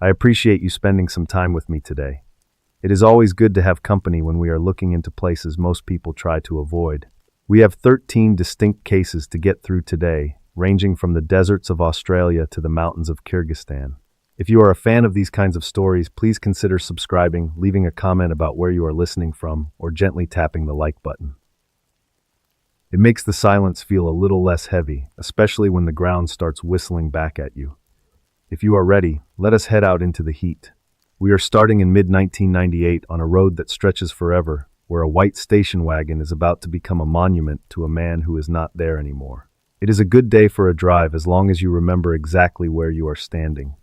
I appreciate you spending some time with me today. It is always good to have company when we are looking into places most people try to avoid. We have 13 distinct cases to get through today, ranging from the deserts of Australia to the mountains of Kyrgyzstan. If you are a fan of these kinds of stories, please consider subscribing, leaving a comment about where you are listening from, or gently tapping the like button. It makes the silence feel a little less heavy, especially when the ground starts whistling back at you. If you are ready, let us head out into the heat. We are starting in mid-1998 on a road that stretches forever, where a white station wagon is about to become a monument to a man who is not there anymore. It is a good day for a drive as long as you remember exactly where you are standing.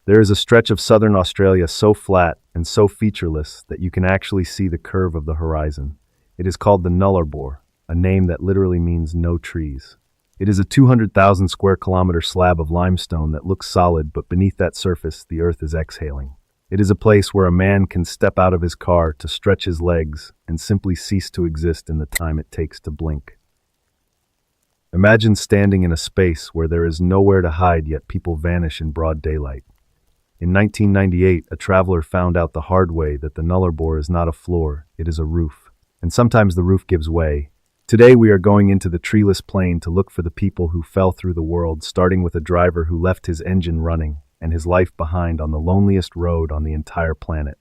There is a stretch of southern Australia so flat and so featureless that you can actually see the curve of the horizon. It is called the Nullarbor, a name that literally means no trees. It is a 200,000 square kilometer slab of limestone that looks solid, but beneath that surface, the earth is exhaling. It is a place where a man can step out of his car to stretch his legs and simply cease to exist in the time it takes to blink. Imagine standing in a space where there is nowhere to hide, yet people vanish in broad daylight. In 1998, a traveler found out the hard way that the Nullarbor is not a floor, it is a roof. And sometimes the roof gives way. Today we are going into the treeless plain to look for the people who fell through the world, starting with a driver who left his engine running and his life behind on the loneliest road on the entire planet.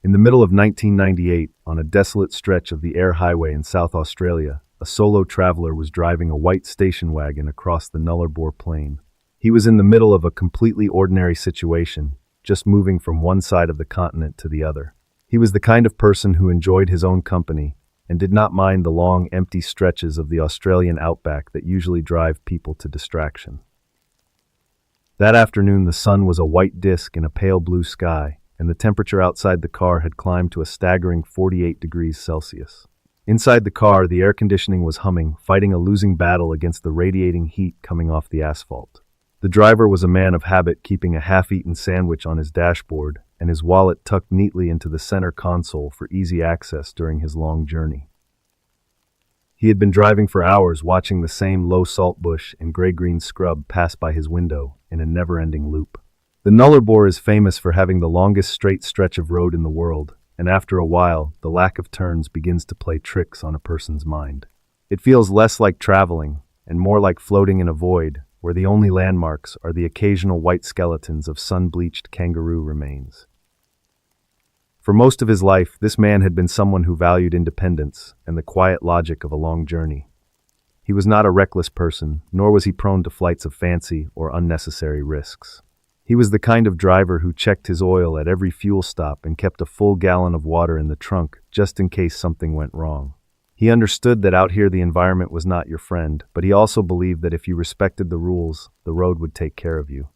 In the middle of 1998, on a desolate stretch of the Air Highway in South Australia, a solo traveler was driving a white station wagon across the Nullarbor plain. He was in the middle of a completely ordinary situation, just moving from one side of the continent to the other. He was the kind of person who enjoyed his own company and did not mind the long, empty stretches of the Australian outback that usually drive people to distraction. That afternoon, the sun was a white disk in a pale blue sky, and the temperature outside the car had climbed to a staggering 48 degrees Celsius. Inside the car, the air conditioning was humming, fighting a losing battle against the radiating heat coming off the asphalt. The driver was a man of habit, keeping a half-eaten sandwich on his dashboard and his wallet tucked neatly into the center console for easy access during his long journey. He had been driving for hours, watching the same low saltbush and gray-green scrub pass by his window in a never-ending loop. The Nullarbor is famous for having the longest straight stretch of road in the world, and after a while, the lack of turns begins to play tricks on a person's mind. It feels less like traveling and more like floating in a void, where the only landmarks are the occasional white skeletons of sun-bleached kangaroo remains. For most of his life, this man had been someone who valued independence and the quiet logic of a long journey. He was not a reckless person, nor was he prone to flights of fancy or unnecessary risks. He was the kind of driver who checked his oil at every fuel stop and kept a full gallon of water in the trunk just in case something went wrong. He understood that out here the environment was not your friend, but he also believed that if you respected the rules, the road would take care of you.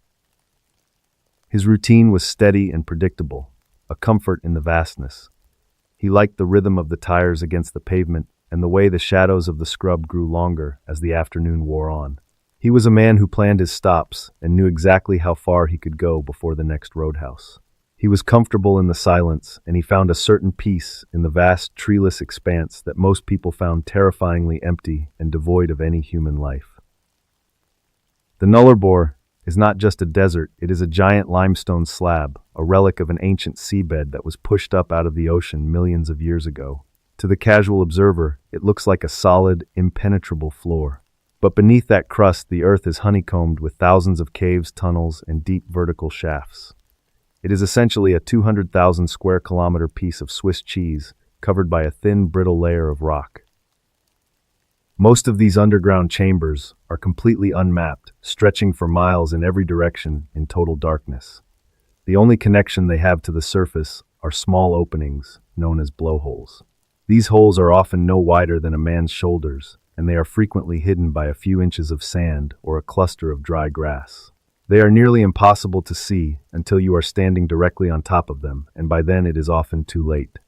His routine was steady and predictable, a comfort in the vastness. He liked the rhythm of the tires against the pavement and the way the shadows of the scrub grew longer as the afternoon wore on. He was a man who planned his stops and knew exactly how far he could go before the next roadhouse. He was comfortable in the silence, and he found a certain peace in the vast, treeless expanse that most people found terrifyingly empty and devoid of any human life. The Nullarbor is not just a desert, it is a giant limestone slab, a relic of an ancient seabed that was pushed up out of the ocean millions of years ago. To the casual observer, it looks like a solid, impenetrable floor. But beneath that crust, the earth is honeycombed with thousands of caves, tunnels, and deep vertical shafts. It is essentially a 200,000 square kilometer piece of Swiss cheese covered by a thin, brittle layer of rock. Most of these underground chambers are completely unmapped, stretching for miles in every direction in total darkness. The only connection they have to the surface are small openings, known as blowholes. These holes are often no wider than a man's shoulders, and they are frequently hidden by a few inches of sand or a cluster of dry grass. They are nearly impossible to see until you are standing directly on top of them, and by then it is often too late.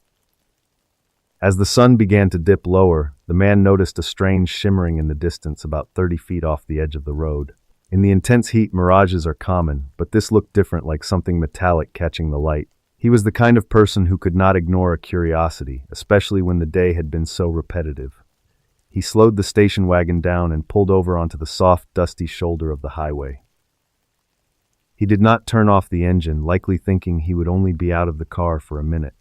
As the sun began to dip lower, the man noticed a strange shimmering in the distance about 30 feet off the edge of the road. In the intense heat, mirages are common, but this looked different, like something metallic catching the light. He was the kind of person who could not ignore a curiosity, especially when the day had been so repetitive. He slowed the station wagon down and pulled over onto the soft, dusty shoulder of the highway. He did not turn off the engine, likely thinking he would only be out of the car for a minute.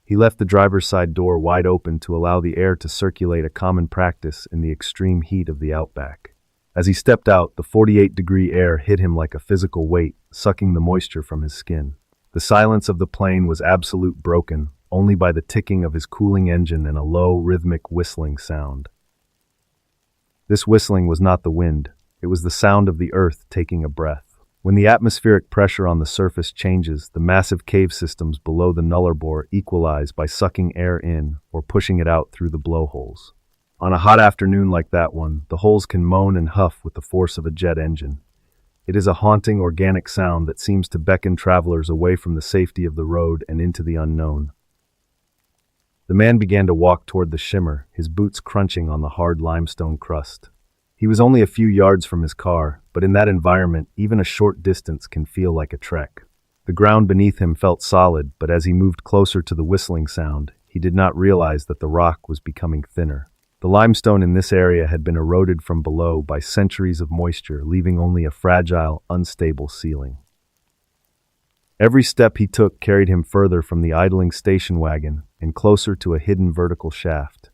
He left the driver's side door wide open to allow the air to circulate, a common practice in the extreme heat of the outback. As he stepped out, the 48-degree air hit him like a physical weight, sucking the moisture from his skin. The silence of the plane was absolute, broken only by the ticking of his cooling engine and a low, rhythmic whistling sound. This whistling was not the wind, it was the sound of the earth taking a breath. When the atmospheric pressure on the surface changes, the massive cave systems below the nullarbor equalize by sucking air in or pushing it out through the blowholes. On a hot afternoon like that one, the holes can moan and huff with the force of a jet engine. It is a haunting, organic sound that seems to beckon travelers away from the safety of the road and into the unknown. The man began to walk toward the shimmer, his boots crunching on the hard limestone crust. He was only a few yards from his car, but in that environment, even a short distance can feel like a trek. The ground beneath him felt solid, but as he moved closer to the whistling sound, he did not realize that the rock was becoming thinner. The limestone in this area had been eroded from below by centuries of moisture, leaving only a fragile, unstable ceiling. Every step he took carried him further from the idling station wagon and closer to a hidden vertical shaft.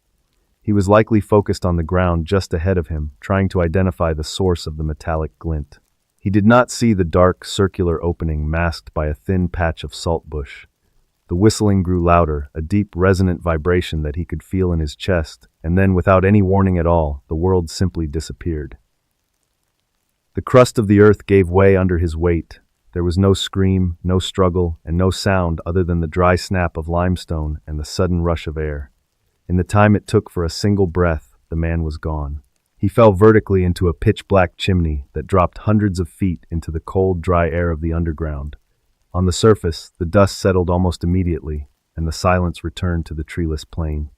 He was likely focused on the ground just ahead of him, trying to identify the source of the metallic glint. He did not see the dark, circular opening masked by a thin patch of saltbush. The whistling grew louder, a deep, resonant vibration that he could feel in his chest, and then, without any warning at all, the world simply disappeared. The crust of the earth gave way under his weight. There was no scream, no struggle, and no sound other than the dry snap of limestone and the sudden rush of air. In the time it took for a single breath, the man was gone. He fell vertically into a pitch-black chimney that dropped hundreds of feet into the cold, dry air of the underground. On the surface, the dust settled almost immediately, and the silence returned to the treeless plain.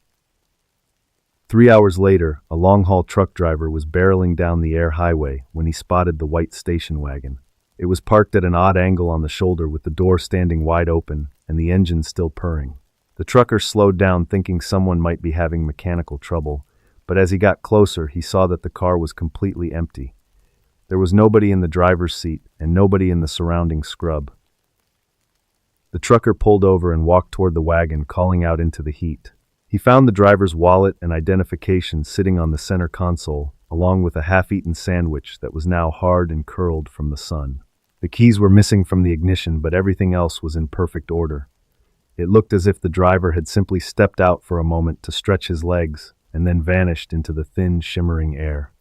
3 hours later, a long-haul truck driver was barreling down the air highway when he spotted the white station wagon. It was parked at an odd angle on the shoulder with the door standing wide open and the engine still purring. The trucker slowed down, thinking someone might be having mechanical trouble, but as he got closer, he saw that the car was completely empty. There was nobody in the driver's seat and nobody in the surrounding scrub. The trucker pulled over and walked toward the wagon, calling out into the heat. He found the driver's wallet and identification sitting on the center console, along with a half-eaten sandwich that was now hard and curled from the sun. The keys were missing from the ignition, but everything else was in perfect order. It looked as if the driver had simply stepped out for a moment to stretch his legs and then vanished into the thin, shimmering air.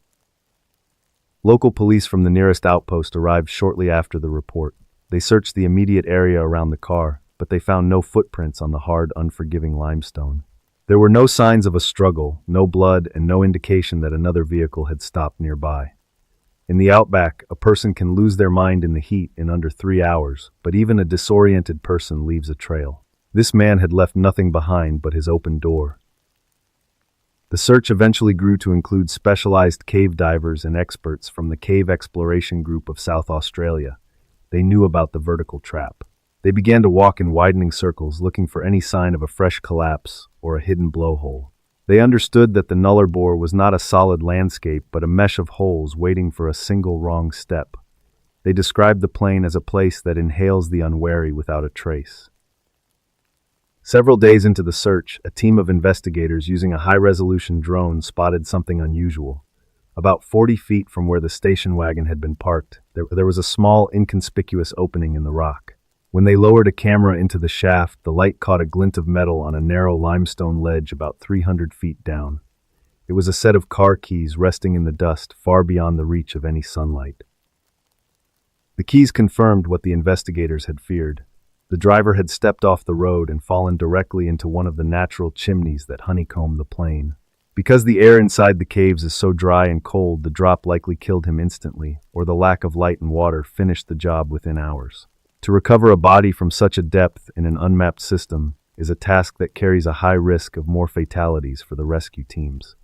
Local police from the nearest outpost arrived shortly after the report. They searched the immediate area around the car, but they found no footprints on the hard, unforgiving limestone. There were no signs of a struggle, no blood, and no indication that another vehicle had stopped nearby. In the outback, a person can lose their mind in the heat in under 3 hours, but even a disoriented person leaves a trail. This man had left nothing behind but his open door. The search eventually grew to include specialized cave divers and experts from the Cave Exploration Group of South Australia. They knew about the vertical trap. They began to walk in widening circles, looking for any sign of a fresh collapse or a hidden blowhole. They understood that the nullarbor was not a solid landscape, but a mesh of holes waiting for a single wrong step. They described the plain as a place that inhales the unwary without a trace. Several days into the search, a team of investigators using a high-resolution drone spotted something unusual. About 40 feet from where the station wagon had been parked, there was a small, inconspicuous opening in the rock. When they lowered a camera into the shaft, the light caught a glint of metal on a narrow limestone ledge about 300 feet down. It was a set of car keys resting in the dust, far beyond the reach of any sunlight. The keys confirmed what the investigators had feared. The driver had stepped off the road and fallen directly into one of the natural chimneys that honeycomb the plain. Because the air inside the caves is so dry and cold, the drop likely killed him instantly, or the lack of light and water finished the job within hours. To recover a body from such a depth in an unmapped system is a task that carries a high risk of more fatalities for the rescue teams.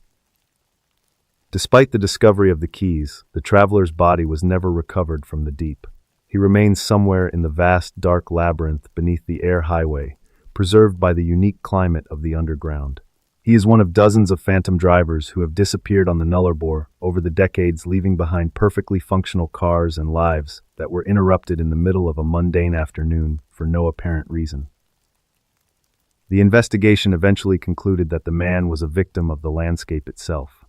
Despite the discovery of the keys, the traveler's body was never recovered from the deep. He remains somewhere in the vast, dark labyrinth beneath the air highway, preserved by the unique climate of the underground. He is one of dozens of phantom drivers who have disappeared on the Nullarbor over the decades, leaving behind perfectly functional cars and lives that were interrupted in the middle of a mundane afternoon for no apparent reason. The investigation eventually concluded that the man was a victim of the landscape itself.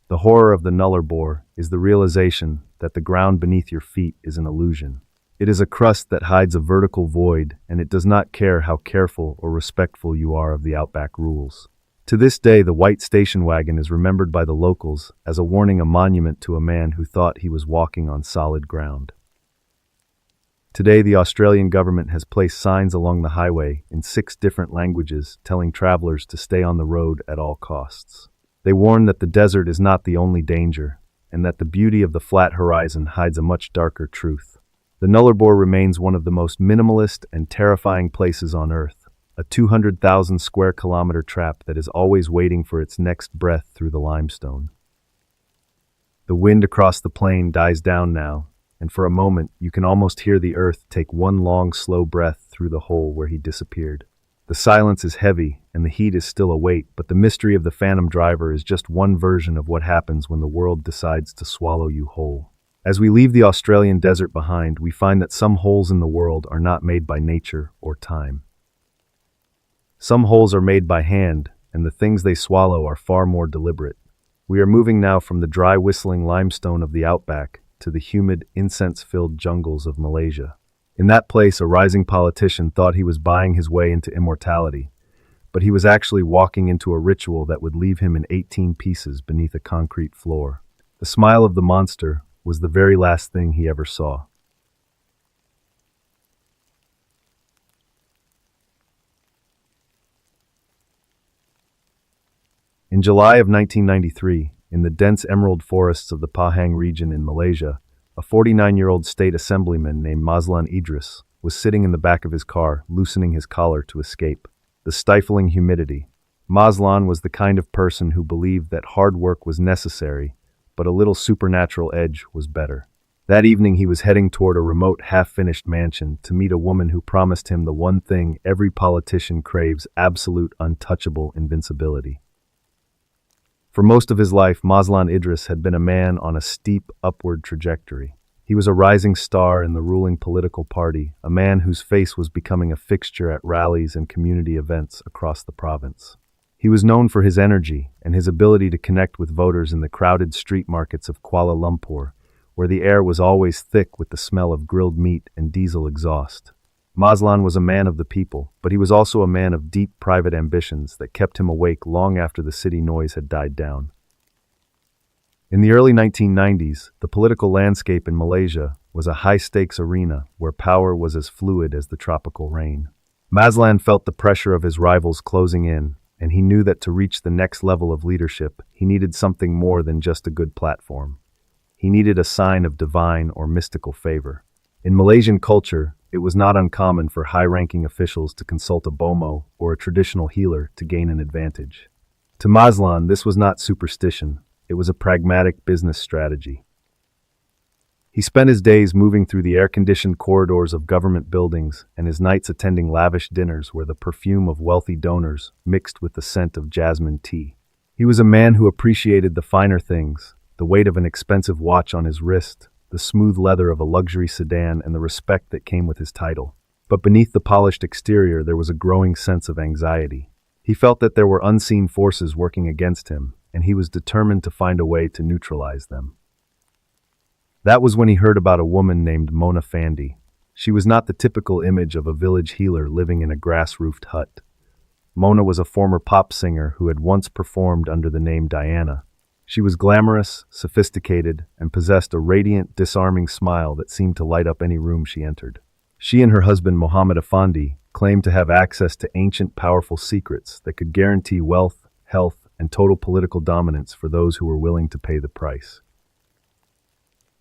The horror of the Nullarbor is the realization that the ground beneath your feet is an illusion. It is a crust that hides a vertical void, and it does not care how careful or respectful you are of the outback rules. To this day, the white station wagon is remembered by the locals as a warning, a monument to a man who thought he was walking on solid ground. Today, the Australian government has placed signs along the highway in 6 different languages telling travelers to stay on the road at all costs. They warn that the desert is not the only danger, and that the beauty of the flat horizon hides a much darker truth. The Nullarbor remains one of the most minimalist and terrifying places on Earth, a 200,000 square kilometer trap that is always waiting for its next breath through the limestone. The wind across the plain dies down now, and for a moment you can almost hear the earth take one long, slow breath through the hole where he disappeared. The silence is heavy, and the heat is still a weight, but the mystery of the phantom driver is just one version of what happens when the world decides to swallow you whole. As we leave the Australian desert behind, we find that some holes in the world are not made by nature or time. Some holes are made by hand, and the things they swallow are far more deliberate. We are moving now from the dry, whistling limestone of the outback to the humid, incense-filled jungles of Malaysia. In that place, a rising politician thought he was buying his way into immortality, but he was actually walking into a ritual that would leave him in 18 pieces beneath a concrete floor. The smile of the monster was the very last thing he ever saw. In July of 1993, in the dense emerald forests of the Pahang region in Malaysia, a 49-year-old state assemblyman named Mazlan Idris was sitting in the back of his car, loosening his collar to escape. The stifling humidity. Mazlan was the kind of person who believed that hard work was necessary, but a little supernatural edge was better. That evening he was heading toward a remote, half-finished mansion to meet a woman who promised him the one thing every politician craves: absolute, untouchable invincibility. For most of his life, Mazlan Idris had been a man on a steep, upward trajectory. He was a rising star in the ruling political party, a man whose face was becoming a fixture at rallies and community events across the province. He was known for his energy and his ability to connect with voters in the crowded street markets of Kuala Lumpur, where the air was always thick with the smell of grilled meat and diesel exhaust. Mazlan was a man of the people, but he was also a man of deep private ambitions that kept him awake long after the city noise had died down. In the early 1990s, the political landscape in Malaysia was a high-stakes arena where power was as fluid as the tropical rain. Mazlan felt the pressure of his rivals closing in, and he knew that to reach the next level of leadership, he needed something more than just a good platform. He needed a sign of divine or mystical favor. In Malaysian culture, it was not uncommon for high-ranking officials to consult a bomo or a traditional healer to gain an advantage. To Mazlan, this was not superstition. It was a pragmatic business strategy. He spent his days moving through the air-conditioned corridors of government buildings and his nights attending lavish dinners where the perfume of wealthy donors mixed with the scent of jasmine tea. He was a man who appreciated the finer things: the weight of an expensive watch on his wrist, the smooth leather of a luxury sedan, and the respect that came with his title. But beneath the polished exterior, there was a growing sense of anxiety. He felt that there were unseen forces working against him, and he was determined to find a way to neutralize them. That was when he heard about a woman named Mona Fandi. She was not the typical image of a village healer living in a grass-roofed hut. Mona was a former pop singer who had once performed under the name Diana. She was glamorous, sophisticated, and possessed a radiant, disarming smile that seemed to light up any room she entered. She and her husband, Mohammed Effendi, claimed to have access to ancient, powerful secrets that could guarantee wealth, health, and total political dominance for those who were willing to pay the price.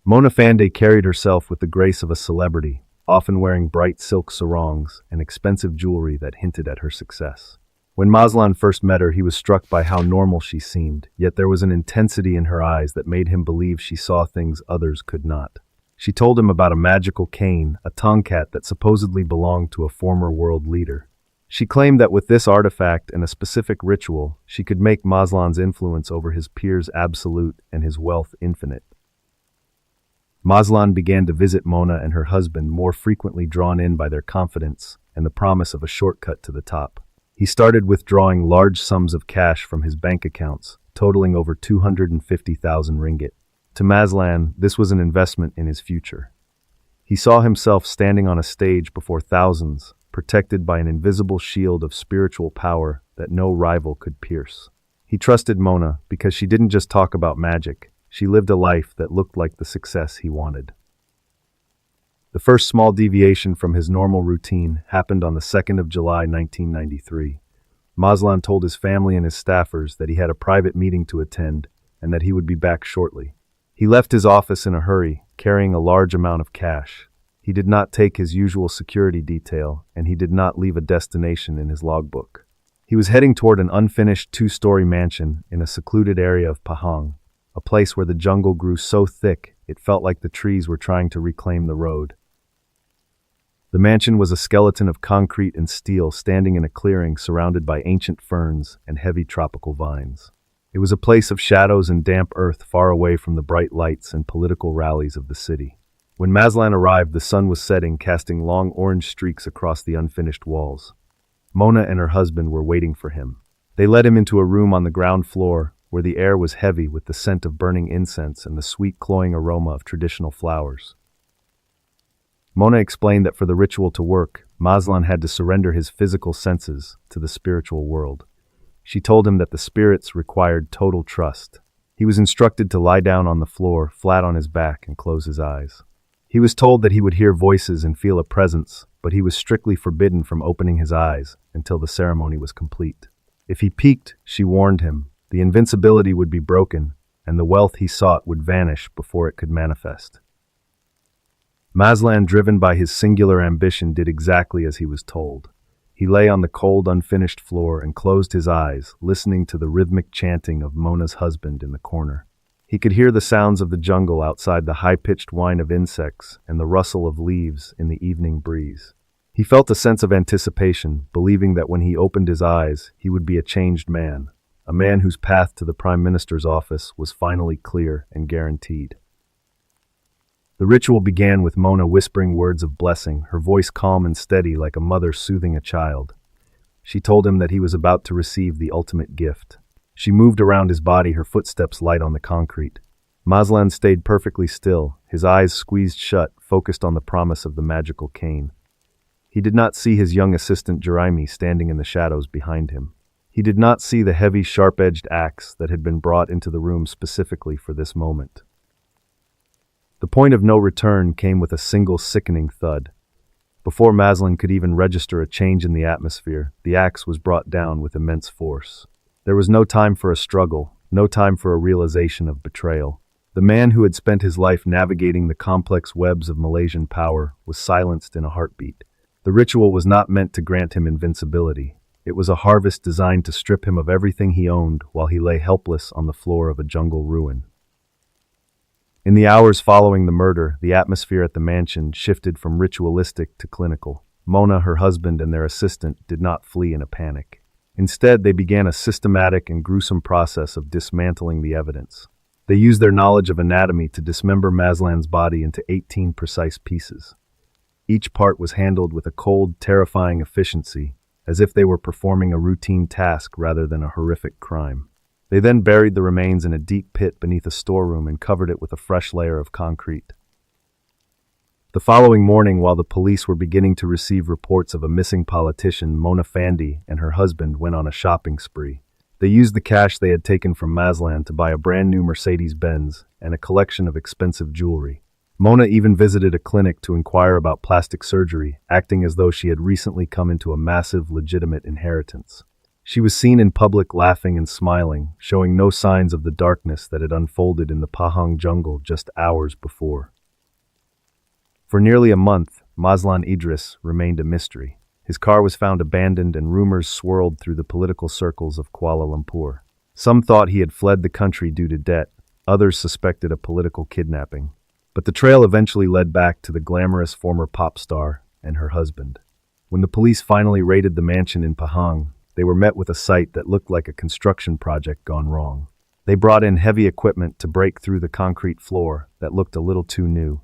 Mona Fandi carried herself with the grace of a celebrity, often wearing bright silk sarongs and expensive jewelry that hinted at her success. When Mazlan first met her, he was struck by how normal she seemed, yet there was an intensity in her eyes that made him believe she saw things others could not. She told him about a magical cane, a tongkat that supposedly belonged to a former world leader. She claimed that with this artifact and a specific ritual, she could make Mazlan's influence over his peers absolute and his wealth infinite. Mazlan began to visit Mona and her husband, more frequently drawn in by their confidence and the promise of a shortcut to the top. He started withdrawing large sums of cash from his bank accounts, totaling over 250,000 ringgit. To Mazlan, this was an investment in his future. He saw himself standing on a stage before thousands, protected by an invisible shield of spiritual power that no rival could pierce. He trusted Mona because she didn't just talk about magic, she lived a life that looked like the success he wanted. The first small deviation from his normal routine happened on the 2nd of July 1993. Mazlan told his family and his staffers that he had a private meeting to attend and that he would be back shortly. He left his office in a hurry, carrying a large amount of cash. He did not take his usual security detail, and he did not leave a destination in his logbook. He was heading toward an unfinished 2-story mansion in a secluded area of Pahang, a place where the jungle grew so thick it felt like the trees were trying to reclaim the road. The mansion was a skeleton of concrete and steel standing in a clearing surrounded by ancient ferns and heavy tropical vines. It was a place of shadows and damp earth far away from the bright lights and political rallies of the city. When Mazlan arrived, the sun was setting, casting long orange streaks across the unfinished walls. Mona and her husband were waiting for him. They led him into a room on the ground floor, where the air was heavy with the scent of burning incense and the sweet cloying aroma of traditional flowers. Mona explained that for the ritual to work, Mazlan had to surrender his physical senses to the spiritual world. She told him that the spirits required total trust. He was instructed to lie down on the floor, flat on his back, and close his eyes. He was told that he would hear voices and feel a presence, but he was strictly forbidden from opening his eyes until the ceremony was complete. If he peeked, she warned him, the invincibility would be broken, and the wealth he sought would vanish before it could manifest. Mazlan, driven by his singular ambition, did exactly as he was told. He lay on the cold, unfinished floor and closed his eyes, listening to the rhythmic chanting of Mona's husband in the corner. He could hear the sounds of the jungle outside, the high-pitched whine of insects and the rustle of leaves in the evening breeze. He felt a sense of anticipation, believing that when he opened his eyes, he would be a changed man, a man whose path to the Prime Minister's office was finally clear and guaranteed. The ritual began with Mona whispering words of blessing, her voice calm and steady like a mother soothing a child. She told him that he was about to receive the ultimate gift. She moved around his body, her footsteps light on the concrete. Mazlan stayed perfectly still, his eyes squeezed shut, focused on the promise of the magical cane. He did not see his young assistant Jeraimi standing in the shadows behind him. He did not see the heavy, sharp-edged axe that had been brought into the room specifically for this moment. The point of no return came with a single sickening thud. Before Mazlan could even register a change in the atmosphere, the axe was brought down with immense force. There was no time for a struggle, no time for a realization of betrayal. The man who had spent his life navigating the complex webs of Malaysian power was silenced in a heartbeat. The ritual was not meant to grant him invincibility. It was a harvest designed to strip him of everything he owned while he lay helpless on the floor of a jungle ruin. In the hours following the murder, the atmosphere at the mansion shifted from ritualistic to clinical. Mona, her husband, and their assistant did not flee in a panic. Instead, they began a systematic and gruesome process of dismantling the evidence. They used their knowledge of anatomy to dismember Mazlan's body into 18 precise pieces. Each part was handled with a cold, terrifying efficiency, as if they were performing a routine task rather than a horrific crime. They then buried the remains in a deep pit beneath a storeroom and covered it with a fresh layer of concrete. The following morning, while the police were beginning to receive reports of a missing politician, Mona Fandi and her husband went on a shopping spree. They used the cash they had taken from Mazlan to buy a brand new Mercedes-Benz and a collection of expensive jewelry. Mona even visited a clinic to inquire about plastic surgery, acting as though she had recently come into a massive, legitimate inheritance. She was seen in public laughing and smiling, showing no signs of the darkness that had unfolded in the Pahang jungle just hours before. For nearly a month, Mazlan Idris remained a mystery. His car was found abandoned and rumors swirled through the political circles of Kuala Lumpur. Some thought he had fled the country due to debt, others suspected a political kidnapping. But the trail eventually led back to the glamorous former pop star and her husband. When the police finally raided the mansion in Pahang, they were met with a sight that looked like a construction project gone wrong. They brought in heavy equipment to break through the concrete floor that looked a little too new.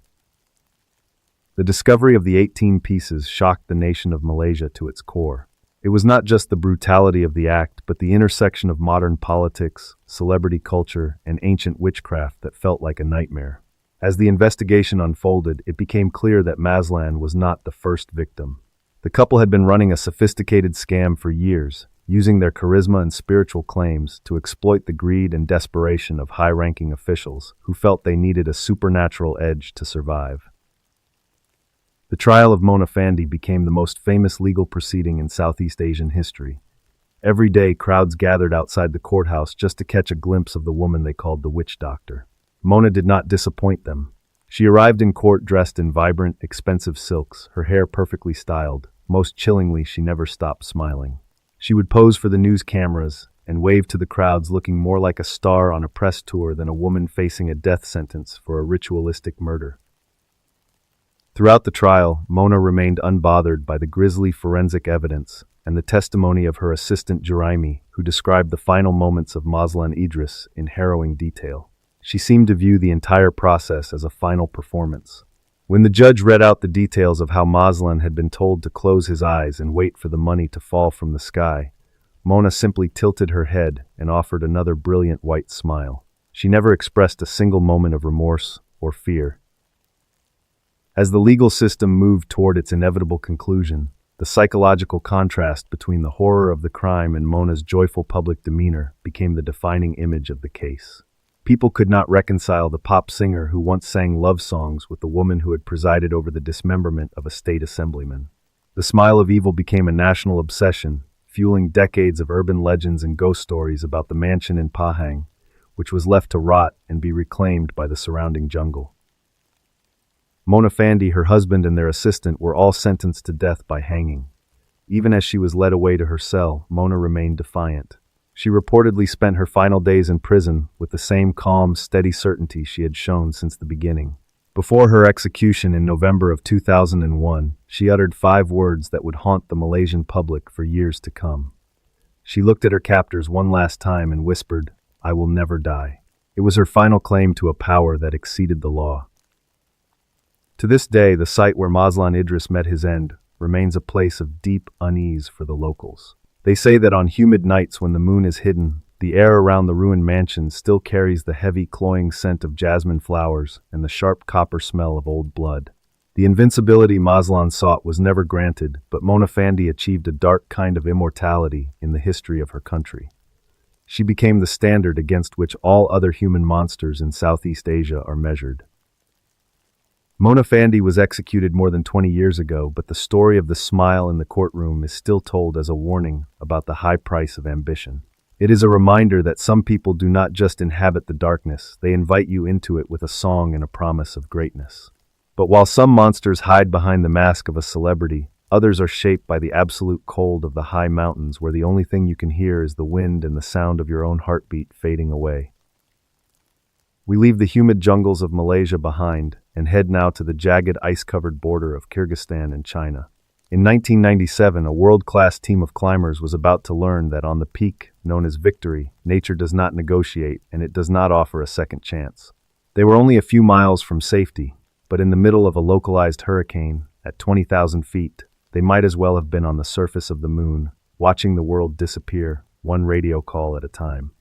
The discovery of the 18 pieces shocked the nation of Malaysia to its core. It was not just the brutality of the act, but the intersection of modern politics, celebrity culture, and ancient witchcraft that felt like a nightmare. As the investigation unfolded, it became clear that Mazlan was not the first victim. The couple had been running a sophisticated scam for years, using their charisma and spiritual claims to exploit the greed and desperation of high-ranking officials who felt they needed a supernatural edge to survive. The trial of Mona Fandey became the most famous legal proceeding in Southeast Asian history. Every day, crowds gathered outside the courthouse just to catch a glimpse of the woman they called the witch doctor. Mona did not disappoint them. She arrived in court dressed in vibrant, expensive silks, her hair perfectly styled. Most chillingly, she never stopped smiling. She would pose for the news cameras and wave to the crowds, looking more like a star on a press tour than a woman facing a death sentence for a ritualistic murder. Throughout the trial, Mona remained unbothered by the grisly forensic evidence and the testimony of her assistant Juraimi, who described the final moments of Mazlan Idris in harrowing detail. She seemed to view the entire process as a final performance. When the judge read out the details of how Mazlan had been told to close his eyes and wait for the money to fall from the sky, Mona simply tilted her head and offered another brilliant white smile. She never expressed a single moment of remorse or fear. As the legal system moved toward its inevitable conclusion, the psychological contrast between the horror of the crime and Mona's joyful public demeanor became the defining image of the case. People could not reconcile the pop singer who once sang love songs with the woman who had presided over the dismemberment of a state assemblyman. The smile of evil became a national obsession, fueling decades of urban legends and ghost stories about the mansion in Pahang, which was left to rot and be reclaimed by the surrounding jungle. Mona Fandey, her husband, and their assistant were all sentenced to death by hanging. Even as she was led away to her cell, Mona remained defiant. She reportedly spent her final days in prison with the same calm, steady certainty she had shown since the beginning. Before her execution in November of 2001, she uttered 5 words that would haunt the Malaysian public for years to come. She looked at her captors one last time and whispered, "I will never die." It was her final claim to a power that exceeded the law. To this day, the site where Mazlan Idris met his end remains a place of deep unease for the locals. They say that on humid nights when the moon is hidden, the air around the ruined mansion still carries the heavy, cloying scent of jasmine flowers and the sharp copper smell of old blood. The invincibility Mazlan sought was never granted, but Mona Fandey achieved a dark kind of immortality in the history of her country. She became the standard against which all other human monsters in Southeast Asia are measured. Mona Fandey was executed more than 20 years ago, but the story of the smile in the courtroom is still told as a warning about the high price of ambition. It is a reminder that some people do not just inhabit the darkness, they invite you into it with a song and a promise of greatness. But while some monsters hide behind the mask of a celebrity, others are shaped by the absolute cold of the high mountains where the only thing you can hear is the wind and the sound of your own heartbeat fading away. We leave the humid jungles of Malaysia behind and head now to the jagged ice-covered border of Kyrgyzstan and China. In 1997, a world-class team of climbers was about to learn that on the peak, known as Victory, nature does not negotiate and it does not offer a second chance. They were only a few miles from safety, but in the middle of a localized hurricane, at 20,000 feet, they might as well have been on the surface of the moon, watching the world disappear, one radio call at a time.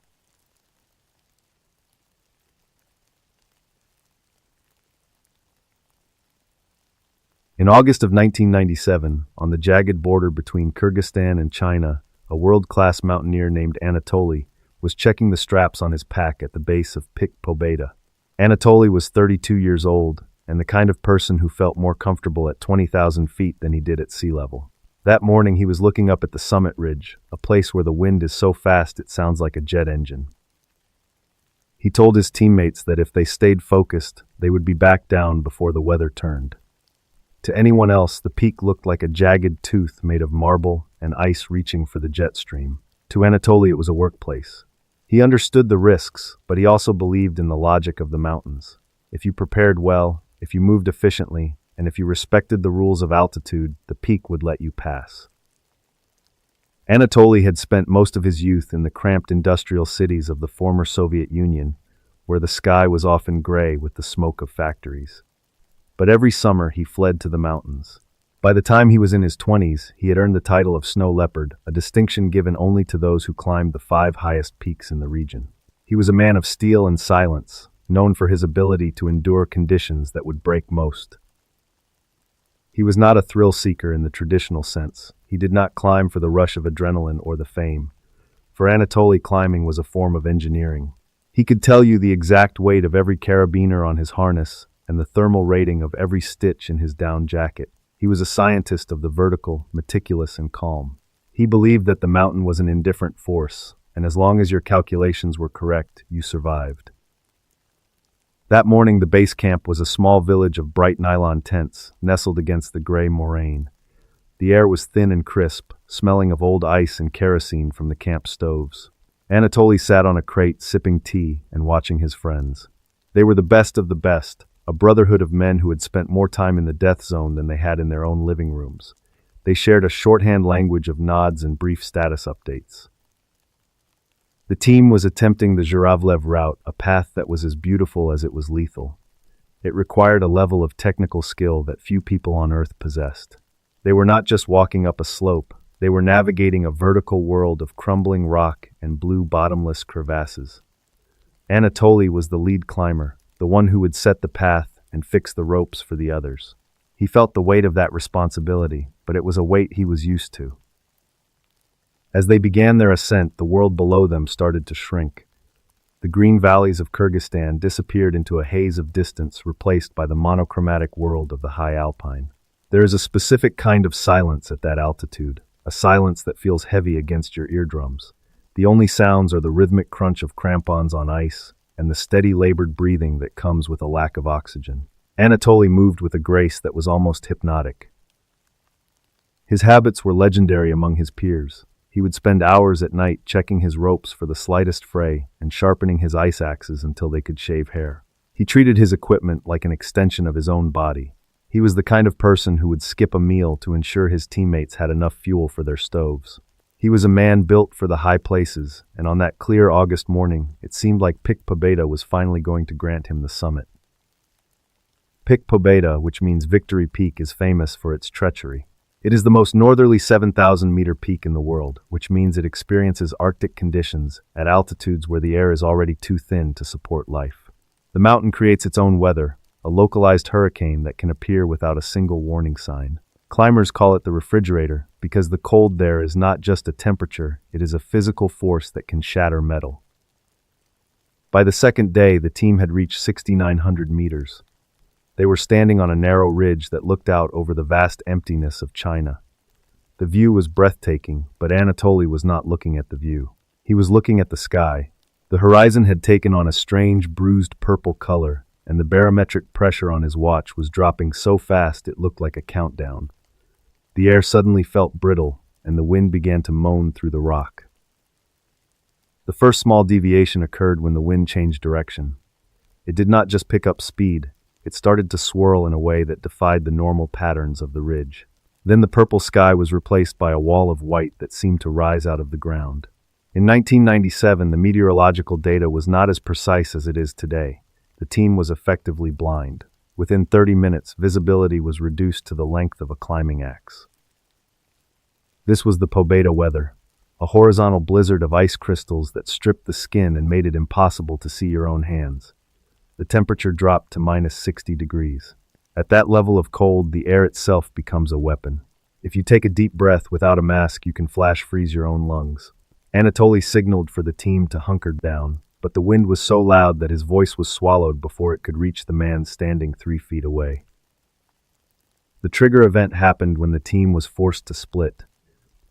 In August of 1997, on the jagged border between Kyrgyzstan and China, a world-class mountaineer named Anatoly was checking the straps on his pack at the base of Pik Pobeda. Anatoly was 32 years old, and the kind of person who felt more comfortable at 20,000 feet than he did at sea level. That morning he was looking up at the summit ridge, a place where the wind is so fast it sounds like a jet engine. He told his teammates that if they stayed focused, they would be back down before the weather turned. To anyone else, the peak looked like a jagged tooth made of marble and ice reaching for the jet stream. To Anatoly, it was a workplace. He understood the risks, but he also believed in the logic of the mountains. If you prepared well, if you moved efficiently, and if you respected the rules of altitude, the peak would let you pass. Anatoly had spent most of his youth in the cramped industrial cities of the former Soviet Union, where the sky was often gray with the smoke of factories. But every summer he fled to the mountains. By the time he was in his 20s, he had earned the title of Snow Leopard, a distinction given only to those who climbed the 5 highest peaks in the region. He was a man of steel and silence, known for his ability to endure conditions that would break most. He was not a thrill seeker in the traditional sense. He did not climb for the rush of adrenaline or the fame. For Anatoly, climbing was a form of engineering. He could tell you the exact weight of every carabiner on his harness and the thermal rating of every stitch in his down jacket. He was a scientist of the vertical, meticulous and calm. He believed that the mountain was an indifferent force, and as long as your calculations were correct, you survived. That morning, the base camp was a small village of bright nylon tents, nestled against the gray moraine. The air was thin and crisp, smelling of old ice and kerosene from the camp stoves. Anatoly sat on a crate, sipping tea and watching his friends. They were the best of the best, a brotherhood of men who had spent more time in the death zone than they had in their own living rooms. They shared a shorthand language of nods and brief status updates. The team was attempting the Zhuravlev route, a path that was as beautiful as it was lethal. It required a level of technical skill that few people on Earth possessed. They were not just walking up a slope, they were navigating a vertical world of crumbling rock and blue bottomless crevasses. Anatoly was the lead climber, the one who would set the path and fix the ropes for the others. He felt the weight of that responsibility, but it was a weight he was used to. As they began their ascent, the world below them started to shrink. The green valleys of Kyrgyzstan disappeared into a haze of distance, replaced by the monochromatic world of the high alpine. There is a specific kind of silence at that altitude, a silence that feels heavy against your eardrums. The only sounds are the rhythmic crunch of crampons on ice and the steady, labored breathing that comes with a lack of oxygen. Anatoly moved with a grace that was almost hypnotic. His habits were legendary among his peers. He would spend hours at night checking his ropes for the slightest fray and sharpening his ice axes until they could shave hair. He treated his equipment like an extension of his own body. He was the kind of person who would skip a meal to ensure his teammates had enough fuel for their stoves. He was a man built for the high places, and on that clear August morning, it seemed like Pic Pobeda was finally going to grant him the summit. Pic Pobeda, which means Victory Peak, is famous for its treachery. It is the most northerly 7,000-meter peak in the world, which means it experiences Arctic conditions at altitudes where the air is already too thin to support life. The mountain creates its own weather, a localized hurricane that can appear without a single warning sign. Climbers call it the refrigerator because the cold there is not just a temperature, it is a physical force that can shatter metal. By the second day, the team had reached 6,900 meters. They were standing on a narrow ridge that looked out over the vast emptiness of China. The view was breathtaking, but Anatoly was not looking at the view. He was looking at the sky. The horizon had taken on a strange, bruised purple color, and the barometric pressure on his watch was dropping so fast it looked like a countdown. The air suddenly felt brittle, and the wind began to moan through the rock. The first small deviation occurred when the wind changed direction. It did not just pick up speed, it started to swirl in a way that defied the normal patterns of the ridge. Then the purple sky was replaced by a wall of white that seemed to rise out of the ground. In 1997, the meteorological data was not as precise as it is today. The team was effectively blind. Within 30 minutes, visibility was reduced to the length of a climbing axe. This was the Pobeda weather, a horizontal blizzard of ice crystals that stripped the skin and made it impossible to see your own hands. The temperature dropped to minus 60 degrees. At that level of cold, the air itself becomes a weapon. If you take a deep breath without a mask, you can flash freeze your own lungs. Anatoly signaled for the team to hunker down, but the wind was so loud that his voice was swallowed before it could reach the man standing 3 feet away. The trigger event happened when the team was forced to split.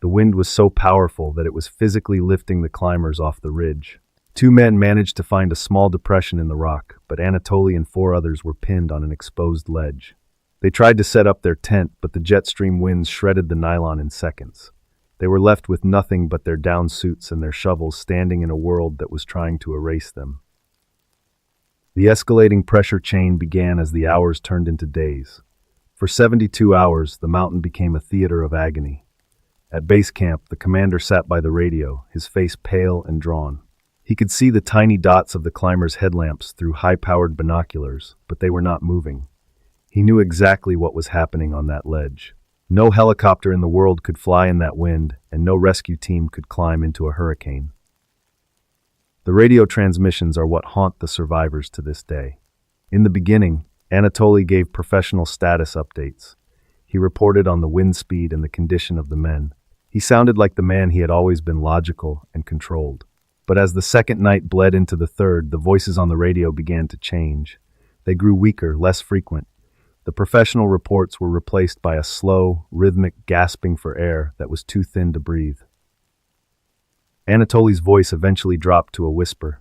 The wind was so powerful that it was physically lifting the climbers off the ridge. 2 men managed to find a small depression in the rock, but Anatoly and 4 others were pinned on an exposed ledge. They tried to set up their tent, but the jet stream winds shredded the nylon in seconds. They were left with nothing but their down suits and their shovels, standing in a world that was trying to erase them. The escalating pressure chain began as the hours turned into days. For 72 hours, the mountain became a theater of agony. At base camp, the commander sat by the radio, his face pale and drawn. He could see the tiny dots of the climbers' headlamps through high-powered binoculars, but they were not moving. He knew exactly what was happening on that ledge. No helicopter in the world could fly in that wind, and no rescue team could climb into a hurricane. The radio transmissions are what haunt the survivors to this day. In the beginning, Anatoly gave professional status updates. He reported on the wind speed and the condition of the men. He sounded like the man he had always been, logical and controlled. But as the second night bled into the third, the voices on the radio began to change. They grew weaker, less frequent. The professional reports were replaced by a slow, rhythmic gasping for air that was too thin to breathe. Anatoly's voice eventually dropped to a whisper.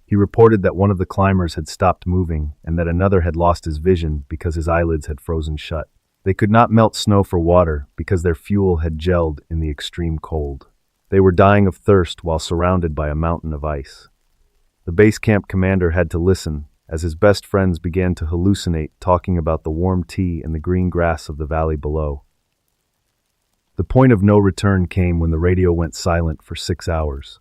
He reported that one of the climbers had stopped moving and that another had lost his vision because his eyelids had frozen shut. They could not melt snow for water because their fuel had gelled in the extreme cold. They were dying of thirst while surrounded by a mountain of ice. The base camp commander had to listen as his best friends began to hallucinate, talking about the warm tea and the green grass of the valley below. The point of no return came when the radio went silent for 6 hours.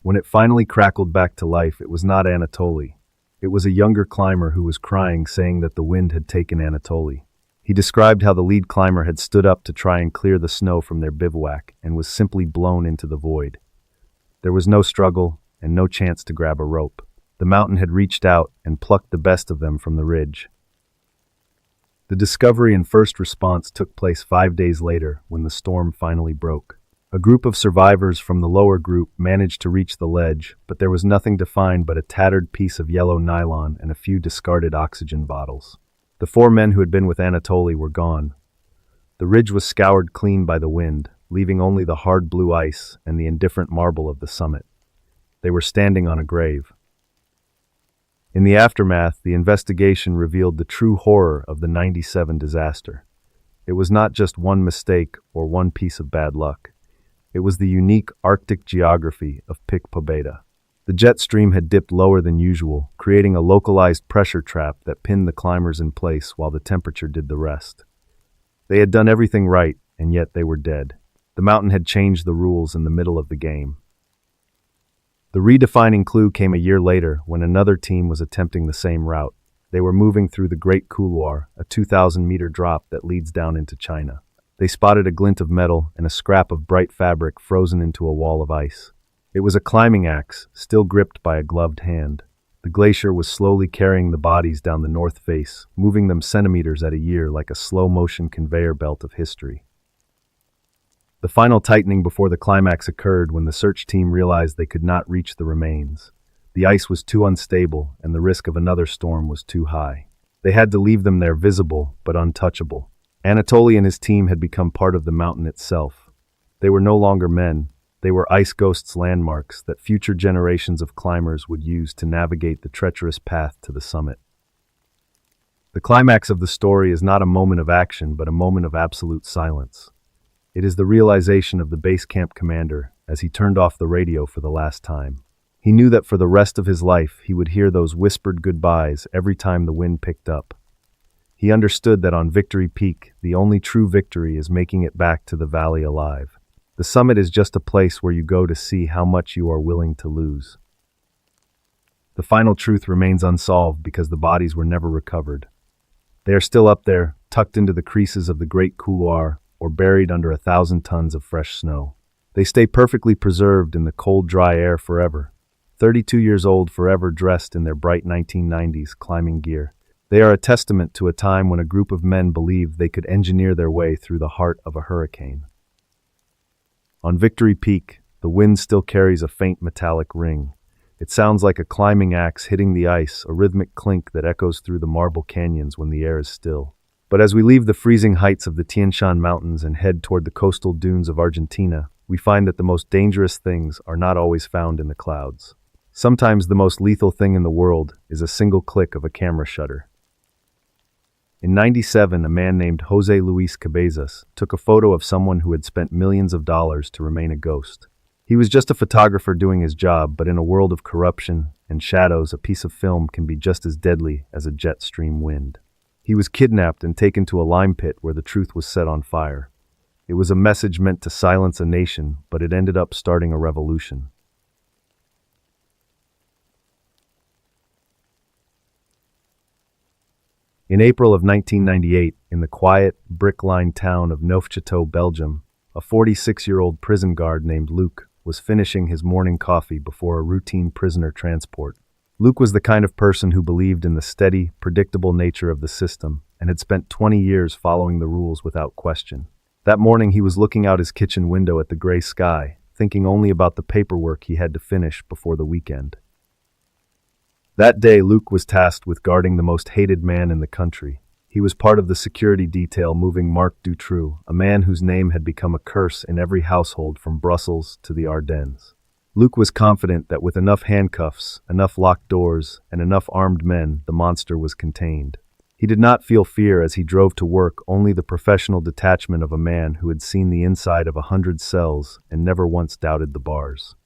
When it finally crackled back to life, it was not Anatoly. It was a younger climber who was crying, saying that the wind had taken Anatoly. He described how the lead climber had stood up to try and clear the snow from their bivouac and was simply blown into the void. There was no struggle and no chance to grab a rope. The mountain had reached out and plucked the best of them from the ridge. The discovery and first response took place 5 days later when the storm finally broke. A group of survivors from the lower group managed to reach the ledge, but there was nothing to find but a tattered piece of yellow nylon and a few discarded oxygen bottles. The 4 men who had been with Anatoly were gone. The ridge was scoured clean by the wind, leaving only the hard blue ice and the indifferent marble of the summit. They were standing on a grave. In the aftermath, the investigation revealed the true horror of the '97 disaster. It was not just one mistake or one piece of bad luck. It was the unique Arctic geography of Pic Pobeda. The jet stream had dipped lower than usual, creating a localized pressure trap that pinned the climbers in place while the temperature did the rest. They had done everything right, and yet they were dead. The mountain had changed the rules in the middle of the game. The redefining clue came a year later when another team was attempting the same route. They were moving through the Great Couloir, a 2,000-meter drop that leads down into China. They spotted a glint of metal and a scrap of bright fabric frozen into a wall of ice. It was a climbing axe, still gripped by a gloved hand. The glacier was slowly carrying the bodies down the north face, moving them centimeters at a year like a slow-motion conveyor belt of history. The final tightening before the climax occurred when the search team realized they could not reach the remains. The ice was too unstable, and the risk of another storm was too high. They had to leave them there visible, but untouchable. Anatoly and his team had become part of the mountain itself. They were no longer men. They were ice ghosts' landmarks that future generations of climbers would use to navigate the treacherous path to the summit. The climax of the story is not a moment of action, but a moment of absolute silence. It is the realization of the base camp commander as he turned off the radio for the last time. He knew that for the rest of his life he would hear those whispered goodbyes every time the wind picked up. He understood that on Victory Peak, the only true victory is making it back to the valley alive. The summit is just a place where you go to see how much you are willing to lose. The final truth remains unsolved because the bodies were never recovered. They are still up there, tucked into the creases of the Great Couloir, or buried under 1,000 tons of fresh snow. They stay perfectly preserved in the cold, dry air forever. 32 years old, forever dressed in their bright 1990s climbing gear. They are a testament to a time when a group of men believed they could engineer their way through the heart of a hurricane. On Victory Peak, the wind still carries a faint metallic ring. It sounds like a climbing axe hitting the ice, a rhythmic clink that echoes through the marble canyons when the air is still. But as we leave the freezing heights of the Tian Shan Mountains and head toward the coastal dunes of Argentina, we find that the most dangerous things are not always found in the clouds. Sometimes the most lethal thing in the world is a single click of a camera shutter. In '97, a man named Jose Luis Cabezas took a photo of someone who had spent millions of dollars to remain a ghost. He was just a photographer doing his job, but in a world of corruption and shadows, a piece of film can be just as deadly as a jet stream wind. He was kidnapped and taken to a lime pit where the truth was set on fire. It was a message meant to silence a nation, but it ended up starting a revolution. In April of 1998, in the quiet, brick-lined town of Neufchâteau, Belgium, a 46-year-old prison guard named Luc was finishing his morning coffee before a routine prisoner transport. Luc was the kind of person who believed in the steady, predictable nature of the system and had spent 20 years following the rules without question. That morning he was looking out his kitchen window at the gray sky, thinking only about the paperwork he had to finish before the weekend. That day, Luc was tasked with guarding the most hated man in the country. He was part of the security detail moving Marc Dutroux, a man whose name had become a curse in every household from Brussels to the Ardennes. Luc was confident that with enough handcuffs, enough locked doors, and enough armed men, the monster was contained. He did not feel fear as he drove to work, only the professional detachment of a man who had seen the inside of 100 cells and never once doubted the bars.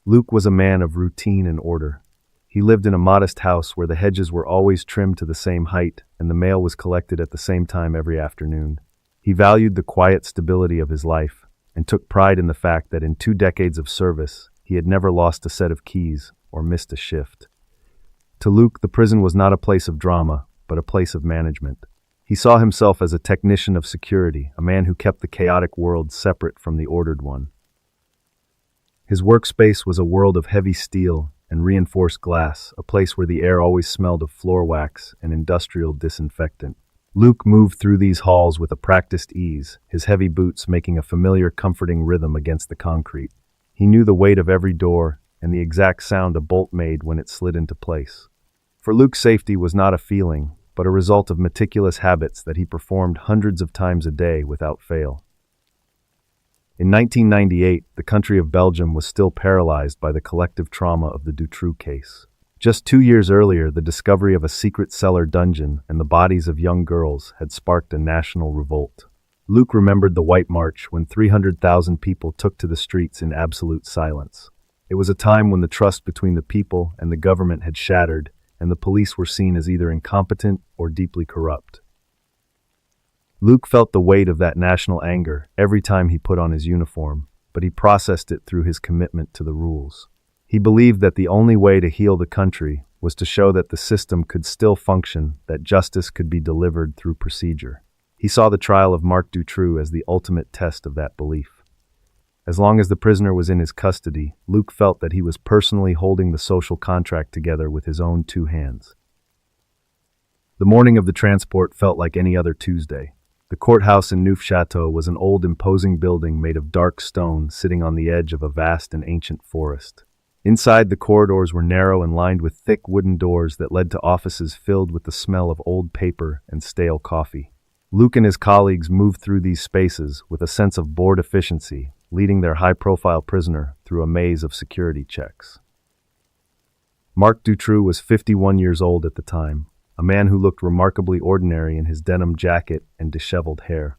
Luc was a man of routine and order. He lived in a modest house where the hedges were always trimmed to the same height and the mail was collected at the same time every afternoon. He valued the quiet stability of his life and took pride in the fact that in 2 decades of service, he had never lost a set of keys or missed a shift. To Luc, the prison was not a place of drama, but a place of management. He saw himself as a technician of security, a man who kept the chaotic world separate from the ordered one. His workspace was a world of heavy steel and reinforced glass, a place where the air always smelled of floor wax and industrial disinfectant. Luc moved through these halls with a practiced ease, his heavy boots making a familiar, comforting rhythm against the concrete. He knew the weight of every door and the exact sound a bolt made when it slid into place. For Luc, safety was not a feeling, but a result of meticulous habits that he performed hundreds of times a day without fail. In 1998, the country of Belgium was still paralyzed by the collective trauma of the Dutroux case. Just 2 years earlier, the discovery of a secret cellar dungeon and the bodies of young girls had sparked a national revolt. Luc remembered the White March when 300,000 people took to the streets in absolute silence. It was a time when the trust between the people and the government had shattered, and the police were seen as either incompetent or deeply corrupt. Luc felt the weight of that national anger every time he put on his uniform, but he processed it through his commitment to the rules. He believed that the only way to heal the country was to show that the system could still function, that justice could be delivered through procedure. He saw the trial of Marc Dutroux as the ultimate test of that belief. As long as the prisoner was in his custody, Luc felt that he was personally holding the social contract together with his own 2 hands. The morning of the transport felt like any other Tuesday. The courthouse in Neufchâteau was an old, imposing building made of dark stone sitting on the edge of a vast and ancient forest. Inside, the corridors were narrow and lined with thick wooden doors that led to offices filled with the smell of old paper and stale coffee. Luc and his colleagues moved through these spaces with a sense of bored efficiency, leading their high-profile prisoner through a maze of security checks. Marc Dutroux was 51 years old at the time, a man who looked remarkably ordinary in his denim jacket and disheveled hair.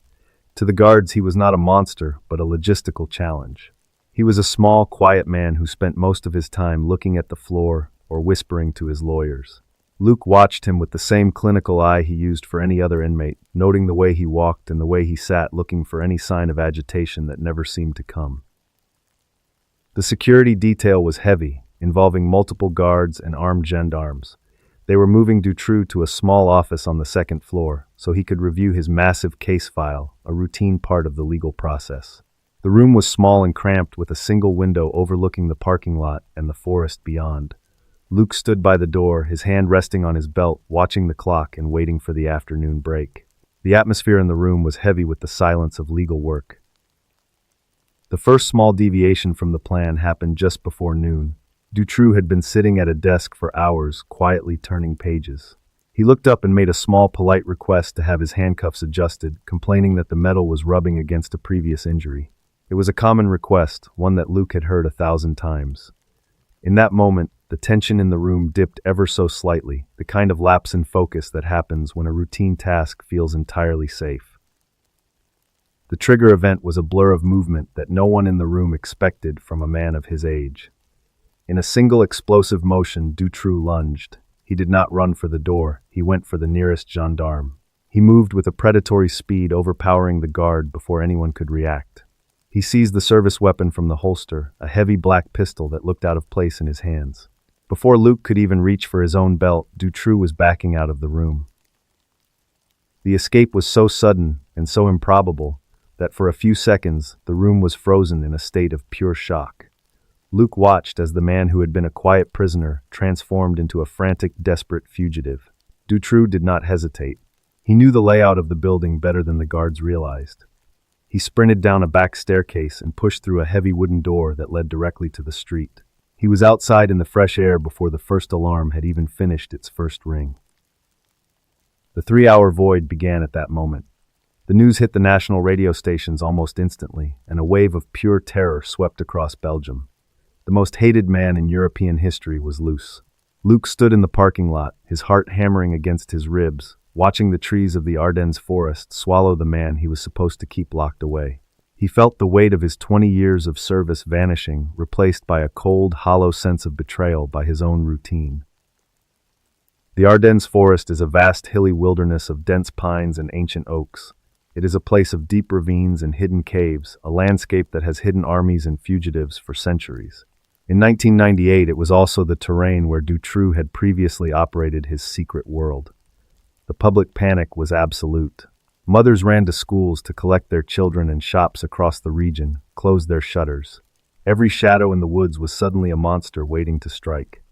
To the guards, he was not a monster, but a logistical challenge. He was a small, quiet man who spent most of his time looking at the floor or whispering to his lawyers. Luc watched him with the same clinical eye he used for any other inmate, noting the way he walked and the way he sat, looking for any sign of agitation that never seemed to come. The security detail was heavy, involving multiple guards and armed gendarmes. They were moving Dutroux to a small office on the 2nd floor so he could review his massive case file, a routine part of the legal process. The room was small and cramped with a single window overlooking the parking lot and the forest beyond. Luc stood by the door, his hand resting on his belt, watching the clock and waiting for the afternoon break. The atmosphere in the room was heavy with the silence of legal work. The first small deviation from the plan happened just before noon. Dutroux had been sitting at a desk for hours, quietly turning pages. He looked up and made a small, polite request to have his handcuffs adjusted, complaining that the metal was rubbing against a previous injury. It was a common request, one that Luc had heard 1,000 times. In that moment, the tension in the room dipped ever so slightly, the kind of lapse in focus that happens when a routine task feels entirely safe. The trigger event was a blur of movement that no one in the room expected from a man of his age. In a single explosive motion, Dutroux lunged. He did not run for the door, he went for the nearest gendarme. He moved with a predatory speed, overpowering the guard before anyone could react. He seized the service weapon from the holster, a heavy black pistol that looked out of place in his hands. Before Luke could even reach for his own belt, Dutroux was backing out of the room. The escape was so sudden and so improbable that for a few seconds the room was frozen in a state of pure shock. Luke watched as the man who had been a quiet prisoner transformed into a frantic, desperate fugitive. Dutroux did not hesitate. He knew the layout of the building better than the guards realized. He sprinted down a back staircase and pushed through a heavy wooden door that led directly to the street. He was outside in the fresh air before the first alarm had even finished its first ring. The 3-hour void began at that moment. The news hit the national radio stations almost instantly, and a wave of pure terror swept across Belgium. The most hated man in European history was loose. Luke stood in the parking lot, his heart hammering against his ribs, watching the trees of the Ardennes forest swallow the man he was supposed to keep locked away. He felt the weight of his 20 years of service vanishing, replaced by a cold, hollow sense of betrayal by his own routine. The Ardennes forest is a vast hilly wilderness of dense pines and ancient oaks. It is a place of deep ravines and hidden caves, a landscape that has hidden armies and fugitives for centuries. In 1998, it was also the terrain where Dutroux had previously operated his secret world. The public panic was absolute. Mothers ran to schools to collect their children, and shops across the region closed their shutters. Every shadow in the woods was suddenly a monster waiting to strike.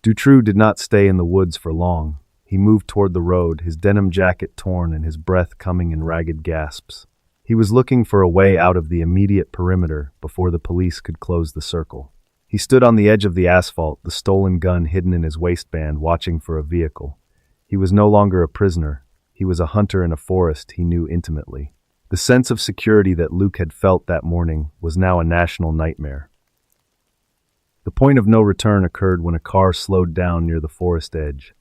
Dutroux did not stay in the woods for long. He moved toward the road, his denim jacket torn and his breath coming in ragged gasps. He was looking for a way out of the immediate perimeter before the police could close the circle. He stood on the edge of the asphalt, the stolen gun hidden in his waistband, watching for a vehicle. He was no longer a prisoner. He was a hunter in a forest he knew intimately. The sense of security that Luke had felt that morning was now a national nightmare. The point of no return occurred when a car slowed down near the forest edge.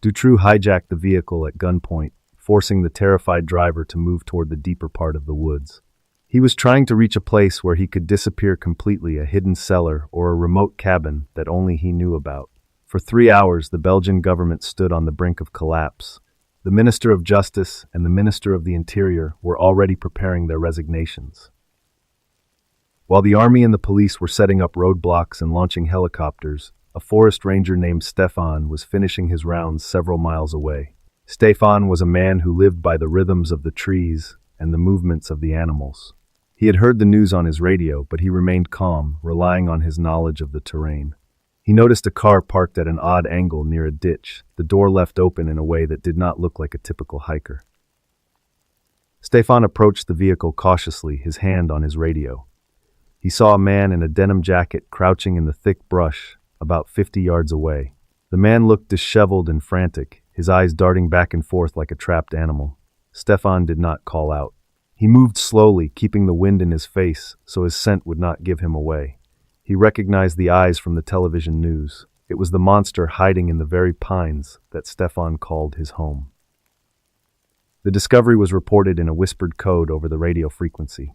Dutroux hijacked the vehicle at gunpoint, forcing the terrified driver to move toward the deeper part of the woods. He was trying to reach a place where he could disappear completely, a hidden cellar or a remote cabin that only he knew about. For 3 hours, the Belgian government stood on the brink of collapse. The Minister of Justice and the Minister of the Interior were already preparing their resignations. While the army and the police were setting up roadblocks and launching helicopters, a forest ranger named Stefan was finishing his rounds several miles away. Stefan was a man who lived by the rhythms of the trees and the movements of the animals. He had heard the news on his radio, but he remained calm, relying on his knowledge of the terrain. He noticed a car parked at an odd angle near a ditch, the door left open in a way that did not look like a typical hiker. Stefan approached the vehicle cautiously, his hand on his radio. He saw a man in a denim jacket crouching in the thick brush about 50 yards away. The man looked disheveled and frantic, his eyes darting back and forth like a trapped animal. Stefan did not call out. He moved slowly, keeping the wind in his face so his scent would not give him away. He recognized the eyes from the television news. It was the monster hiding in the very pines that Stefan called his home. The discovery was reported in a whispered code over the radio frequency.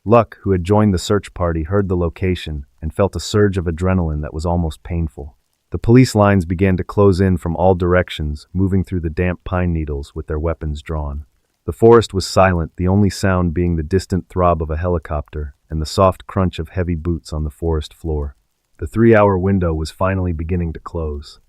Luck, who had joined the search party, heard the location and felt a surge of adrenaline that was almost painful. The police lines began to close in from all directions, moving through the damp pine needles with their weapons drawn. The forest was silent, the only sound being the distant throb of a helicopter and the soft crunch of heavy boots on the forest floor. The 3-hour window was finally beginning to close.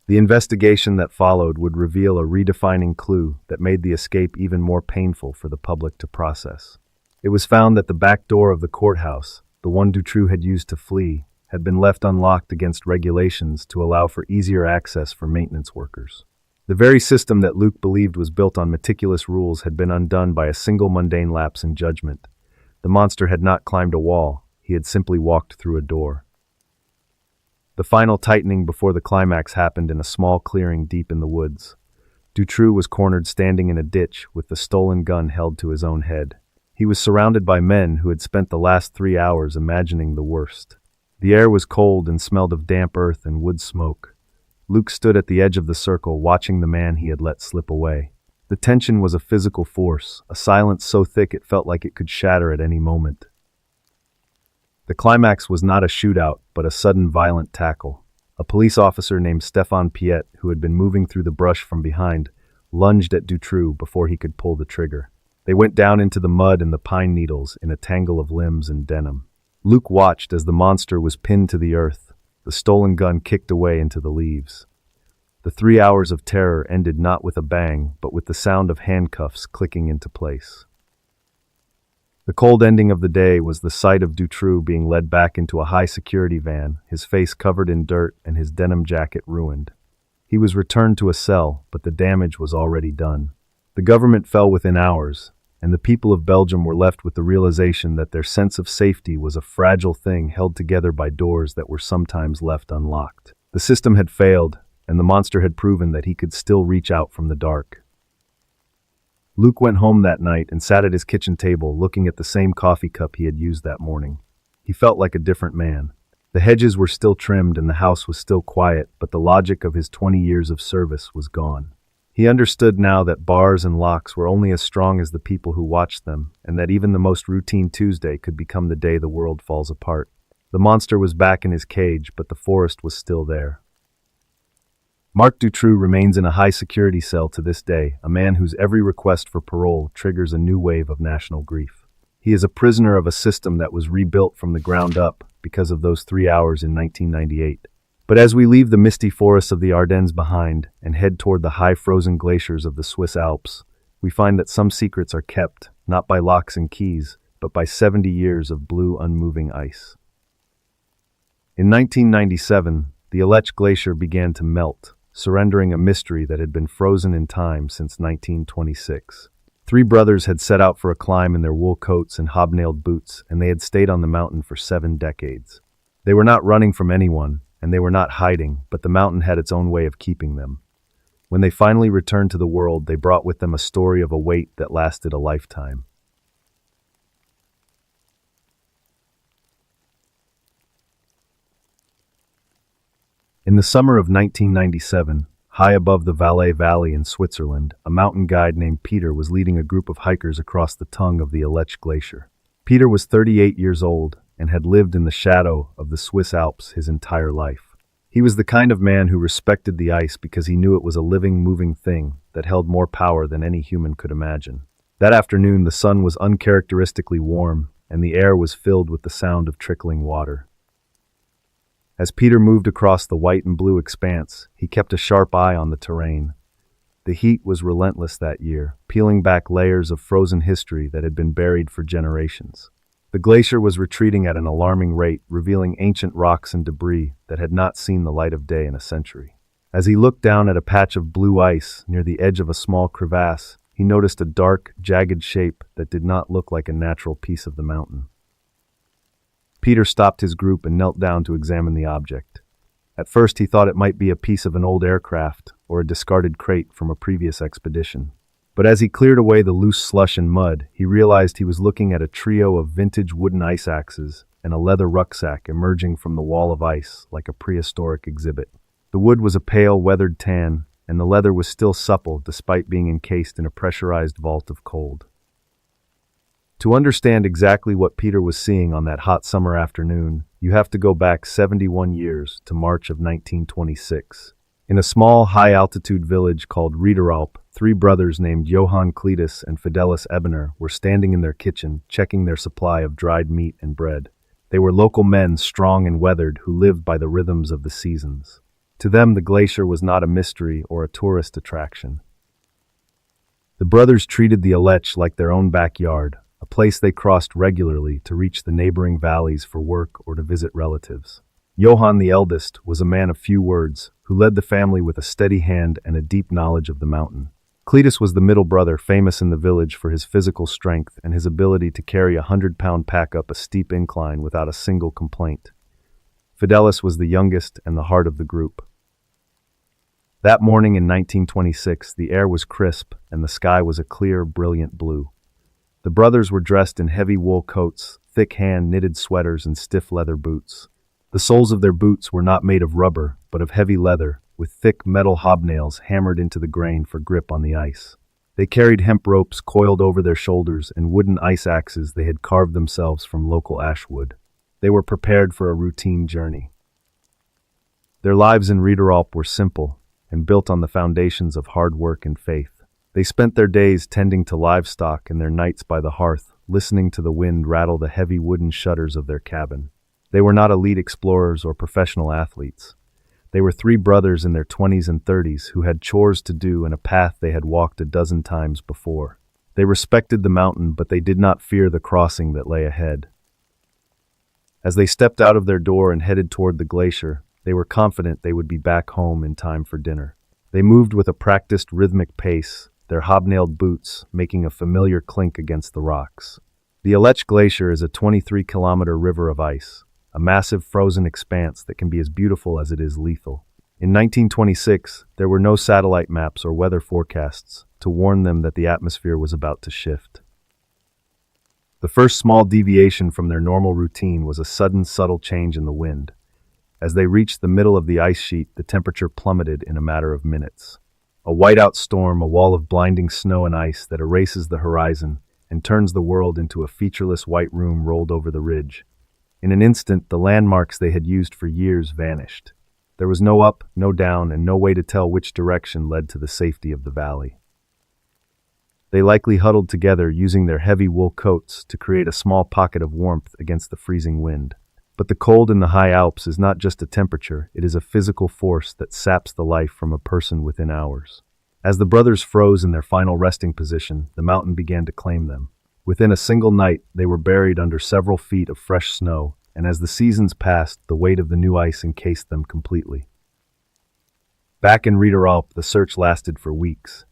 The investigation that followed would reveal a redefining clue that made the escape even more painful for the public to process. It was found that the back door of the courthouse, the one Dutroux had used to flee, had been left unlocked against regulations to allow for easier access for maintenance workers. The very system that Luke believed was built on meticulous rules had been undone by a single mundane lapse in judgment. The monster had not climbed a wall, he had simply walked through a door. The final tightening before the climax happened in a small clearing deep in the woods. Dutroux was cornered standing in a ditch with the stolen gun held to his own head. He was surrounded by men who had spent the last 3 hours imagining the worst. The air was cold and smelled of damp earth and wood smoke. Luke stood at the edge of the circle, watching the man he had let slip away. The tension was a physical force, a silence so thick it felt like it could shatter at any moment. The climax was not a shootout, but a sudden violent tackle. A police officer named Stefan Piet, who had been moving through the brush from behind, lunged at Dutroux before he could pull the trigger. They went down into the mud and the pine needles in a tangle of limbs and denim. Luke watched as the monster was pinned to the earth, the stolen gun kicked away into the leaves. The 3 hours of terror ended not with a bang, but with the sound of handcuffs clicking into place. The cold ending of the day was the sight of Dutroux being led back into a high-security van, his face covered in dirt and his denim jacket ruined. He was returned to a cell, but the damage was already done. The government fell within hours, and the people of Belgium were left with the realization that their sense of safety was a fragile thing held together by doors that were sometimes left unlocked. The system had failed, and the monster had proven that he could still reach out from the dark. Luke went home that night and sat at his kitchen table looking at the same coffee cup he had used that morning. He felt like a different man. The hedges were still trimmed and the house was still quiet, but the logic of his 20 years of service was gone. He understood now that bars and locks were only as strong as the people who watched them, and that even the most routine Tuesday could become the day the world falls apart. The monster was back in his cage, but the forest was still there. Marc Dutroux remains in a high-security cell to this day, a man whose every request for parole triggers a new wave of national grief. He is a prisoner of a system that was rebuilt from the ground up because of those 3 hours in 1998. But as we leave the misty forests of the Ardennes behind and head toward the high frozen glaciers of the Swiss Alps, we find that some secrets are kept, not by locks and keys, but by 70 years of blue, unmoving ice. In 1997, the Aletsch Glacier began to melt, surrendering a mystery that had been frozen in time since 1926. 3 brothers had set out for a climb in their wool coats and hobnailed boots, and they had stayed on the mountain for 7 decades. They were not running from anyone, and they were not hiding, but the mountain had its own way of keeping them. When they finally returned to the world, they brought with them a story of a wait that lasted a lifetime. In the summer of 1997, high above the Valais Valley in Switzerland, a mountain guide named Peter was leading a group of hikers across the tongue of the Aletsch Glacier. Peter was 38 years old and had lived in the shadow of the Swiss Alps his entire life. He was the kind of man who respected the ice because he knew it was a living, moving thing that held more power than any human could imagine. That afternoon, the sun was uncharacteristically warm, and the air was filled with the sound of trickling water. As Peter moved across the white and blue expanse, he kept a sharp eye on the terrain. The heat was relentless that year, peeling back layers of frozen history that had been buried for generations. The glacier was retreating at an alarming rate, revealing ancient rocks and debris that had not seen the light of day in a century. As he looked down at a patch of blue ice near the edge of a small crevasse, he noticed a dark, jagged shape that did not look like a natural piece of the mountain. Peter stopped his group and knelt down to examine the object. At first he thought it might be a piece of an old aircraft or a discarded crate from a previous expedition. But as he cleared away the loose slush and mud, he realized he was looking at a trio of vintage wooden ice axes and a leather rucksack emerging from the wall of ice like a prehistoric exhibit. The wood was a pale, weathered tan, and the leather was still supple despite being encased in a pressurized vault of cold. To understand exactly what Peter was seeing on that hot summer afternoon, you have to go back 71 years to March of 1926. In a small, high-altitude village called Riederalp, 3 brothers named Johann Cletus and Fidelis Ebener were standing in their kitchen, checking their supply of dried meat and bread. They were local men, strong and weathered, who lived by the rhythms of the seasons. To them, the glacier was not a mystery or a tourist attraction. The brothers treated the Aletsch like their own backyard, a place they crossed regularly to reach the neighboring valleys for work or to visit relatives. Johann, the eldest, was a man of few words, who led the family with a steady hand and a deep knowledge of the mountain. Cletus was the middle brother, famous in the village for his physical strength and his ability to carry a 100-pound pack up a steep incline without a single complaint. Fidelis was the youngest and the heart of the group. That morning in 1926, the air was crisp and the sky was a clear, brilliant blue. The brothers were dressed in heavy wool coats, thick hand-knitted sweaters, and stiff leather boots. The soles of their boots were not made of rubber, but of heavy leather, with thick metal hobnails hammered into the grain for grip on the ice. They carried hemp ropes coiled over their shoulders and wooden ice axes they had carved themselves from local ash wood. They were prepared for a routine journey. Their lives in Rainstorm were simple and built on the foundations of hard work and faith. They spent their days tending to livestock and their nights by the hearth, listening to the wind rattle the heavy wooden shutters of their cabin. They were not elite explorers or professional athletes. They were three brothers in their 20s and 30s who had chores to do and a path they had walked a dozen times before. They respected the mountain, but they did not fear the crossing that lay ahead. As they stepped out of their door and headed toward the glacier, they were confident they would be back home in time for dinner. They moved with a practiced rhythmic pace, their hobnailed boots making a familiar clink against the rocks. The Aletsch Glacier is a 23-kilometer river of ice, a massive frozen expanse that can be as beautiful as it is lethal. In 1926, there were no satellite maps or weather forecasts to warn them that the atmosphere was about to shift. The first small deviation from their normal routine was a sudden, subtle change in the wind. As they reached the middle of the ice sheet, the temperature plummeted in a matter of minutes. A whiteout storm, a wall of blinding snow and ice that erases the horizon and turns the world into a featureless white room, rolled over the ridge. In an instant, the landmarks they had used for years vanished. There was no up, no down, and no way to tell which direction led to the safety of the valley. They likely huddled together, using their heavy wool coats to create a small pocket of warmth against the freezing wind. But the cold in the high Alps is not just a temperature, it is a physical force that saps the life from a person within hours. As the brothers froze in their final resting position, the mountain began to claim them. Within a single night, they were buried under several feet of fresh snow, and as the seasons passed, the weight of the new ice encased them completely. Back in Rainstorm, the search lasted for weeks.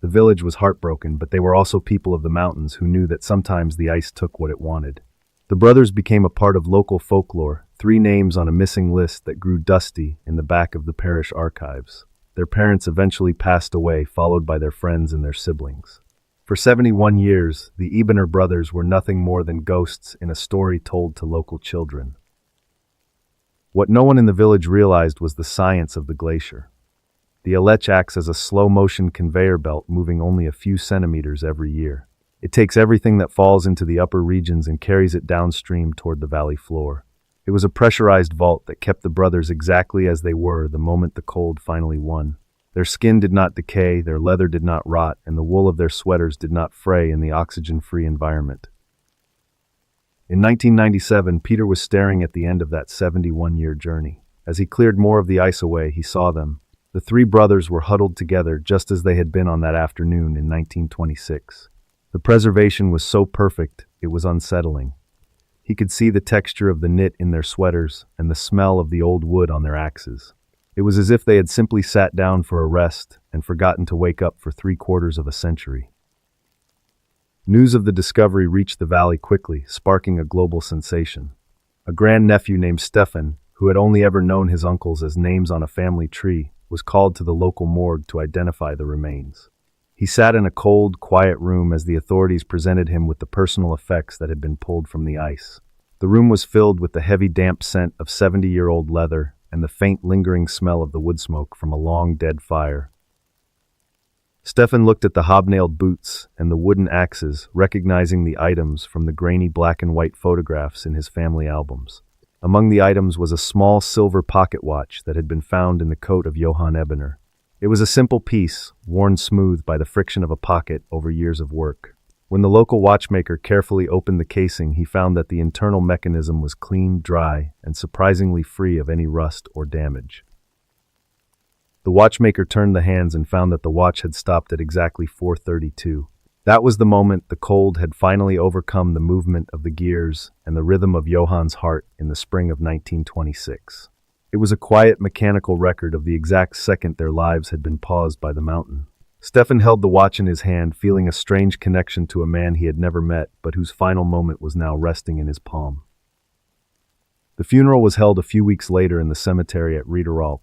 The village was heartbroken, but they were also people of the mountains who knew that sometimes the ice took what it wanted. The brothers became a part of local folklore, three names on a missing list that grew dusty in the back of the parish archives. Their parents eventually passed away, followed by their friends and their siblings. For 71 years, the Ebener brothers were nothing more than ghosts in a story told to local children. What no one in the village realized was the science of the glacier. The Aletsch acts as a slow-motion conveyor belt, moving only a few centimeters every year. It takes everything that falls into the upper regions and carries it downstream toward the valley floor. It was a pressurized vault that kept the brothers exactly as they were the moment the cold finally won. Their skin did not decay, their leather did not rot, and the wool of their sweaters did not fray in the oxygen-free environment. In 1997, Peter was staring at the end of that 71-year journey. As he cleared more of the ice away, he saw them. The three brothers were huddled together just as they had been on that afternoon in 1926. The preservation was so perfect, it was unsettling. He could see the texture of the knit in their sweaters and the smell of the old wood on their axes. It was as if they had simply sat down for a rest and forgotten to wake up for 3/4 of a century. News of the discovery reached the valley quickly, sparking a global sensation. A grandnephew named Stefan, who had only ever known his uncles as names on a family tree, was called to the local morgue to identify the remains. He sat in a cold, quiet room as the authorities presented him with the personal effects that had been pulled from the ice. The room was filled with the heavy, damp scent of 70-year-old leather and the faint, lingering smell of the wood smoke from a long, dead fire. Stefan looked at the hobnailed boots and the wooden axes, recognizing the items from the grainy black and white photographs in his family albums. Among the items was a small silver pocket watch that had been found in the coat of Johann Ebener. It was a simple piece, worn smooth by the friction of a pocket over years of work. When the local watchmaker carefully opened the casing, he found that the internal mechanism was clean, dry, and surprisingly free of any rust or damage. The watchmaker turned the hands and found that the watch had stopped at exactly 4:32. That was the moment the cold had finally overcome the movement of the gears and the rhythm of Johann's heart in the spring of 1926. It was a quiet, mechanical record of the exact second their lives had been paused by the mountain. Stefan held the watch in his hand, feeling a strange connection to a man he had never met, but whose final moment was now resting in his palm. The funeral was held a few weeks later in the cemetery at Rainstorm.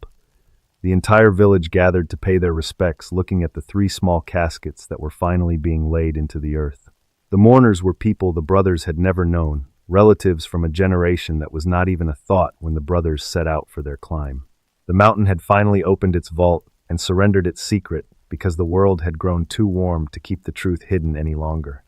The entire village gathered to pay their respects, looking at the 3 small caskets that were finally being laid into the earth. The mourners were people the brothers had never known, relatives from a generation that was not even a thought when the brothers set out for their climb. The mountain had finally opened its vault and surrendered its secret because the world had grown too warm to keep the truth hidden any longer.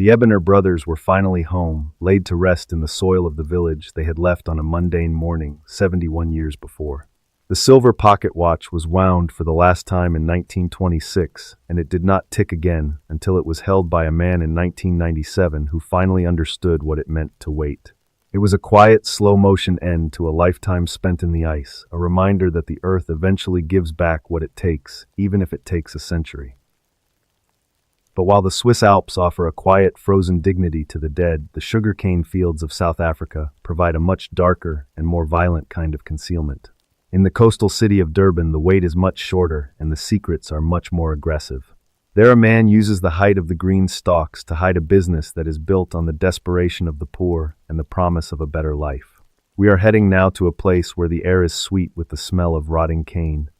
The Ebener brothers were finally home, laid to rest in the soil of the village they had left on a mundane morning 71 years before. The silver pocket watch was wound for the last time in 1926, and it did not tick again until it was held by a man in 1997 who finally understood what it meant to wait. It was a quiet, slow-motion end to a lifetime spent in the ice, a reminder that the earth eventually gives back what it takes, even if it takes a century. But while the Swiss Alps offer a quiet, frozen dignity to the dead, the sugarcane fields of South Africa provide a much darker and more violent kind of concealment. In the coastal city of Durban, the wait is much shorter and the secrets are much more aggressive. There a man uses the height of the green stalks to hide a business that is built on the desperation of the poor and the promise of a better life. We are heading now to a place where the air is sweet with the smell of rotting cane.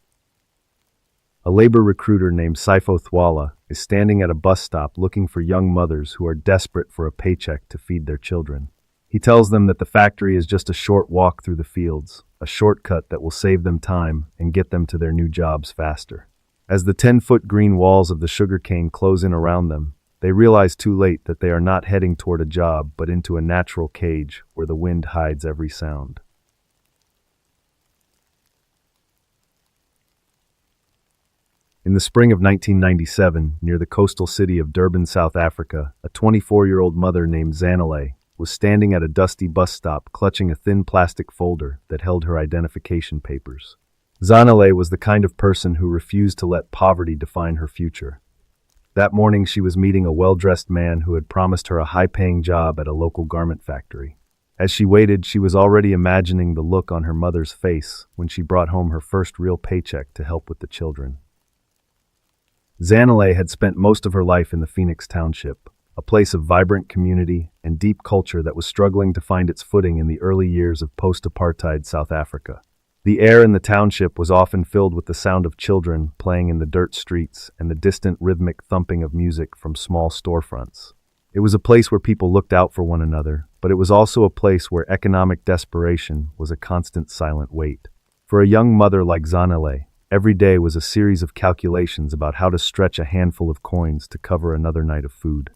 A labor recruiter named Sipho Thwala is standing at a bus stop looking for young mothers who are desperate for a paycheck to feed their children. He tells them that the factory is just a short walk through the fields, a shortcut that will save them time and get them to their new jobs faster. As the 10-foot green walls of the sugarcane close in around them, they realize too late that they are not heading toward a job but into a natural cage where the wind hides every sound. In the spring of 1997, near the coastal city of Durban, South Africa, a 24-year-old mother named Zanele was standing at a dusty bus stop clutching a thin plastic folder that held her identification papers. Zanele was the kind of person who refused to let poverty define her future. That morning she was meeting a well-dressed man who had promised her a high-paying job at a local garment factory. As she waited, she was already imagining the look on her mother's face when she brought home her first real paycheck to help with the children. Zanele had spent most of her life in the Phoenix Township, a place of vibrant community and deep culture that was struggling to find its footing in the early years of post-apartheid South Africa. The air in the township was often filled with the sound of children playing in the dirt streets and the distant rhythmic thumping of music from small storefronts. It was a place where people looked out for one another, but it was also a place where economic desperation was a constant silent wait. For a young mother like Zanele, every day was a series of calculations about how to stretch a handful of coins to cover another night of food.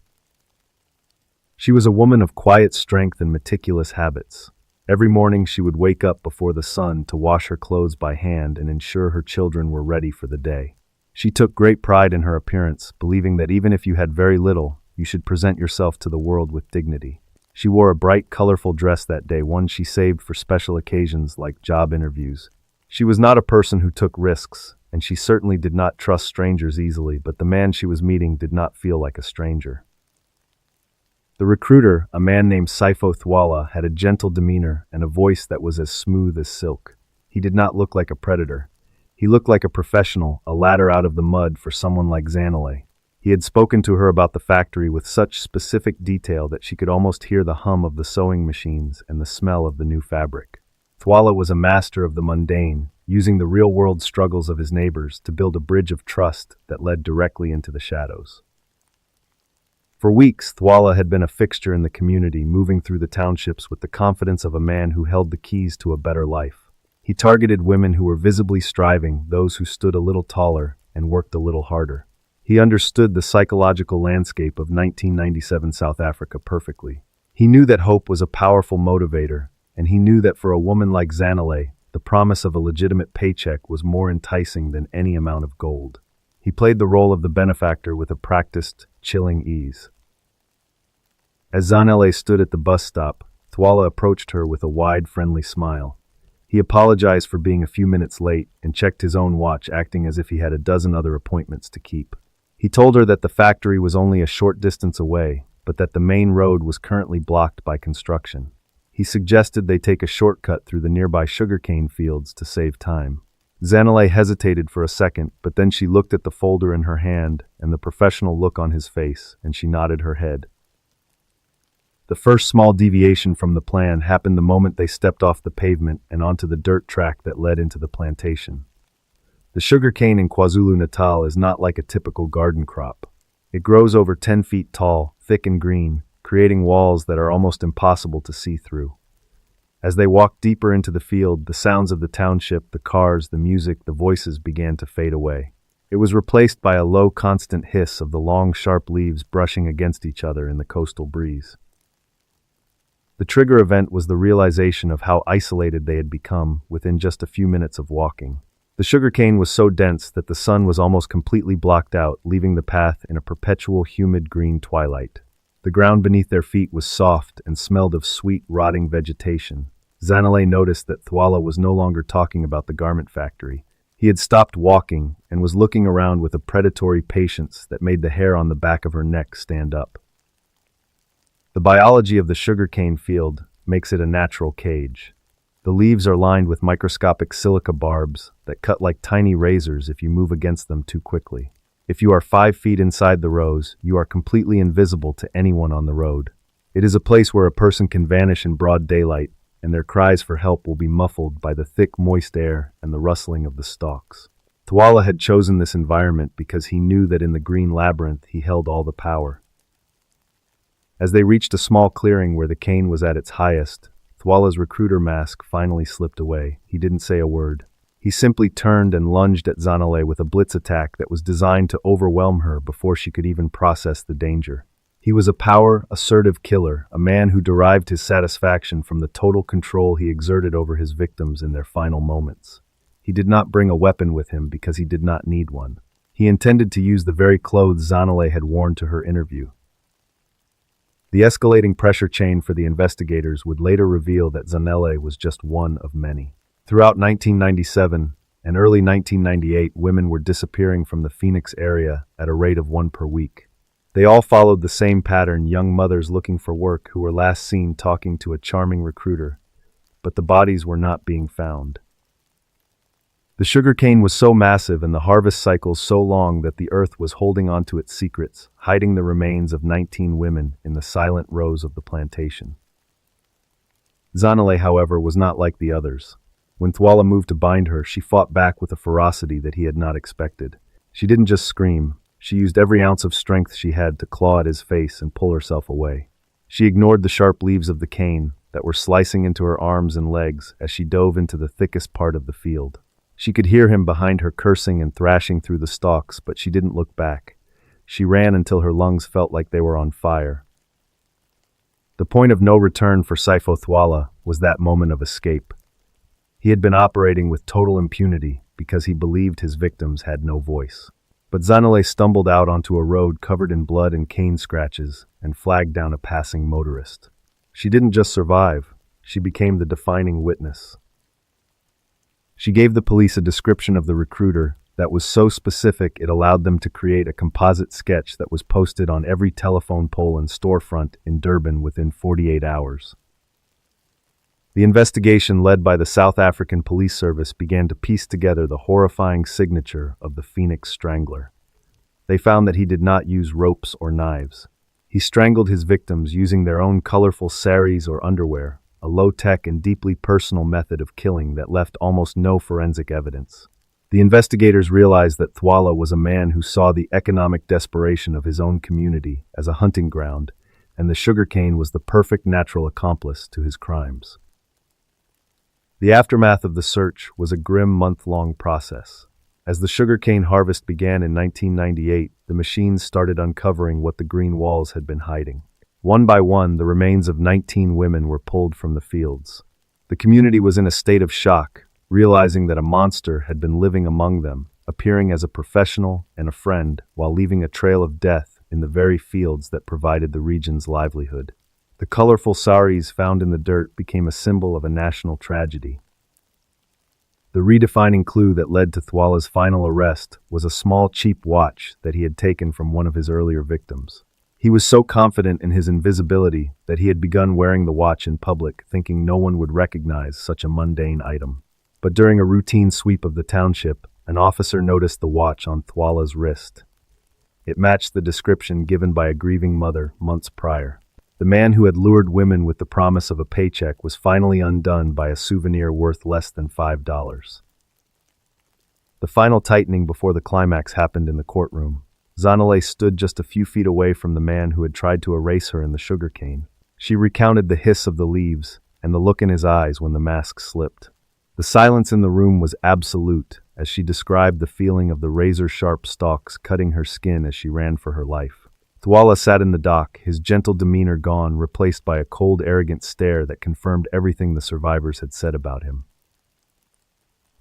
She was a woman of quiet strength and meticulous habits. Every morning she would wake up before the sun to wash her clothes by hand and ensure her children were ready for the day. She took great pride in her appearance, believing that even if you had very little, you should present yourself to the world with dignity. She wore a bright, colorful dress that day, one she saved for special occasions like job interviews. She was not a person who took risks, and she certainly did not trust strangers easily, but the man she was meeting did not feel like a stranger. The recruiter, a man named Sipho Thwala, had a gentle demeanor and a voice that was as smooth as silk. He did not look like a predator. He looked like a professional, a ladder out of the mud for someone like Zanele. He had spoken to her about the factory with such specific detail that she could almost hear the hum of the sewing machines and the smell of the new fabric. Thwala was a master of the mundane, using the real-world struggles of his neighbors to build a bridge of trust that led directly into the shadows. For weeks, Thwala had been a fixture in the community, moving through the townships with the confidence of a man who held the keys to a better life. He targeted women who were visibly striving, those who stood a little taller and worked a little harder. He understood the psychological landscape of 1997 South Africa perfectly. He knew that hope was a powerful motivator, and he knew that for a woman like Zanele, the promise of a legitimate paycheck was more enticing than any amount of gold. He played the role of the benefactor with a practiced, chilling ease. As Zanele stood at the bus stop, Thwala approached her with a wide, friendly smile. He apologized for being a few minutes late and checked his own watch, acting as if he had a dozen other appointments to keep. He told her that the factory was only a short distance away, but that the main road was currently blocked by construction. He suggested they take a shortcut through the nearby sugarcane fields to save time. Zanele hesitated for a second, but then she looked at the folder in her hand and the professional look on his face, and she nodded her head. The first small deviation from the plan happened the moment they stepped off the pavement and onto the dirt track that led into the plantation. The sugarcane in KwaZulu-Natal is not like a typical garden crop. It grows over 10 feet tall, thick and green, creating walls that are almost impossible to see through. As they walked deeper into the field, the sounds of the township, the cars, the music, the voices began to fade away. It was replaced by a low, constant hiss of the long, sharp leaves brushing against each other in the coastal breeze. The trigger event was the realization of how isolated they had become within just a few minutes of walking. The sugarcane was so dense that the sun was almost completely blocked out, leaving the path in a perpetual humid green twilight. The ground beneath their feet was soft and smelled of sweet, rotting vegetation. Zanele noticed that Thwala was no longer talking about the garment factory. He had stopped walking and was looking around with a predatory patience that made the hair on the back of her neck stand up. The biology of the sugarcane field makes it a natural cage. The leaves are lined with microscopic silica barbs that cut like tiny razors if you move against them too quickly. If you are 5 feet inside the rows, you are completely invisible to anyone on the road. It is a place where a person can vanish in broad daylight, and their cries for help will be muffled by the thick, moist air and the rustling of the stalks. Thwala had chosen this environment because he knew that in the green labyrinth he held all the power. As they reached a small clearing where the cane was at its highest, Thwala's recruiter mask finally slipped away. He didn't say a word. He simply turned and lunged at Zanele with a blitz attack that was designed to overwhelm her before she could even process the danger. He was a power, assertive killer, a man who derived his satisfaction from the total control he exerted over his victims in their final moments. He did not bring a weapon with him because he did not need one. He intended to use the very clothes Zanele had worn to her interview. The escalating pressure chain for the investigators would later reveal that Zanele was just one of many. Throughout 1997 and early 1998, women were disappearing from the Phoenix area at a rate of 1 per week. They all followed the same pattern, young mothers looking for work who were last seen talking to a charming recruiter, but the bodies were not being found. The sugarcane was so massive and the harvest cycles so long that the earth was holding on to its secrets, hiding the remains of 19 women in the silent rows of the plantation. Zanele, however, was not like the others. When Thwala moved to bind her, she fought back with a ferocity that he had not expected. She didn't just scream. She used every ounce of strength she had to claw at his face and pull herself away. She ignored the sharp leaves of the cane that were slicing into her arms and legs as she dove into the thickest part of the field. She could hear him behind her cursing and thrashing through the stalks, but she didn't look back. She ran until her lungs felt like they were on fire. The point of no return for Saifo Thwala was that moment of escape. He had been operating with total impunity because he believed his victims had no voice. But Zanele stumbled out onto a road covered in blood and cane scratches and flagged down a passing motorist. She didn't just survive, she became the defining witness. She gave the police a description of the recruiter that was so specific it allowed them to create a composite sketch that was posted on every telephone pole and storefront in Durban within 48 hours. The investigation led by the South African Police Service began to piece together the horrifying signature of the Phoenix Strangler. They found that he did not use ropes or knives. He strangled his victims using their own colorful saris or underwear, a low-tech and deeply personal method of killing that left almost no forensic evidence. The investigators realized that Thwala was a man who saw the economic desperation of his own community as a hunting ground, and the sugarcane was the perfect natural accomplice to his crimes. The aftermath of the search was a grim month-long process. As the sugarcane harvest began in 1998, the machines started uncovering what the green walls had been hiding. One by one, the remains of 19 women were pulled from the fields. The community was in a state of shock, realizing that a monster had been living among them, appearing as a professional and a friend, while leaving a trail of death in the very fields that provided the region's livelihood. The colorful saris found in the dirt became a symbol of a national tragedy. The redefining clue that led to Thwala's final arrest was a small, cheap watch that he had taken from one of his earlier victims. He was so confident in his invisibility that he had begun wearing the watch in public, thinking no one would recognize such a mundane item. But during a routine sweep of the township, an officer noticed the watch on Thwala's wrist. It matched the description given by a grieving mother months prior. The man who had lured women with the promise of a paycheck was finally undone by a souvenir worth less than $5. The final tightening before the climax happened in the courtroom. Zanele stood just a few feet away from the man who had tried to erase her in the sugarcane. She recounted the hiss of the leaves and the look in his eyes when the mask slipped. The silence in the room was absolute, as she described the feeling of the razor-sharp stalks cutting her skin as she ran for her life. Thwala sat in the dock, his gentle demeanor gone, replaced by a cold, arrogant stare that confirmed everything the survivors had said about him.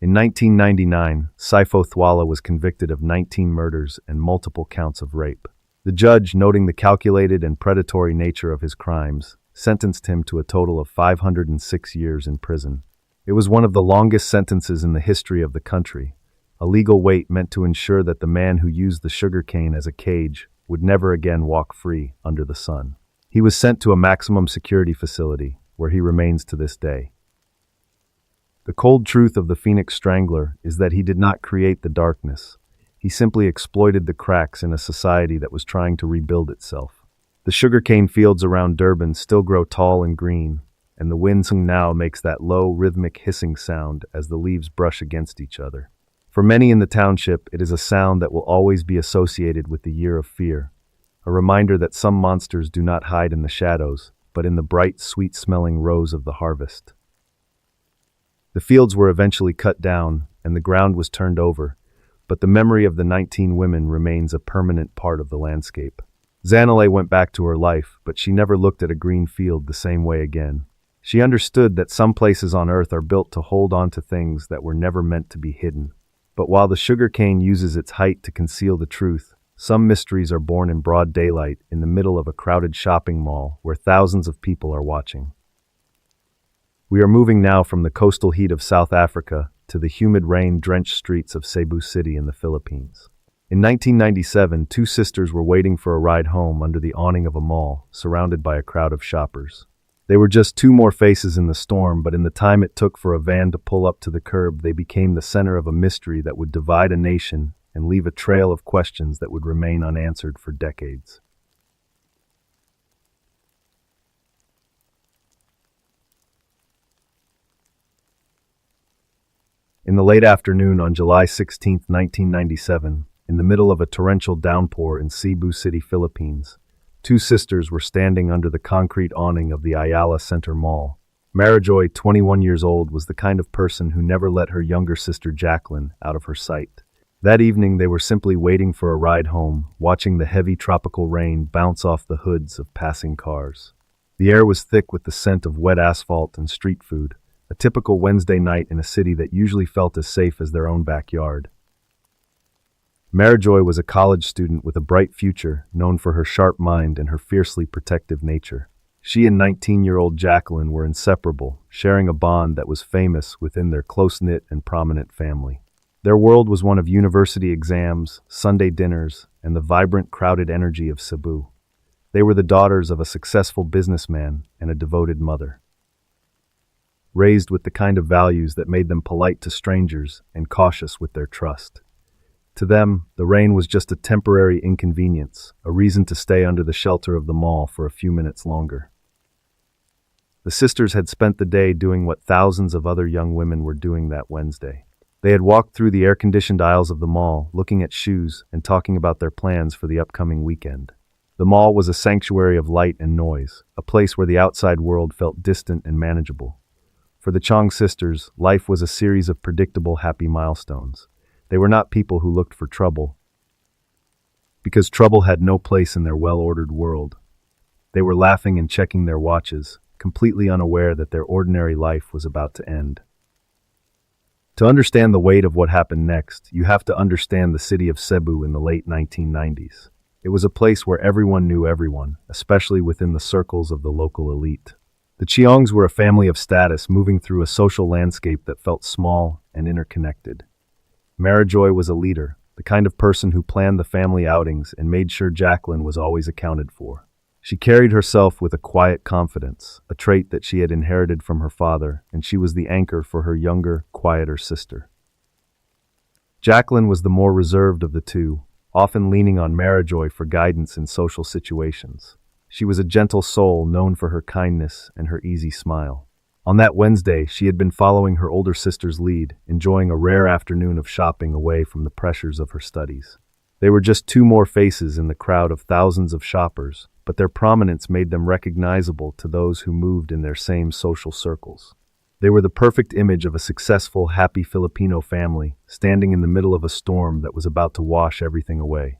In 1999, Saifo Thwala was convicted of 19 murders and multiple counts of rape. The judge, noting the calculated and predatory nature of his crimes, sentenced him to a total of 506 years in prison. It was one of the longest sentences in the history of the country, a legal wait meant to ensure that the man who used the sugarcane as a cage would never again walk free under the sun. He was sent to a maximum security facility, where he remains to this day. The cold truth of the Phoenix Strangler is that he did not create the darkness. He simply exploited the cracks in a society that was trying to rebuild itself. The sugarcane fields around Durban still grow tall and green, and the wind now makes that low, rhythmic hissing sound as the leaves brush against each other. For many in the township, it is a sound that will always be associated with the year of fear, a reminder that some monsters do not hide in the shadows, but in the bright, sweet-smelling rose of the harvest. The fields were eventually cut down, and the ground was turned over, but the memory of the 19 women remains a permanent part of the landscape. Zanele went back to her life, but she never looked at a green field the same way again. She understood that some places on Earth are built to hold on to things that were never meant to be hidden. But while the sugarcane uses its height to conceal the truth, some mysteries are born in broad daylight in the middle of a crowded shopping mall where thousands of people are watching. We are moving now from the coastal heat of South Africa to the humid rain-drenched streets of Cebu City in the Philippines. In 1997, two sisters were waiting for a ride home under the awning of a mall, surrounded by a crowd of shoppers. They were just two more faces in the storm, but in the time it took for a van to pull up to the curb, they became the center of a mystery that would divide a nation and leave a trail of questions that would remain unanswered for decades. In the late afternoon on July 16, 1997, in the middle of a torrential downpour in Cebu City, Philippines, two sisters were standing under the concrete awning of the Ayala Center Mall. Marijoy, 21 years old, was the kind of person who never let her younger sister Jacqueline out of her sight. That evening, they were simply waiting for a ride home, watching the heavy tropical rain bounce off the hoods of passing cars. The air was thick with the scent of wet asphalt and street food, a typical Wednesday night in a city that usually felt as safe as their own backyard. Marijoy was a college student with a bright future, known for her sharp mind and her fiercely protective nature. She and 19-year-old Jacqueline were inseparable, sharing a bond that was famous within their close-knit and prominent family. Their world was one of university exams, Sunday dinners, and the vibrant, crowded energy of Cebu. They were the daughters of a successful businessman and a devoted mother, raised with the kind of values that made them polite to strangers and cautious with their trust. To them, the rain was just a temporary inconvenience, a reason to stay under the shelter of the mall for a few minutes longer. The sisters had spent the day doing what thousands of other young women were doing that Wednesday. They had walked through the air-conditioned aisles of the mall, looking at shoes and talking about their plans for the upcoming weekend. The mall was a sanctuary of light and noise, a place where the outside world felt distant and manageable. For the Chong sisters, life was a series of predictable, happy milestones. They were not people who looked for trouble, because trouble had no place in their well-ordered world. They were laughing and checking their watches, completely unaware that their ordinary life was about to end. To understand the weight of what happened next, you have to understand the city of Cebu in the late 1990s. It was a place where everyone knew everyone, especially within the circles of the local elite. The Cheongs were a family of status moving through a social landscape that felt small and interconnected. Marijoy was a leader, the kind of person who planned the family outings and made sure Jacqueline was always accounted for. She carried herself with a quiet confidence, a trait that she had inherited from her father, and she was the anchor for her younger, quieter sister. Jacqueline was the more reserved of the two, often leaning on Marijoy for guidance in social situations. She was a gentle soul known for her kindness and her easy smile. On that Wednesday, she had been following her older sister's lead, enjoying a rare afternoon of shopping away from the pressures of her studies. They were just two more faces in the crowd of thousands of shoppers, but their prominence made them recognizable to those who moved in their same social circles. They were the perfect image of a successful, happy Filipino family, standing in the middle of a storm that was about to wash everything away.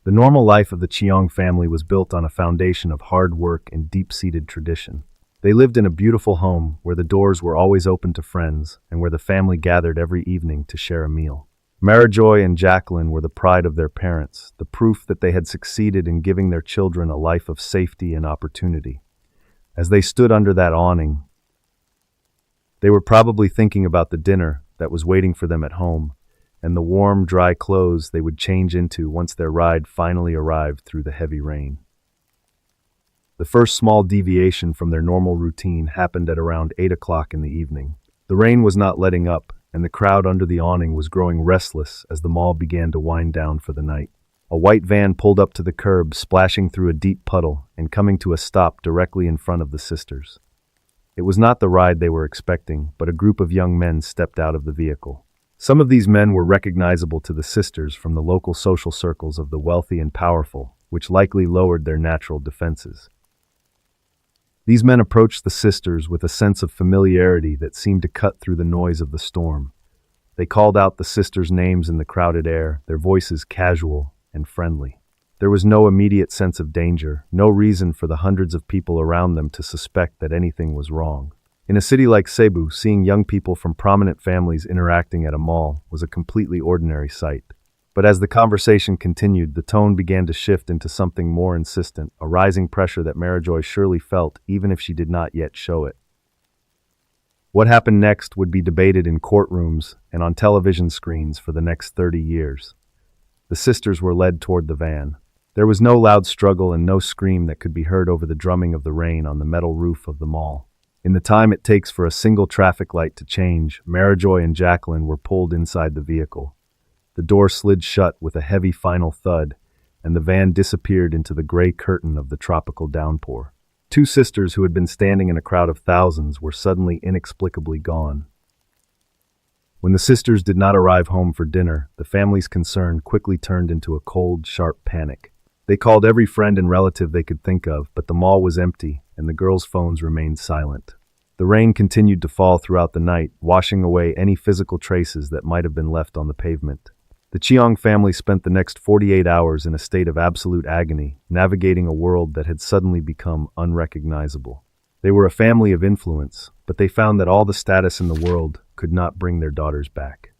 The normal life of the Chiong family was built on a foundation of hard work and deep-seated tradition. They lived in a beautiful home where the doors were always open to friends and where the family gathered every evening to share a meal. Marijoy and Jacqueline were the pride of their parents, the proof that they had succeeded in giving their children a life of safety and opportunity. As they stood under that awning, they were probably thinking about the dinner that was waiting for them at home, and the warm, dry clothes they would change into once their ride finally arrived through the heavy rain. The first small deviation from their normal routine happened at around 8 o'clock in the evening. The rain was not letting up, and the crowd under the awning was growing restless as the mall began to wind down for the night. A white van pulled up to the curb, splashing through a deep puddle and coming to a stop directly in front of the sisters. It was not the ride they were expecting, but a group of young men stepped out of the vehicle. Some of these men were recognizable to the sisters from the local social circles of the wealthy and powerful, which likely lowered their natural defenses. These men approached the sisters with a sense of familiarity that seemed to cut through the noise of the storm. They called out the sisters' names in the crowded air, their voices casual and friendly. There was no immediate sense of danger, no reason for the hundreds of people around them to suspect that anything was wrong. In a city like Cebu, seeing young people from prominent families interacting at a mall was a completely ordinary sight. But as the conversation continued, the tone began to shift into something more insistent, a rising pressure that Marijoy surely felt even if she did not yet show it. What happened next would be debated in courtrooms and on television screens for the next 30 years. The sisters were led toward the van. There was no loud struggle and no scream that could be heard over the drumming of the rain on the metal roof of the mall. In the time it takes for a single traffic light to change, Marijoy and Jacqueline were pulled inside the vehicle. The door slid shut with a heavy final thud, and the van disappeared into the gray curtain of the tropical downpour. Two sisters who had been standing in a crowd of thousands were suddenly inexplicably gone. When the sisters did not arrive home for dinner, the family's concern quickly turned into a cold, sharp panic. They called every friend and relative they could think of, but the mall was empty, and the girls' phones remained silent. The rain continued to fall throughout the night, washing away any physical traces that might have been left on the pavement. The Chiong family spent the next 48 hours in a state of absolute agony, navigating a world that had suddenly become unrecognizable. They were a family of influence, but they found that all the status in the world could not bring their daughters back.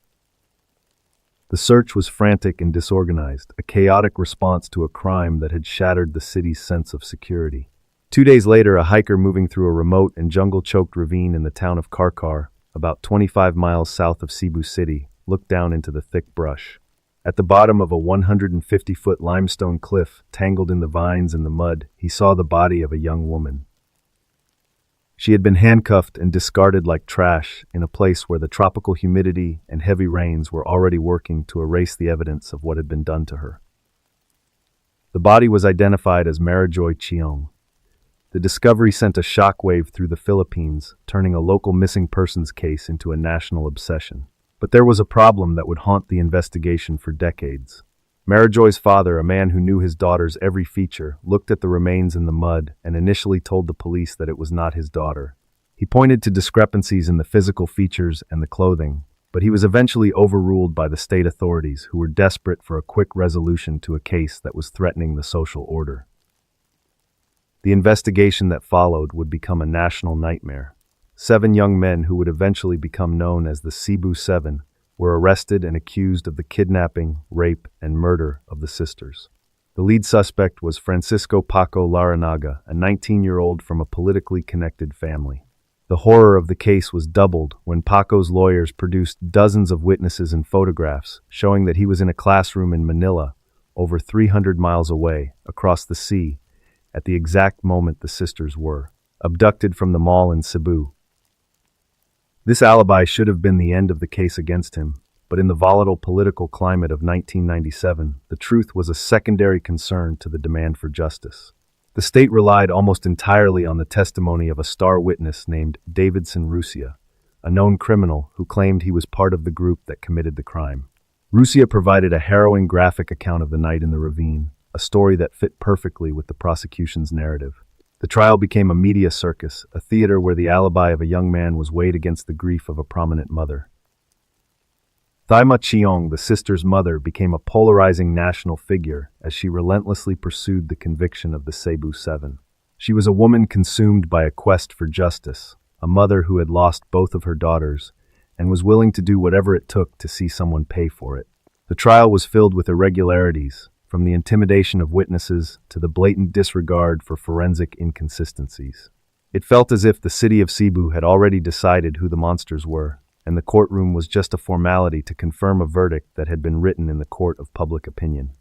The search was frantic and disorganized, a chaotic response to a crime that had shattered the city's sense of security. 2 days later, a hiker moving through a remote and jungle-choked ravine in the town of Karkar, about 25 miles south of Cebu City, looked down into the thick brush. At the bottom of a 150-foot limestone cliff, tangled in the vines and the mud, he saw the body of a young woman. She had been handcuffed and discarded like trash in a place where the tropical humidity and heavy rains were already working to erase the evidence of what had been done to her. The body was identified as Marijoy Chiong. The discovery sent a shockwave through the Philippines, turning a local missing persons case into a national obsession. But there was a problem that would haunt the investigation for decades. Marijoy's father, a man who knew his daughter's every feature, looked at the remains in the mud and initially told the police that it was not his daughter. He pointed to discrepancies in the physical features and the clothing, but he was eventually overruled by the state authorities, who were desperate for a quick resolution to a case that was threatening the social order. The investigation that followed would become a national nightmare. 7 young men who would eventually become known as the Cebu 7 were arrested and accused of the kidnapping, rape, and murder of the sisters. The lead suspect was Francisco Paco Laranaga, a 19-year-old from a politically connected family. The horror of the case was doubled when Paco's lawyers produced dozens of witnesses and photographs showing that he was in a classroom in Manila, over 300 miles away, across the sea, at the exact moment the sisters were abducted from the mall in Cebu. This alibi should have been the end of the case against him, but in the volatile political climate of 1997, the truth was a secondary concern to the demand for justice. The state relied almost entirely on the testimony of a star witness named Davidson Rusia, a known criminal who claimed he was part of the group that committed the crime. Rusia provided a harrowing graphic account of the night in the ravine, a story that fit perfectly with the prosecution's narrative. The trial became a media circus, a theater where the alibi of a young man was weighed against the grief of a prominent mother. Thaima Cheong, the sister's mother, became a polarizing national figure as she relentlessly pursued the conviction of the Cebu Seven. She was a woman consumed by a quest for justice, a mother who had lost both of her daughters and was willing to do whatever it took to see someone pay for it. The trial was filled with irregularities, from the intimidation of witnesses to the blatant disregard for forensic inconsistencies. It felt as if the city of Cebu had already decided who the monsters were, and the courtroom was just a formality to confirm a verdict that had been written in the court of public opinion.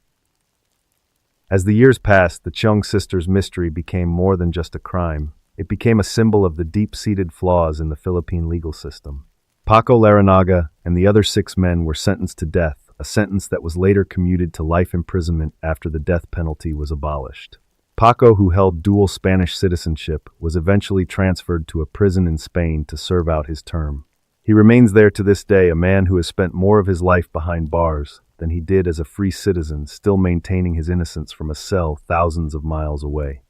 As the years passed, the Cheong sisters' mystery became more than just a crime. It became a symbol of the deep-seated flaws in the Philippine legal system. Paco Laranaga and the other 6 men were sentenced to death, a sentence that was later commuted to life imprisonment after the death penalty was abolished. Paco, who held dual Spanish citizenship, was eventually transferred to a prison in Spain to serve out his term. He remains there to this day, a man who has spent more of his life behind bars than he did as a free citizen, still maintaining his innocence from a cell thousands of miles away.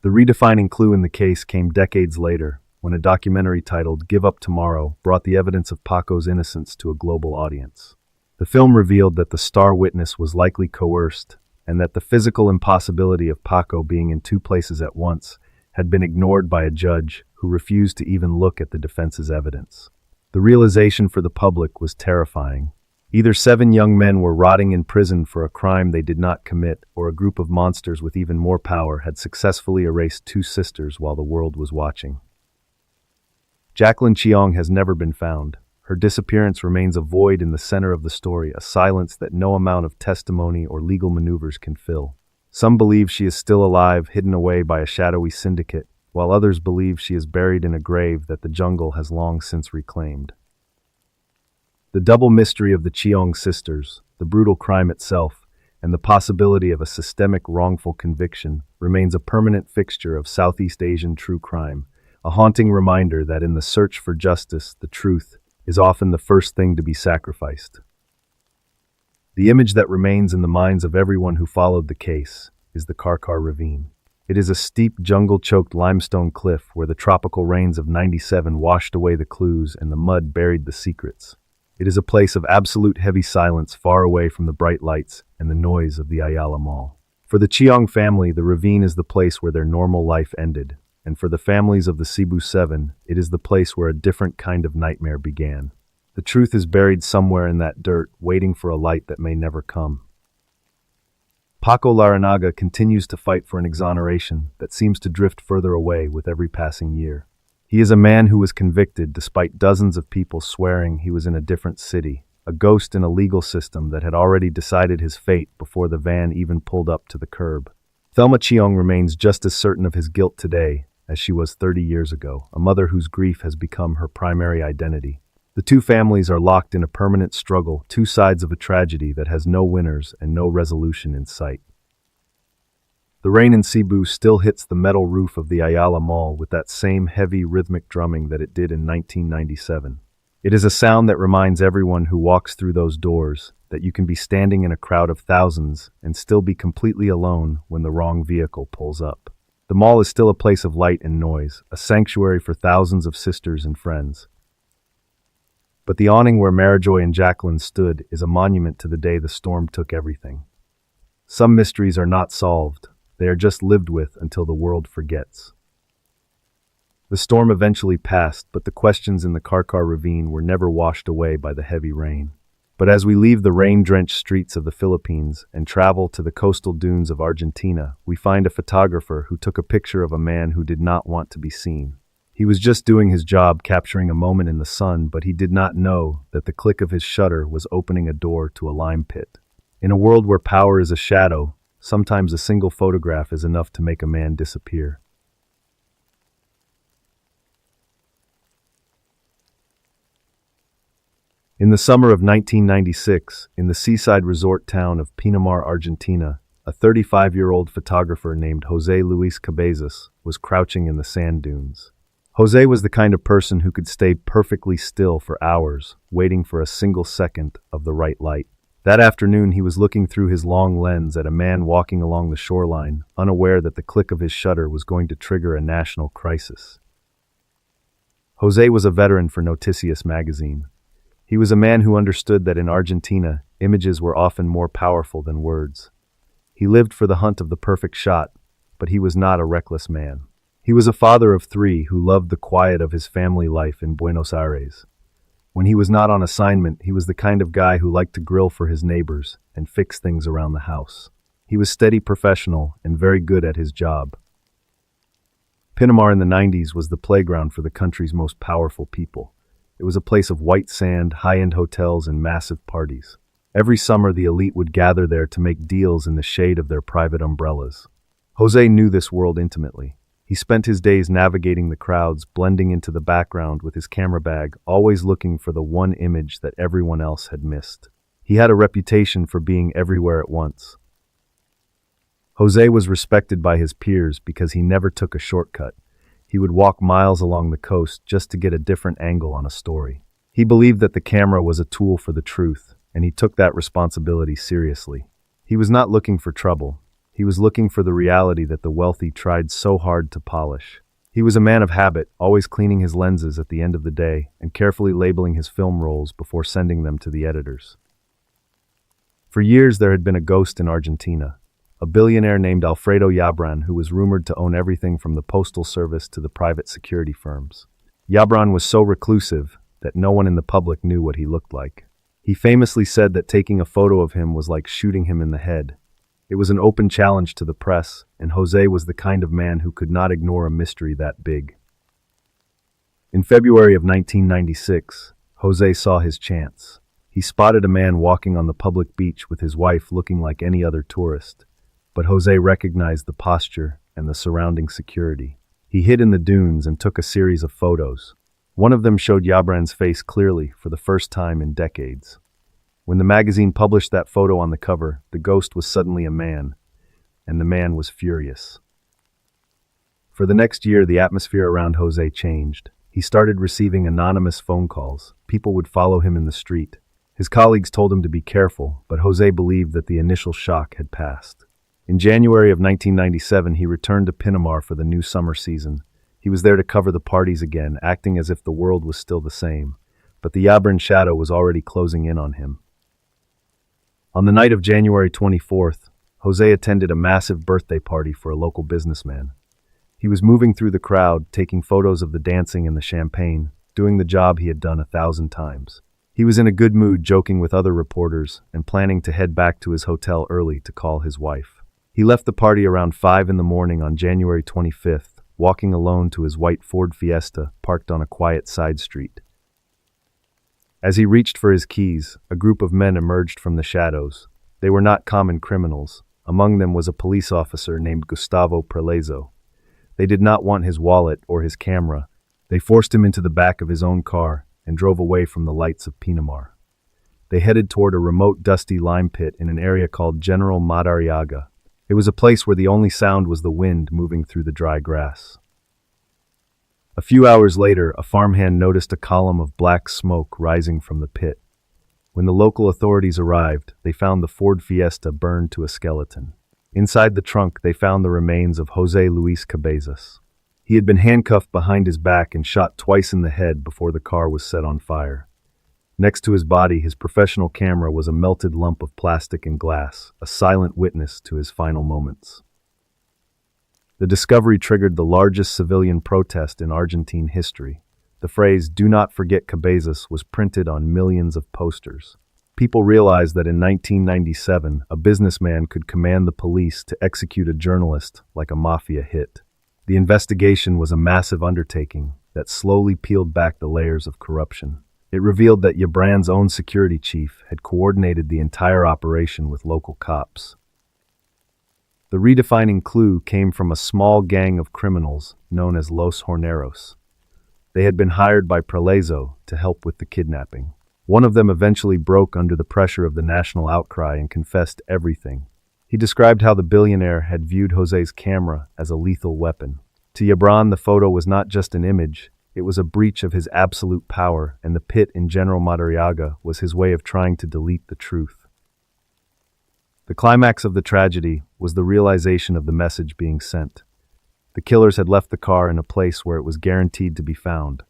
The redefining clue in the case came decades later, when a documentary titled "Give Up Tomorrow" brought the evidence of Paco's innocence to a global audience. The film revealed that the star witness was likely coerced, and that the physical impossibility of Paco being in 2 places at once had been ignored by a judge who refused to even look at the defense's evidence. The realization for the public was terrifying. Either 7 young men were rotting in prison for a crime they did not commit, or a group of monsters with even more power had successfully erased 2 sisters while the world was watching. Jacqueline Cheong has never been found. Her disappearance remains a void in the center of the story, a silence that no amount of testimony or legal maneuvers can fill. Some believe she is still alive, hidden away by a shadowy syndicate, while others believe she is buried in a grave that the jungle has long since reclaimed. The double mystery of the Cheong sisters, the brutal crime itself, and the possibility of a systemic wrongful conviction remains a permanent fixture of Southeast Asian true crime, a haunting reminder that in the search for justice, the truth is often the first thing to be sacrificed. The image that remains in the minds of everyone who followed the case is the Karkar Ravine. It is a steep, jungle-choked limestone cliff where the tropical rains of '97 washed away the clues and the mud buried the secrets. It is a place of absolute heavy silence, far away from the bright lights and the noise of the Ayala Mall. For the Cheong family, the ravine is the place where their normal life ended, and for the families of the Cebu Seven, it is the place where a different kind of nightmare began. The truth is buried somewhere in that dirt, waiting for a light that may never come. Paco Laranaga continues to fight for an exoneration that seems to drift further away with every passing year. He is a man who was convicted despite dozens of people swearing he was in a different city, a ghost in a legal system that had already decided his fate before the van even pulled up to the curb. Thelma Cheong remains just as certain of his guilt today as she was 30 years ago, a mother whose grief has become her primary identity. The 2 families are locked in a permanent struggle, 2 sides of a tragedy that has no winners and no resolution in sight. The rain in Cebu still hits the metal roof of the Ayala Mall with that same heavy rhythmic drumming that it did in 1997. It is a sound that reminds everyone who walks through those doors that you can be standing in a crowd of thousands and still be completely alone when the wrong vehicle pulls up. The mall is still a place of light and noise, a sanctuary for thousands of sisters and friends. But the awning where Marijoy and Jacqueline stood is a monument to the day the storm took everything. Some mysteries are not solved. They are just lived with until the world forgets. The storm eventually passed, but the questions in the Karkar Ravine were never washed away by the heavy rain. But as we leave the rain-drenched streets of the Philippines and travel to the coastal dunes of Argentina, we find a photographer who took a picture of a man who did not want to be seen. He was just doing his job, capturing a moment in the sun, but he did not know that the click of his shutter was opening a door to a lime pit. In a world where power is a shadow, sometimes a single photograph is enough to make a man disappear. In the summer of 1996, in the seaside resort town of Pinamar, Argentina, a 35-year-old photographer named Jose Luis Cabezas was crouching in the sand dunes. Jose was the kind of person who could stay perfectly still for hours, waiting for a single second of the right light. That afternoon, he was looking through his long lens at a man walking along the shoreline, unaware that the click of his shutter was going to trigger a national crisis. Jose was a veteran for Noticias magazine. He was a man who understood that in Argentina, images were often more powerful than words. He lived for the hunt of the perfect shot, but he was not a reckless man. He was a father of 3 who loved the quiet of his family life in Buenos Aires. When he was not on assignment, he was the kind of guy who liked to grill for his neighbors and fix things around the house. He was steady professional and very good at his job. Pinamar in the 90s was the playground for the country's most powerful people. It was a place of white sand, high-end hotels, and massive parties. Every summer, the elite would gather there to make deals in the shade of their private umbrellas. Jose knew this world intimately. He spent his days navigating the crowds, blending into the background with his camera bag, always looking for the one image that everyone else had missed. He had a reputation for being everywhere at once. Jose was respected by his peers because he never took a shortcut. He would walk miles along the coast just to get a different angle on a story. He believed that the camera was a tool for the truth, and he took that responsibility seriously. He was not looking for trouble. He was looking for the reality that the wealthy tried so hard to polish. He was a man of habit, always cleaning his lenses at the end of the day and carefully labeling his film rolls before sending them to the editors. For years, there had been a ghost in Argentina, a billionaire named Alfredo Jabran who was rumored to own everything from the postal service to the private security firms. Jabran was so reclusive that no one in the public knew what he looked like. He famously said that taking a photo of him was like shooting him in the head. It was an open challenge to the press, and Jose was the kind of man who could not ignore a mystery that big. In February of 1996, Jose saw his chance. He spotted a man walking on the public beach with his wife looking like any other tourist, but Jose recognized the posture and the surrounding security. He hid in the dunes and took a series of photos. One of them showed Jabran's face clearly for the first time in decades. When the magazine published that photo on the cover, the ghost was suddenly a man, and the man was furious. For the next year, the atmosphere around Jose changed. He started receiving anonymous phone calls. People would follow him in the street. His colleagues told him to be careful, but Jose believed that the initial shock had passed. In January of 1997, he returned to Pinamar for the new summer season. He was there to cover the parties again, acting as if the world was still the same. But the Jabran shadow was already closing in on him. On the night of January 24th, Jose attended a massive birthday party for a local businessman. He was moving through the crowd, taking photos of the dancing and the champagne, doing the job he had done 1,000 times. He was in a good mood, joking with other reporters and planning to head back to his hotel early to call his wife. He left the party around 5 in the morning on January 25th, walking alone to his white Ford Fiesta parked on a quiet side street. As he reached for his keys, a group of men emerged from the shadows. They were not common criminals. Among them was a police officer named Gustavo Prelezo. They did not want his wallet or his camera. They forced him into the back of his own car and drove away from the lights of Pinamar. They headed toward a remote, dusty lime pit in an area called General Madariaga. It was a place where the only sound was the wind moving through the dry grass. A few hours later, a farmhand noticed a column of black smoke rising from the pit. When the local authorities arrived, they found the Ford Fiesta burned to a skeleton. Inside the trunk, they found the remains of Jose Luis Cabezas. He had been handcuffed behind his back and shot twice in the head before the car was set on fire. Next to his body, his professional camera was a melted lump of plastic and glass, a silent witness to his final moments. The discovery triggered the largest civilian protest in Argentine history. The phrase, "Do not forget Cabezas," was printed on millions of posters. People realized that in 1997, a businessman could command the police to execute a journalist like a mafia hit. The investigation was a massive undertaking that slowly peeled back the layers of corruption. It revealed that Jabran's own security chief had coordinated the entire operation with local cops. The redefining clue came from a small gang of criminals known as Los Horneros. They had been hired by Prelezo to help with the kidnapping. One of them eventually broke under the pressure of the national outcry and confessed everything. He described how the billionaire had viewed Jose's camera as a lethal weapon. To Jabran, the photo was not just an image, it was a breach of his absolute power, and the pit in General Madariaga was his way of trying to delete the truth. The climax of the tragedy was the realization of the message being sent. The killers had left the car in a place where it was guaranteed to be found.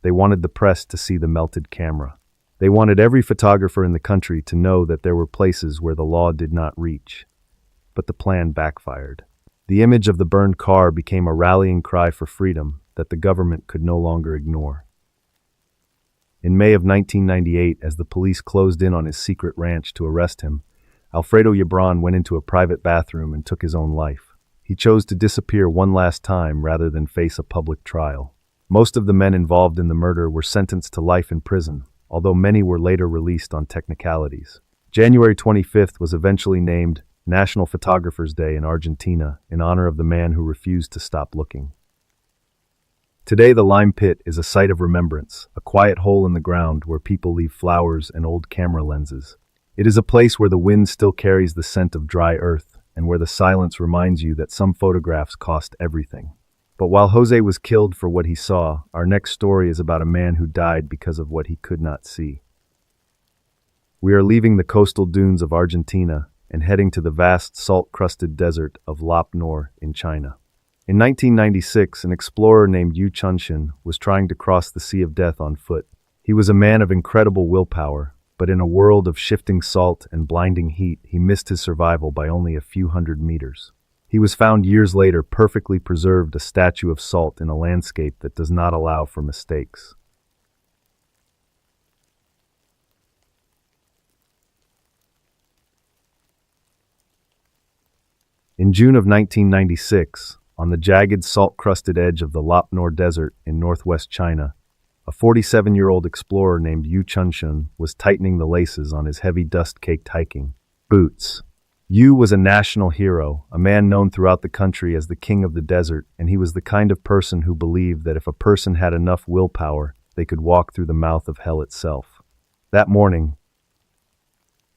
They wanted the press to see the melted camera. They wanted every photographer in the country to know that there were places where the law did not reach. But the plan backfired. The image of the burned car became a rallying cry for freedom that the government could no longer ignore. In May of 1998, as the police closed in on his secret ranch to arrest him, Alfredo Yebron went into a private bathroom and took his own life. He chose to disappear one last time rather than face a public trial. Most of the men involved in the murder were sentenced to life in prison, although many were later released on technicalities. January 25th was eventually named National Photographers' Day in Argentina in honor of the man who refused to stop looking. Today, the lime pit is a site of remembrance, a quiet hole in the ground where people leave flowers and old camera lenses. It is a place where the wind still carries the scent of dry earth and where the silence reminds you that some photographs cost everything. But while Jose was killed for what he saw, our next story is about a man who died because of what he could not see. We are leaving the coastal dunes of Argentina and heading to the vast salt-crusted desert of Lop Nor in China. In 1996, an explorer named Yu Chunshin was trying to cross the Sea of Death on foot. He was a man of incredible willpower, but in a world of shifting salt and blinding heat, he missed his survival by only a few hundred meters. He was found years later perfectly preserved, a statue of salt in a landscape that does not allow for mistakes. In June of 1996, on the jagged, salt-crusted edge of the Lop Nor Desert in northwest China, a 47-year-old explorer named Yu Chunshin was tightening the laces on his heavy dust-caked hiking boots. Yu was a national hero, a man known throughout the country as the king of the desert, and he was the kind of person who believed that if a person had enough willpower, they could walk through the mouth of hell itself. That morning,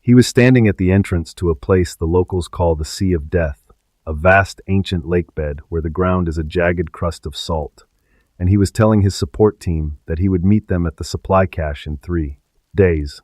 he was standing at the entrance to a place the locals call the Sea of Death, a vast ancient lakebed where the ground is a jagged crust of salt, and he was telling his support team that he would meet them at the supply cache in 3 days.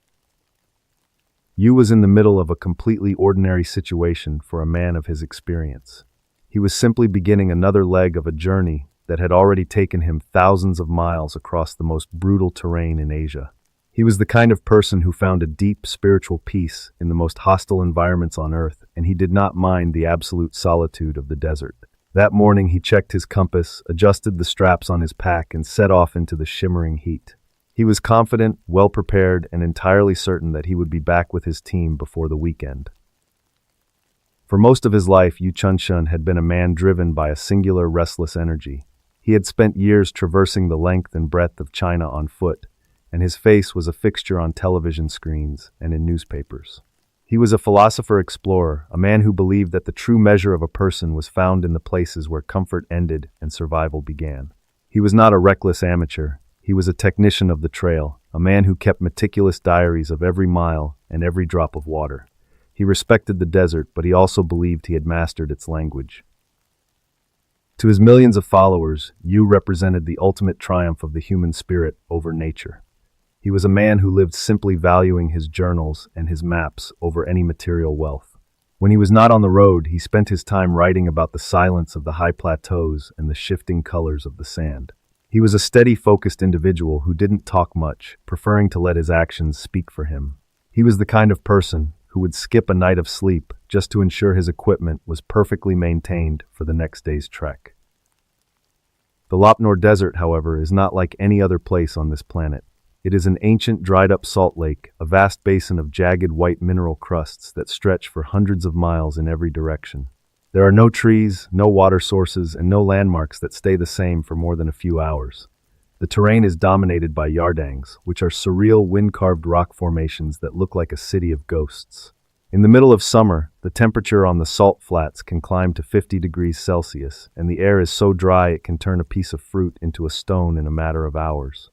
Yu was in the middle of a completely ordinary situation for a man of his experience. He was simply beginning another leg of a journey that had already taken him thousands of miles across the most brutal terrain in Asia. He was the kind of person who found a deep spiritual peace in the most hostile environments on Earth, and he did not mind the absolute solitude of the desert. That morning he checked his compass, adjusted the straps on his pack, and set off into the shimmering heat. He was confident, well-prepared, and entirely certain that he would be back with his team before the weekend. For most of his life, Yu Chunshin had been a man driven by a singular restless energy. He had spent years traversing the length and breadth of China on foot, and his face was a fixture on television screens and in newspapers. He was a philosopher-explorer, a man who believed that the true measure of a person was found in the places where comfort ended and survival began. He was not a reckless amateur. He was a technician of the trail, a man who kept meticulous diaries of every mile and every drop of water. He respected the desert, but he also believed he had mastered its language. To his millions of followers, Yu represented the ultimate triumph of the human spirit over nature. He was a man who lived simply valuing his journals and his maps over any material wealth. When he was not on the road, he spent his time writing about the silence of the high plateaus and the shifting colors of the sand. He was a steady, focused individual who didn't talk much, preferring to let his actions speak for him. He was the kind of person who would skip a night of sleep just to ensure his equipment was perfectly maintained for the next day's trek. The Lop Nor Desert, however, is not like any other place on this planet. It is an ancient, dried-up salt lake, a vast basin of jagged white mineral crusts that stretch for hundreds of miles in every direction. There are no trees, no water sources, and no landmarks that stay the same for more than a few hours. The terrain is dominated by yardangs, which are surreal wind-carved rock formations that look like a city of ghosts. In the middle of summer, the temperature on the salt flats can climb to 50 degrees Celsius, and the air is so dry it can turn a piece of fruit into a stone in a matter of hours.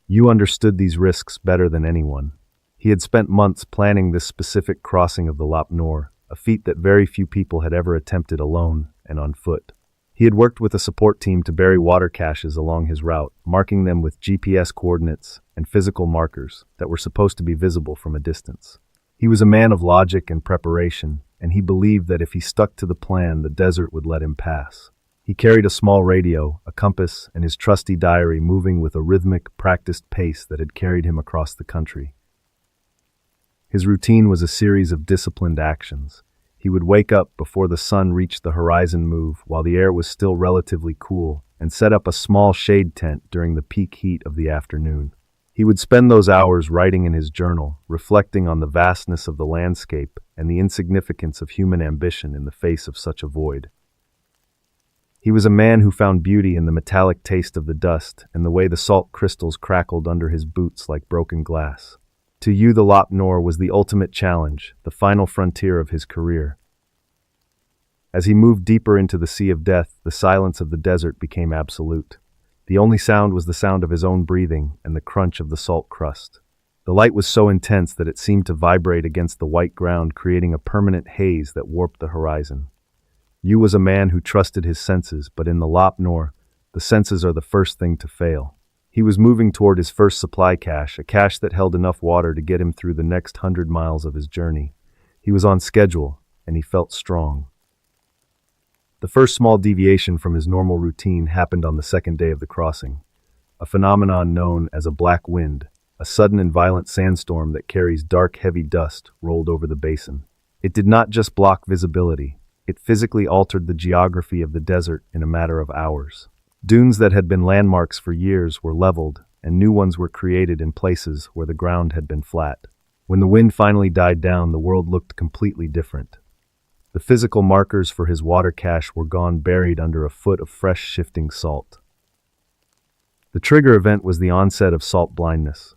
Yu understood these risks better than anyone. He had spent months planning this specific crossing of the Lop Nor, a feat that very few people had ever attempted alone and on foot. He had worked with a support team to bury water caches along his route, marking them with GPS coordinates and physical markers that were supposed to be visible from a distance. He was a man of logic and preparation, and he believed that if he stuck to the plan, the desert would let him pass. He carried a small radio, a compass, and his trusty diary, moving with a rhythmic, practiced pace that had carried him across the country. His routine was a series of disciplined actions. He would wake up before the sun reached the horizon, move while the air was still relatively cool, and set up a small shade tent during the peak heat of the afternoon. He would spend those hours writing in his journal, reflecting on the vastness of the landscape and the insignificance of human ambition in the face of such a void. He was a man who found beauty in the metallic taste of the dust and the way the salt crystals crackled under his boots like broken glass. To you, the Lop Nor was the ultimate challenge, the final frontier of his career. As he moved deeper into the sea of death, the silence of the desert became absolute. The only sound was the sound of his own breathing and the crunch of the salt crust. The light was so intense that it seemed to vibrate against the white ground, creating a permanent haze that warped the horizon. Yu was a man who trusted his senses, but in the Lop Nor, the senses are the first thing to fail. He was moving toward his first supply cache, a cache that held enough water to get him through the next 100 miles of his journey. He was on schedule, and he felt strong. The first small deviation from his normal routine happened on the second day of the crossing. A phenomenon known as a black wind, a sudden and violent sandstorm that carries dark, heavy dust, rolled over the basin. It did not just block visibility. It physically altered the geography of the desert in a matter of hours. Dunes that had been landmarks for years were leveled, and new ones were created in places where the ground had been flat. When the wind finally died down, the world looked completely different. The physical markers for his water cache were gone, buried under a foot of fresh, shifting salt. The trigger event was the onset of salt blindness.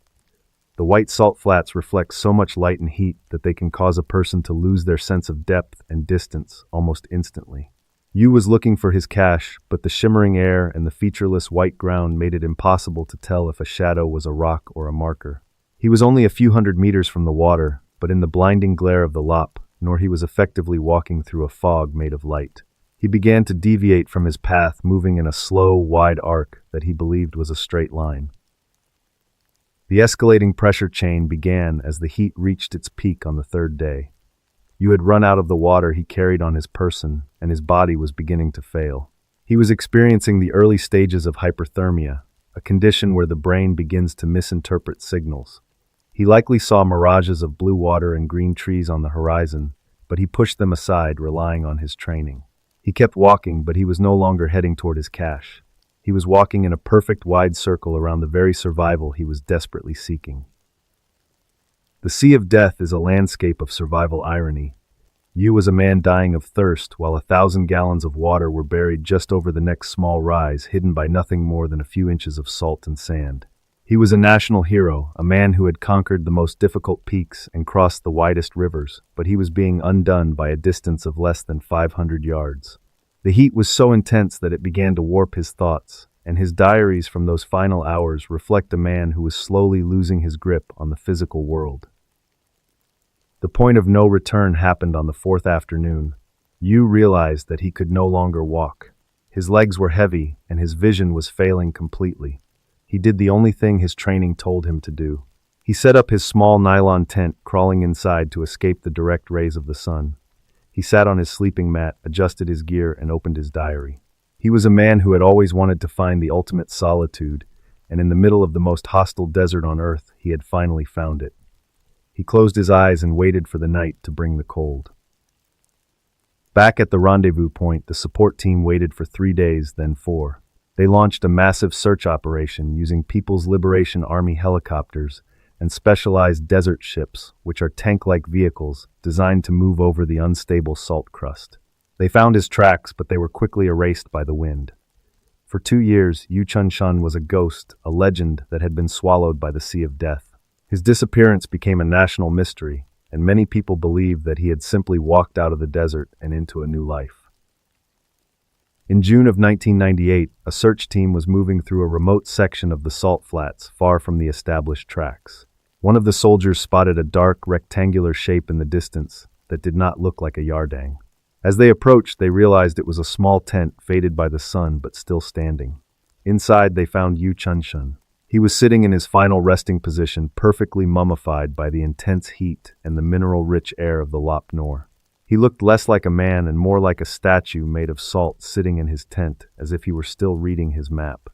The white salt flats reflect so much light and heat that they can cause a person to lose their sense of depth and distance almost instantly. Yu was looking for his cache, but the shimmering air and the featureless white ground made it impossible to tell if a shadow was a rock or a marker. He was only a few hundred meters from the water, but in the blinding glare of the Lop Nor he was effectively walking through a fog made of light. He began to deviate from his path, moving in a slow, wide arc that he believed was a straight line. The escalating pressure chain began as the heat reached its peak on the third day. Yu had run out of the water he carried on his person, and his body was beginning to fail. He was experiencing the early stages of hyperthermia, a condition where the brain begins to misinterpret signals. He likely saw mirages of blue water and green trees on the horizon, but he pushed them aside, relying on his training. He kept walking, but he was no longer heading toward his cache. He was walking in a perfect wide circle around the very survival he was desperately seeking. The Sea of Death is a landscape of survival irony. Yu was a man dying of thirst, while 1,000 gallons of water were buried just over the next small rise, hidden by nothing more than a few inches of salt and sand. He was a national hero, a man who had conquered the most difficult peaks and crossed the widest rivers, but he was being undone by a distance of less than 500 yards. The heat was so intense that it began to warp his thoughts, and his diaries from those final hours reflect a man who was slowly losing his grip on the physical world. The point of no return happened on the fourth afternoon. Yu realized that he could no longer walk. His legs were heavy, and his vision was failing completely. He did the only thing his training told him to do. He set up his small nylon tent, crawling inside to escape the direct rays of the sun. He sat on his sleeping mat, adjusted his gear, and opened his diary. He was a man who had always wanted to find the ultimate solitude, and in the middle of the most hostile desert on earth, he had finally found it. He closed his eyes and waited for the night to bring the cold. Back at the rendezvous point, the support team waited for 3 days, then 4. They launched a massive search operation using People's Liberation Army helicopters and specialized desert ships, which are tank-like vehicles designed to move over the unstable salt crust. They found his tracks, but they were quickly erased by the wind. For 2 years, Yu Chun-shun was a ghost, a legend that had been swallowed by the Sea of Death. His disappearance became a national mystery, and many people believed that he had simply walked out of the desert and into a new life. In June of 1998, a search team was moving through a remote section of the salt flats, far from the established tracks. One of the soldiers spotted a dark, rectangular shape in the distance that did not look like a yardang. As they approached, they realized it was a small tent, faded by the sun but still standing. Inside, they found Yu Chun-shun. He was sitting in his final resting position, perfectly mummified by the intense heat and the mineral-rich air of the Lop Nor. He looked less like a man and more like a statue made of salt sitting in his tent, as if he were still reading his map.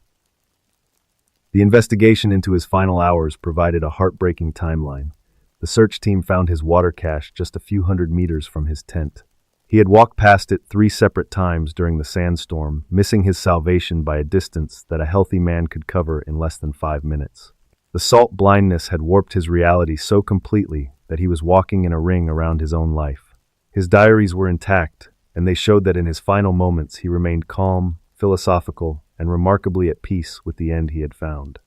The investigation into his final hours provided a heartbreaking timeline. The search team found his water cache just a few hundred meters from his tent. He had walked past it 3 separate times during the sandstorm, missing his salvation by a distance that a healthy man could cover in less than 5 minutes. The salt blindness had warped his reality so completely that he was walking in a ring around his own life. His diaries were intact, and they showed that in his final moments he remained calm, philosophical, and remarkably at peace with the end he had found.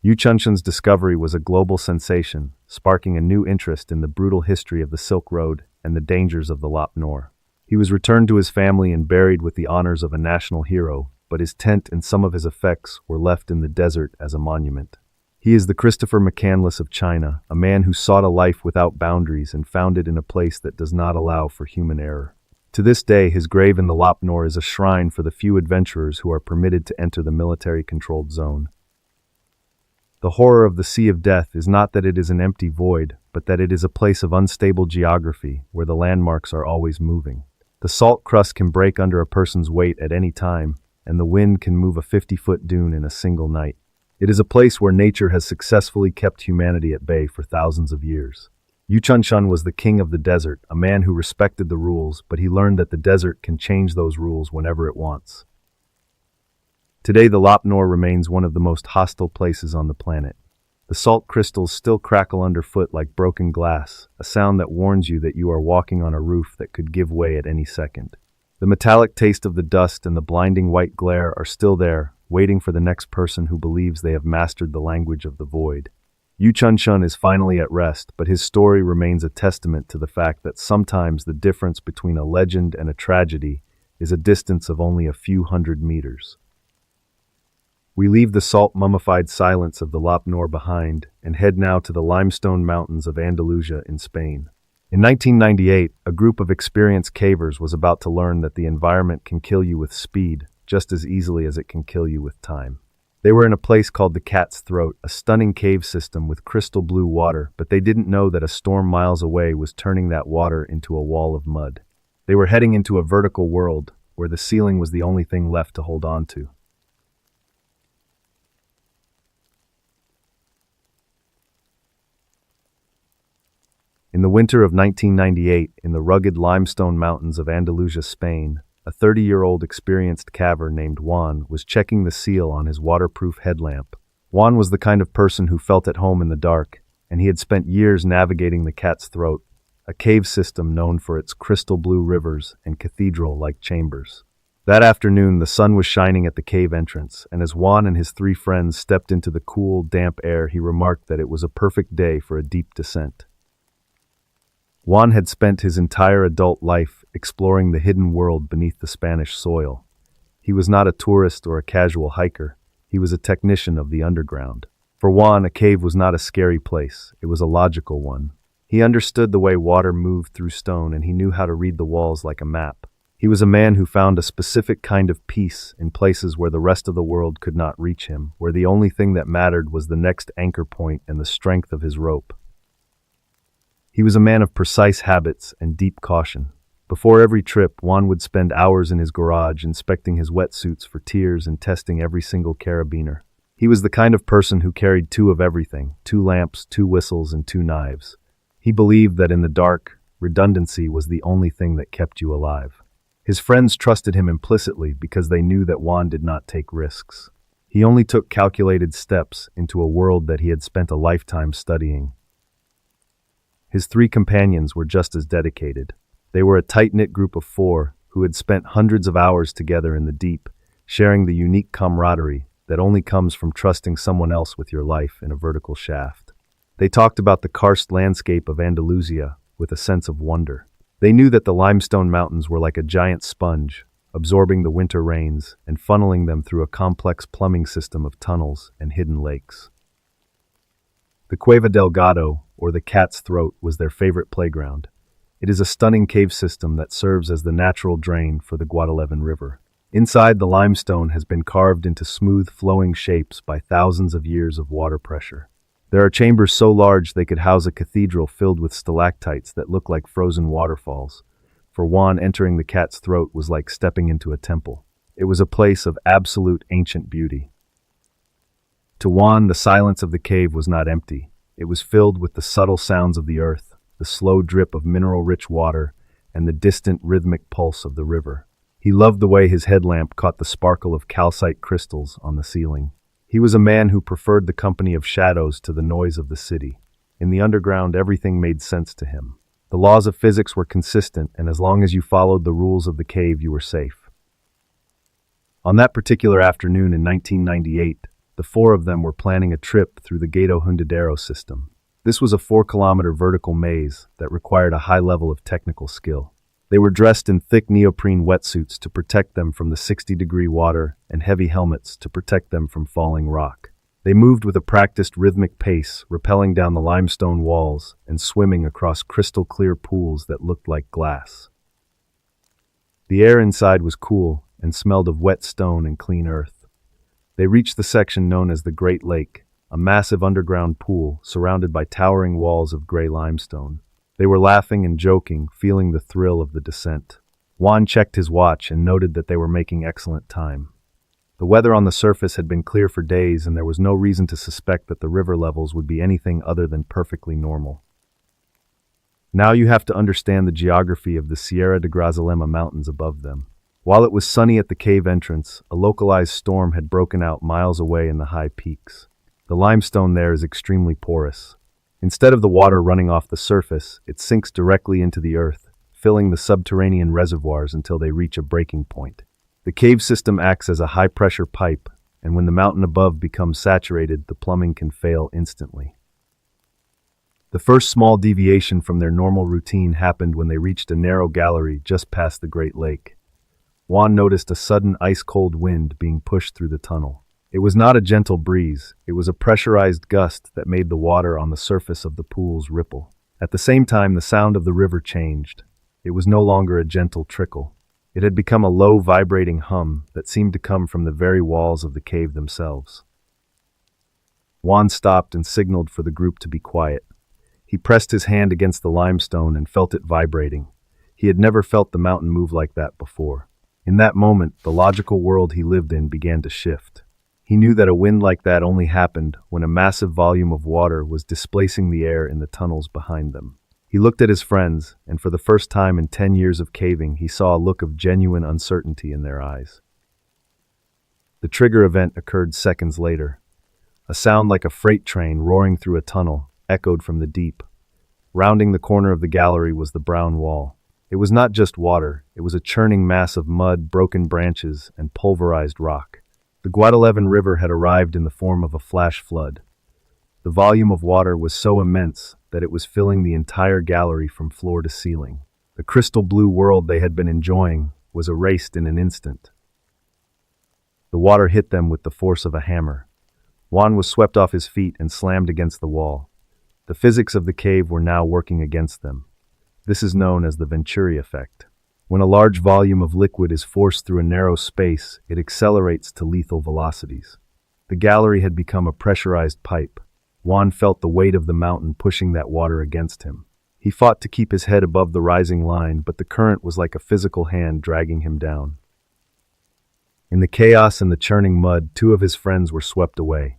Yu Chunshan's discovery was a global sensation, sparking a new interest in the brutal history of the Silk Road and the dangers of the Lop Nor. He was returned to his family and buried with the honors of a national hero, but his tent and some of his effects were left in the desert as a monument. He is the Christopher McCandless of China, a man who sought a life without boundaries and found it in a place that does not allow for human error. To this day, his grave in the Lop Nor is a shrine for the few adventurers who are permitted to enter the military-controlled zone. The horror of the Sea of Death is not that it is an empty void, but that it is a place of unstable geography where the landmarks are always moving. The salt crust can break under a person's weight at any time, and the wind can move a 50-foot dune in a single night. It is a place where nature has successfully kept humanity at bay for thousands of years. Yu Chunshan was the king of the desert, a man who respected the rules, but he learned that the desert can change those rules whenever it wants. Today, the Lop Nor remains one of the most hostile places on the planet. The salt crystals still crackle underfoot like broken glass, a sound that warns you that you are walking on a roof that could give way at any second. The metallic taste of the dust and the blinding white glare are still there, waiting for the next person who believes they have mastered the language of the void. Yu Chunshan is finally at rest, but his story remains a testament to the fact that sometimes the difference between a legend and a tragedy is a distance of only a few hundred meters. We leave the salt mummified silence of the Lop Nor behind and head now to the limestone mountains of Andalusia in Spain. In 1998, a group of experienced cavers was about to learn that the environment can kill you with speed just as easily as it can kill you with time. They were in a place called the Cat's Throat, a stunning cave system with crystal blue water, but they didn't know that a storm miles away was turning that water into a wall of mud. They were heading into a vertical world where the ceiling was the only thing left to hold on to. In the winter of 1998, in the rugged limestone mountains of Andalusia, Spain, a 30-year-old experienced caver named Juan was checking the seal on his waterproof headlamp. Juan was the kind of person who felt at home in the dark, and he had spent years navigating the Cat's Throat, a cave system known for its crystal blue rivers and cathedral-like chambers. That afternoon, the sun was shining at the cave entrance, and as Juan and his 3 friends stepped into the cool, damp air, he remarked that it was a perfect day for a deep descent. Juan had spent his entire adult life exploring the hidden world beneath the Spanish soil. He was not a tourist or a casual hiker. He was a technician of the underground. For Juan, a cave was not a scary place. It was a logical one. He understood the way water moved through stone, and he knew how to read the walls like a map. He was a man who found a specific kind of peace in places where the rest of the world could not reach him, where the only thing that mattered was the next anchor point and the strength of his rope. He was a man of precise habits and deep caution. Before every trip, Juan would spend hours in his garage inspecting his wetsuits for tears and testing every single carabiner. He was the kind of person who carried 2 of everything, 2 lamps, 2 whistles, and 2 knives. He believed that in the dark, redundancy was the only thing that kept you alive. His friends trusted him implicitly because they knew that Juan did not take risks. He only took calculated steps into a world that he had spent a lifetime studying. His 3 companions were just as dedicated. They were a tight-knit group of 4 who had spent hundreds of hours together in the deep, sharing the unique camaraderie that only comes from trusting someone else with your life in a vertical shaft. They talked about the karst landscape of Andalusia with a sense of wonder. They knew that the limestone mountains were like a giant sponge, absorbing the winter rains and funneling them through a complex plumbing system of tunnels and hidden lakes. The Cueva Delgado, or the Cat's Throat, was their favorite playground. It is a stunning cave system that serves as the natural drain for the Guadalquivir River. Inside, the limestone has been carved into smooth, flowing shapes by thousands of years of water pressure. There are chambers so large they could house a cathedral filled with stalactites that look like frozen waterfalls. For Juan, entering the cat's throat was like stepping into a temple. It was a place of absolute ancient beauty. To Juan, the silence of the cave was not empty. It was filled with the subtle sounds of the earth, the slow drip of mineral-rich water, and the distant rhythmic pulse of the river. He loved the way his headlamp caught the sparkle of calcite crystals on the ceiling. He was a man who preferred the company of shadows to the noise of the city. In the underground, everything made sense to him. The laws of physics were consistent, and as long as you followed the rules of the cave, you were safe. On that particular afternoon in 1998, the four of them were planning a trip through the Gato Hundadero system. This was a 4-kilometer vertical maze that required a high level of technical skill. They were dressed in thick neoprene wetsuits to protect them from the 60-degree water and heavy helmets to protect them from falling rock. They moved with a practiced rhythmic pace, rappelling down the limestone walls and swimming across crystal-clear pools that looked like glass. The air inside was cool and smelled of wet stone and clean earth. They reached the section known as the Great Lake, a massive underground pool surrounded by towering walls of gray limestone. They were laughing and joking, feeling the thrill of the descent. Juan checked his watch and noted that they were making excellent time. The weather on the surface had been clear for days, and there was no reason to suspect that the river levels would be anything other than perfectly normal. Now you have to understand the geography of the Sierra de Grazalema mountains above them. While it was sunny at the cave entrance, a localized storm had broken out miles away in the high peaks. The limestone there is extremely porous. Instead of the water running off the surface, it sinks directly into the earth, filling the subterranean reservoirs until they reach a breaking point. The cave system acts as a high-pressure pipe, and when the mountain above becomes saturated, the plumbing can fail instantly. The first small deviation from their normal routine happened when they reached a narrow gallery just past the Great Lake. Juan noticed a sudden ice-cold wind being pushed through the tunnel. It was not a gentle breeze, it was a pressurized gust that made the water on the surface of the pools ripple. At the same time, the sound of the river changed. It was no longer a gentle trickle. It had become a low, vibrating hum that seemed to come from the very walls of the cave themselves. Juan stopped and signaled for the group to be quiet. He pressed his hand against the limestone and felt it vibrating. He had never felt the mountain move like that before. In that moment, the logical world he lived in began to shift. He knew that a wind like that only happened when a massive volume of water was displacing the air in the tunnels behind them. He looked at his friends, and for the first time in 10 years of caving, he saw a look of genuine uncertainty in their eyes. The trigger event occurred seconds later. A sound like a freight train roaring through a tunnel echoed from the deep. Rounding the corner of the gallery was the brown wall. It was not just water, it was a churning mass of mud, broken branches, and pulverized rock. The Guadalquivir River had arrived in the form of a flash flood. The volume of water was so immense that it was filling the entire gallery from floor to ceiling. The crystal blue world they had been enjoying was erased in an instant. The water hit them with the force of a hammer. Juan was swept off his feet and slammed against the wall. The physics of the cave were now working against them. This is known as the Venturi effect. When a large volume of liquid is forced through a narrow space, it accelerates to lethal velocities. The gallery had become a pressurized pipe. Juan felt the weight of the mountain pushing that water against him. He fought to keep his head above the rising line, but the current was like a physical hand dragging him down. In the chaos and the churning mud, two of his friends were swept away.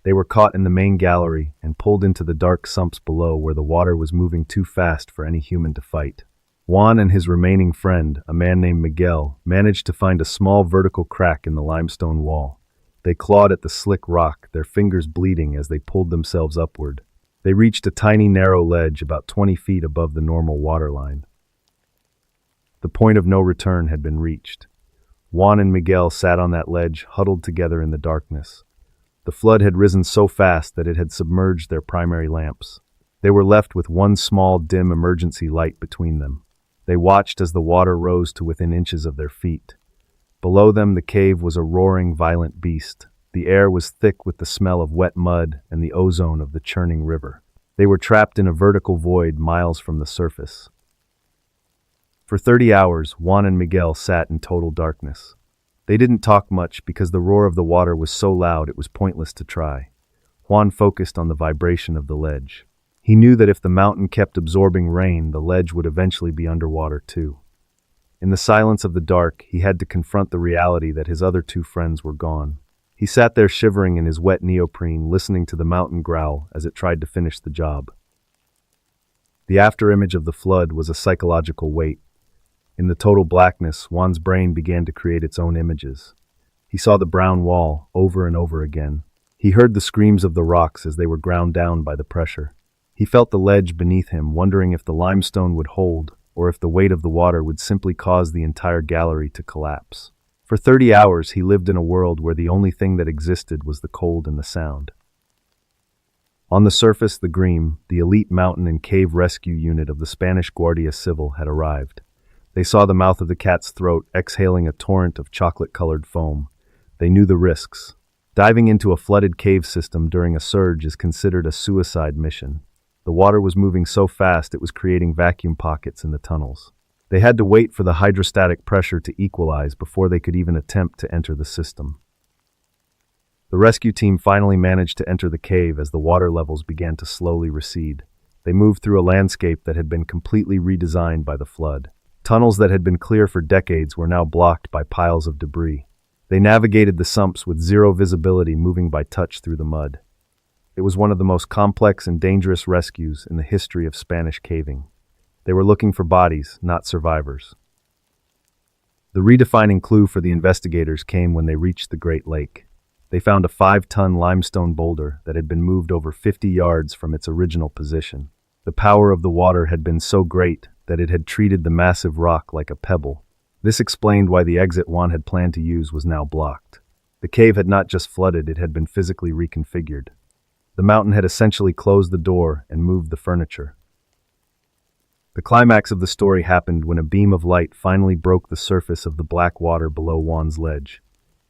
They were caught in the main gallery and pulled into the dark sumps below where the water was moving too fast for any human to fight. Juan and his remaining friend, a man named Miguel, managed to find a small vertical crack in the limestone wall. They clawed at the slick rock, their fingers bleeding as they pulled themselves upward. They reached a tiny narrow ledge about 20 feet above the normal water line. The point of no return had been reached. Juan and Miguel sat on that ledge, huddled together in the darkness. The flood had risen so fast that it had submerged their primary lamps. They were left with one small, dim emergency light between them. They watched as the water rose to within inches of their feet. Below them, the cave was a roaring, violent beast. The air was thick with the smell of wet mud and the ozone of the churning river. They were trapped in a vertical void miles from the surface. For 30 hours, Juan and Miguel sat in total darkness. They didn't talk much because the roar of the water was so loud it was pointless to try. Juan focused on the vibration of the ledge. He knew that if the mountain kept absorbing rain, the ledge would eventually be underwater too. In the silence of the dark, he had to confront the reality that his other two friends were gone. He sat there shivering in his wet neoprene, listening to the mountain growl as it tried to finish the job. The afterimage of the flood was a psychological weight. In the total blackness, Juan's brain began to create its own images. He saw the brown wall over and over again. He heard the screams of the rocks as they were ground down by the pressure. He felt the ledge beneath him, wondering if the limestone would hold, or if the weight of the water would simply cause the entire gallery to collapse. For 30 hours, he lived in a world where the only thing that existed was the cold and the sound. On the surface, the Green, the elite mountain and cave rescue unit of the Spanish Guardia Civil, had arrived. They saw the mouth of the cat's throat exhaling a torrent of chocolate-colored foam. They knew the risks. Diving into a flooded cave system during a surge is considered a suicide mission. The water was moving so fast it was creating vacuum pockets in the tunnels. They had to wait for the hydrostatic pressure to equalize before they could even attempt to enter the system. The rescue team finally managed to enter the cave as the water levels began to slowly recede. They moved through a landscape that had been completely redesigned by the flood. Tunnels that had been clear for decades were now blocked by piles of debris. They navigated the sumps with zero visibility, moving by touch through the mud. It was one of the most complex and dangerous rescues in the history of Spanish caving. They were looking for bodies, not survivors. The redefining clue for the investigators came when they reached the Great Lake. They found a 5-ton limestone boulder that had been moved over 50 yards from its original position. The power of the water had been so great that it had treated the massive rock like a pebble. This explained why the exit Juan had planned to use was now blocked. The cave had not just flooded, it had been physically reconfigured. The mountain had essentially closed the door and moved the furniture. The climax of the story happened when a beam of light finally broke the surface of the black water below Juan's ledge.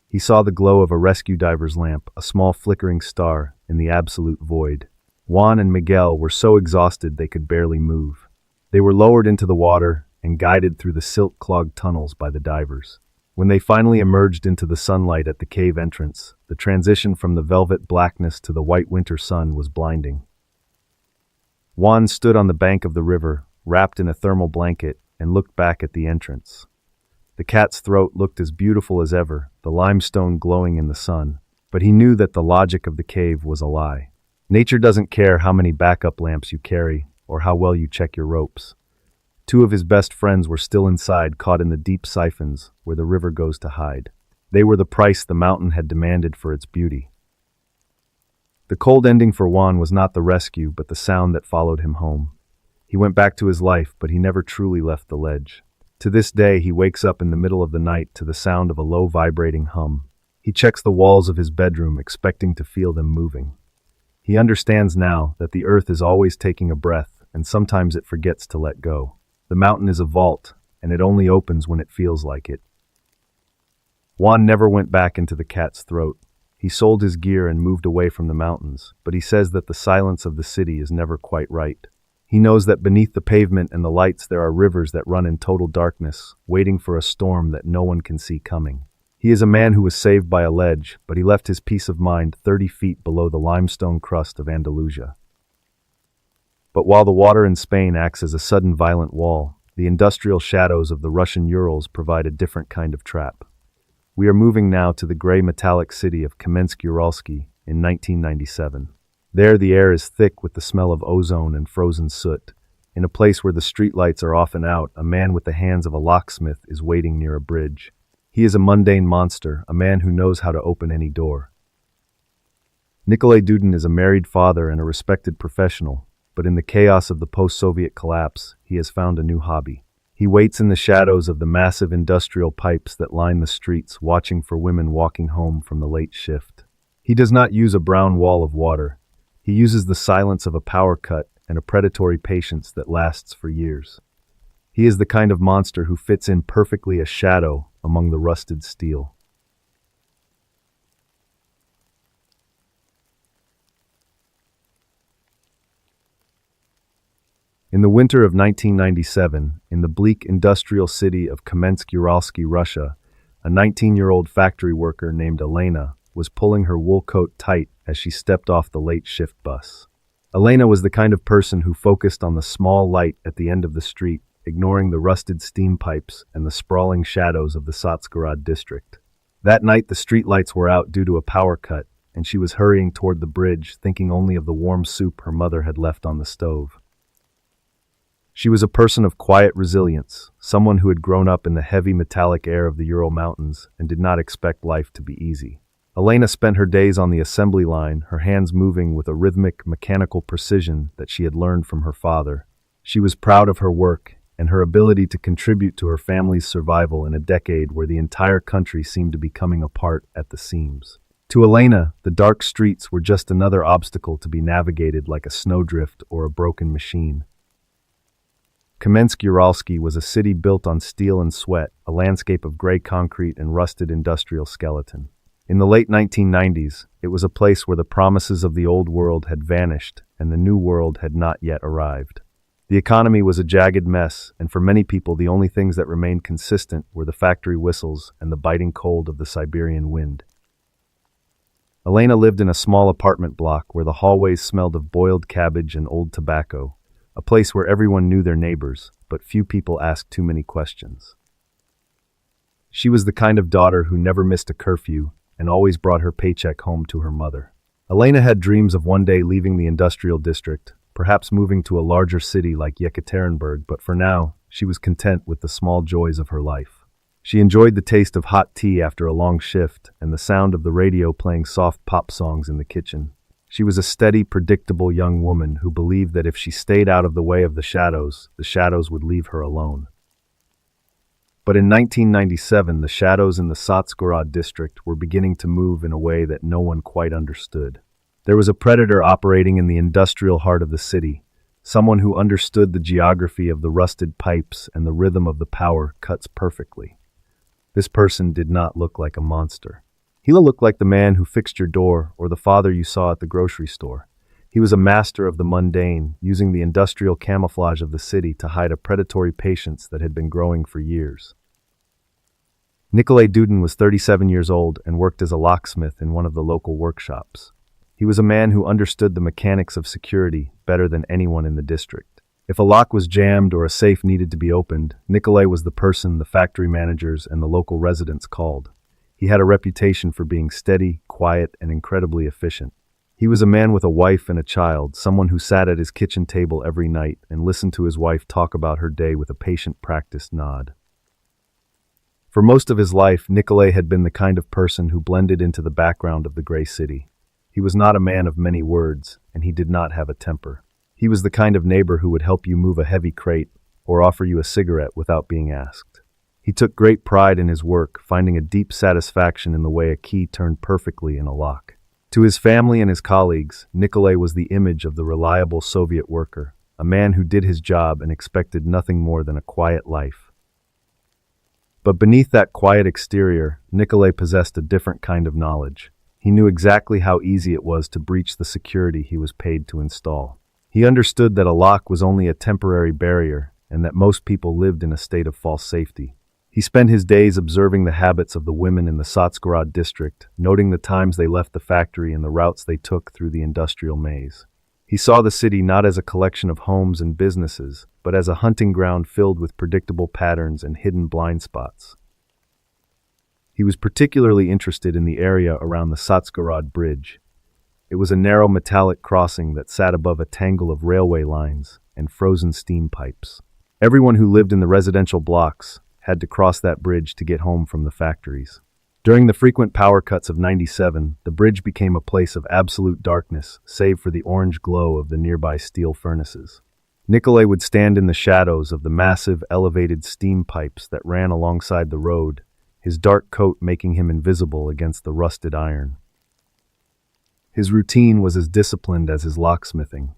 He saw the glow of a rescue diver's lamp, a small flickering star in the absolute void. Juan and Miguel were so exhausted they could barely move. They were lowered into the water and guided through the silt-clogged tunnels by the divers. When they finally emerged into the sunlight at the cave entrance, the transition from the velvet blackness to the white winter sun was blinding. Juan stood on the bank of the river, wrapped in a thermal blanket, and looked back at the entrance. The cat's throat looked as beautiful as ever, the limestone glowing in the sun, but he knew that the logic of the cave was a lie. Nature doesn't care how many backup lamps you carry or how well you check your ropes. Two of his best friends were still inside, caught in the deep siphons where the river goes to hide. They were the price the mountain had demanded for its beauty. The cold ending for Juan was not the rescue, but the sound that followed him home. He went back to his life, but he never truly left the ledge. To this day, he wakes up in the middle of the night to the sound of a low vibrating hum. He checks the walls of his bedroom, expecting to feel them moving. He understands now that the earth is always taking a breath, and sometimes it forgets to let go. The mountain is a vault, and it only opens when it feels like it. Juan never went back into the cat's throat. He sold his gear and moved away from the mountains, but he says that the silence of the city is never quite right. He knows that beneath the pavement and the lights there are rivers that run in total darkness, waiting for a storm that no one can see coming. He is a man who was saved by a ledge, but he left his peace of mind 30 feet below the limestone crust of Andalusia. But while the water in Spain acts as a sudden violent wall, the industrial shadows of the Russian Urals provide a different kind of trap. We are moving now to the gray metallic city of Kamensk-Uralsky in 1997. There the air is thick with the smell of ozone and frozen soot. In a place where the streetlights are often out, a man with the hands of a locksmith is waiting near a bridge. He is a mundane monster, a man who knows how to open any door. Nikolai Dudin is a married father and a respected professional, but in the chaos of the post-Soviet collapse, he has found a new hobby. He waits in the shadows of the massive industrial pipes that line the streets, watching for women walking home from the late shift. He does not use a brown wall of water. He uses the silence of a power cut and a predatory patience that lasts for years. He is the kind of monster who fits in perfectly a shadow among the rusted steel. In the winter of 1997, in the bleak industrial city of Kamensk-Uralsky, Russia, A 19-year-old factory worker named Elena was pulling her wool coat tight as she stepped off the late shift bus. Elena was the kind of person who focused on the small light at the end of the street, ignoring the rusted steam pipes and the sprawling shadows of the Satsgarad district. That night the streetlights were out due to a power cut, and she was hurrying toward the bridge, thinking only of the warm soup her mother had left on the stove. She was a person of quiet resilience, someone who had grown up in the heavy metallic air of the Ural Mountains and did not expect life to be easy. Elena spent her days on the assembly line, her hands moving with a rhythmic, mechanical precision that she had learned from her father. She was proud of her work and her ability to contribute to her family's survival in a decade where the entire country seemed to be coming apart at the seams. To Elena, the dark streets were just another obstacle to be navigated like a snowdrift or a broken machine. Kamensk-Uralsky was a city built on steel and sweat, a landscape of gray concrete and rusted industrial skeleton. In the late 1990s, it was a place where the promises of the old world had vanished and the new world had not yet arrived. The economy was a jagged mess, and for many people the only things that remained consistent were the factory whistles and the biting cold of the Siberian wind. Elena lived in a small apartment block where the hallways smelled of boiled cabbage and old tobacco, a place where everyone knew their neighbors, but few people asked too many questions. She was the kind of daughter who never missed a curfew and always brought her paycheck home to her mother. Elena had dreams of one day leaving the industrial district, perhaps moving to a larger city like Yekaterinburg, but for now, she was content with the small joys of her life. She enjoyed the taste of hot tea after a long shift and the sound of the radio playing soft pop songs in the kitchen. She was a steady, predictable young woman who believed that if she stayed out of the way of the shadows would leave her alone. But in 1997, the shadows in the Satsgarad district were beginning to move in a way that no one quite understood. There was a predator operating in the industrial heart of the city, someone who understood the geography of the rusted pipes and the rhythm of the power cuts perfectly. This person did not look like a monster. He looked like the man who fixed your door or the father you saw at the grocery store. He was a master of the mundane, using the industrial camouflage of the city to hide a predatory patience that had been growing for years. Nikolai Dudin was 37 years old and worked as a locksmith in one of the local workshops. He was a man who understood the mechanics of security better than anyone in the district. If a lock was jammed or a safe needed to be opened, Nikolai was the person the factory managers and the local residents called. He had a reputation for being steady, quiet, and incredibly efficient. He was a man with a wife and a child, someone who sat at his kitchen table every night and listened to his wife talk about her day with a patient, practiced nod. For most of his life, Nikolai had been the kind of person who blended into the background of the gray city. He was not a man of many words, and he did not have a temper. He was the kind of neighbor who would help you move a heavy crate or offer you a cigarette without being asked. He took great pride in his work, finding a deep satisfaction in the way a key turned perfectly in a lock. To his family and his colleagues, Nikolai was the image of the reliable Soviet worker, a man who did his job and expected nothing more than a quiet life. But beneath that quiet exterior, Nikolai possessed a different kind of knowledge. He knew exactly how easy it was to breach the security he was paid to install. He understood that a lock was only a temporary barrier and that most people lived in a state of false safety. He spent his days observing the habits of the women in the Satsgarad district, noting the times they left the factory and the routes they took through the industrial maze. He saw the city not as a collection of homes and businesses, but as a hunting ground filled with predictable patterns and hidden blind spots. He was particularly interested in the area around the Satsgarad bridge. It was a narrow metallic crossing that sat above a tangle of railway lines and frozen steam pipes. Everyone who lived in the residential blocks had to cross that bridge to get home from the factories. During the frequent power cuts of '97, the bridge became a place of absolute darkness, save for the orange glow of the nearby steel furnaces. Nikolai would stand in the shadows of the massive, elevated steam pipes that ran alongside the road, his dark coat making him invisible against the rusted iron. His routine was as disciplined as his locksmithing.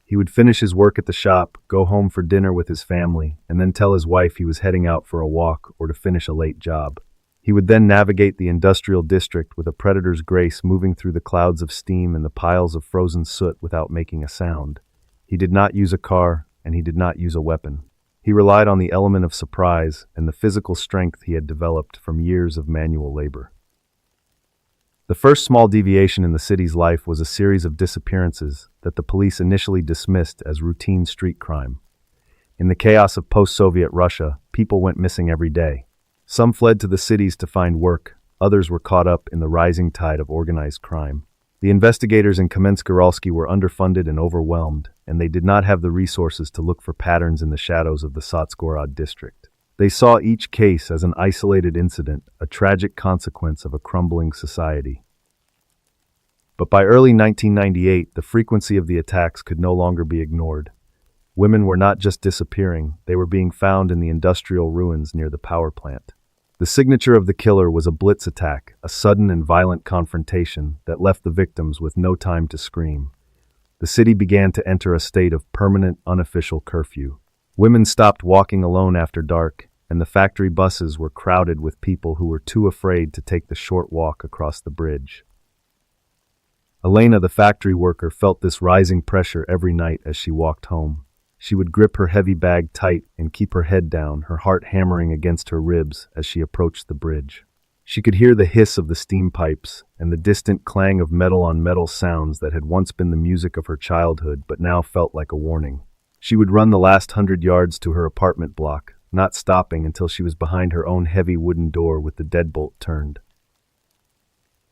He would finish his work at the shop, go home for dinner with his family, and then tell his wife he was heading out for a walk or to finish a late job. He would then navigate the industrial district with a predator's grace, moving through the clouds of steam and the piles of frozen soot without making a sound. He did not use a car, and he did not use a weapon. He relied on the element of surprise and the physical strength he had developed from years of manual labor. The first small deviation in the city's life was a series of disappearances that the police initially dismissed as routine street crime. In the chaos of post-Soviet Russia, people went missing every day. Some fled to the cities to find work, others were caught up in the rising tide of organized crime. The investigators in Kamensk-Uralsky were underfunded and overwhelmed, and they did not have the resources to look for patterns in the shadows of the Sotsgorod district. They saw each case as an isolated incident, a tragic consequence of a crumbling society. But by early 1998, the frequency of the attacks could no longer be ignored. Women were not just disappearing, they were being found in the industrial ruins near the power plant. The signature of the killer was a blitz attack, a sudden and violent confrontation that left the victims with no time to scream. The city began to enter a state of permanent, unofficial curfew. Women stopped walking alone after dark, and the factory buses were crowded with people who were too afraid to take the short walk across the bridge. Elena, the factory worker, felt this rising pressure every night as she walked home. She would grip her heavy bag tight and keep her head down, her heart hammering against her ribs as she approached the bridge. She could hear the hiss of the steam pipes and the distant clang of metal-on-metal sounds that had once been the music of her childhood but now felt like a warning. She would run the last 100 yards to her apartment block, not stopping until she was behind her own heavy wooden door with the deadbolt turned.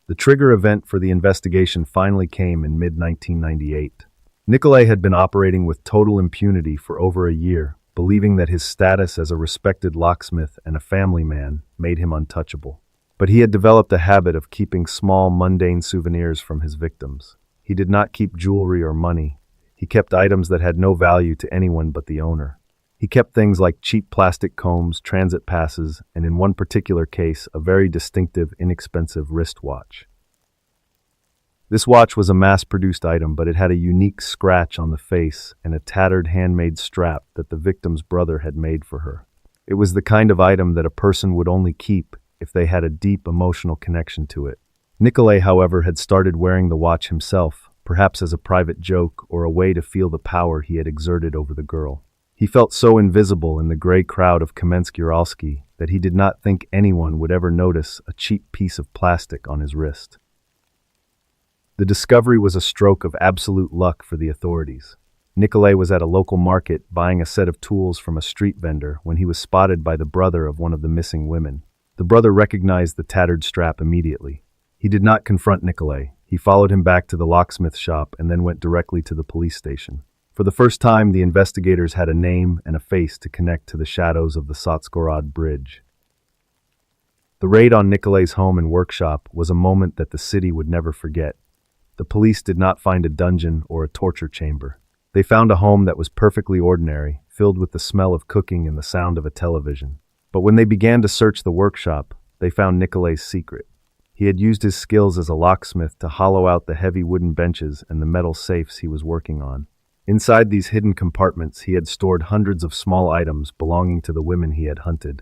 The trigger event for the investigation finally came in mid-1998. Nikolai had been operating with total impunity for over a year, believing that his status as a respected locksmith and a family man made him untouchable. But he had developed a habit of keeping small, mundane souvenirs from his victims. He did not keep jewelry or money. He kept items that had no value to anyone but the owner. He kept things like cheap plastic combs, transit passes, and in one particular case, a very distinctive, inexpensive wristwatch. This watch was a mass-produced item, but it had a unique scratch on the face and a tattered handmade strap that the victim's brother had made for her. It was the kind of item that a person would only keep if they had a deep emotional connection to it. Nikolai, however, had started wearing the watch himself, perhaps as a private joke or a way to feel the power he had exerted over the girl. He felt so invisible in the gray crowd of Kamensk-Uralsky that he did not think anyone would ever notice a cheap piece of plastic on his wrist. The discovery was a stroke of absolute luck for the authorities. Nikolai was at a local market buying a set of tools from a street vendor when he was spotted by the brother of one of the missing women. The brother recognized the tattered strap immediately. He did not confront Nikolai. He followed him back to the locksmith shop and then went directly to the police station. For the first time, the investigators had a name and a face to connect to the shadows of the Sotsgorod bridge. The raid on Nikolai's home and workshop was a moment that the city would never forget. The police did not find a dungeon or a torture chamber. They found a home that was perfectly ordinary, filled with the smell of cooking and the sound of a television. But when they began to search the workshop, they found Nikolai's secret. He had used his skills as a locksmith to hollow out the heavy wooden benches and the metal safes he was working on. Inside these hidden compartments, he had stored hundreds of small items belonging to the women he had hunted.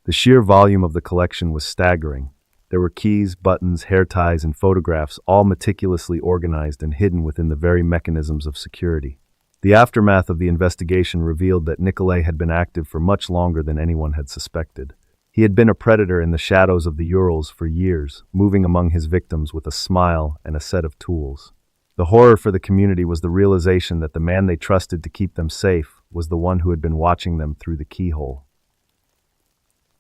The sheer volume of the collection was staggering. There were keys, buttons, hair ties, and photographs, all meticulously organized and hidden within the very mechanisms of security. The aftermath of the investigation revealed that Nikolai had been active for much longer than anyone had suspected. He had been a predator in the shadows of the Urals for years, moving among his victims with a smile and a set of tools. The horror for the community was the realization that the man they trusted to keep them safe was the one who had been watching them through the keyhole.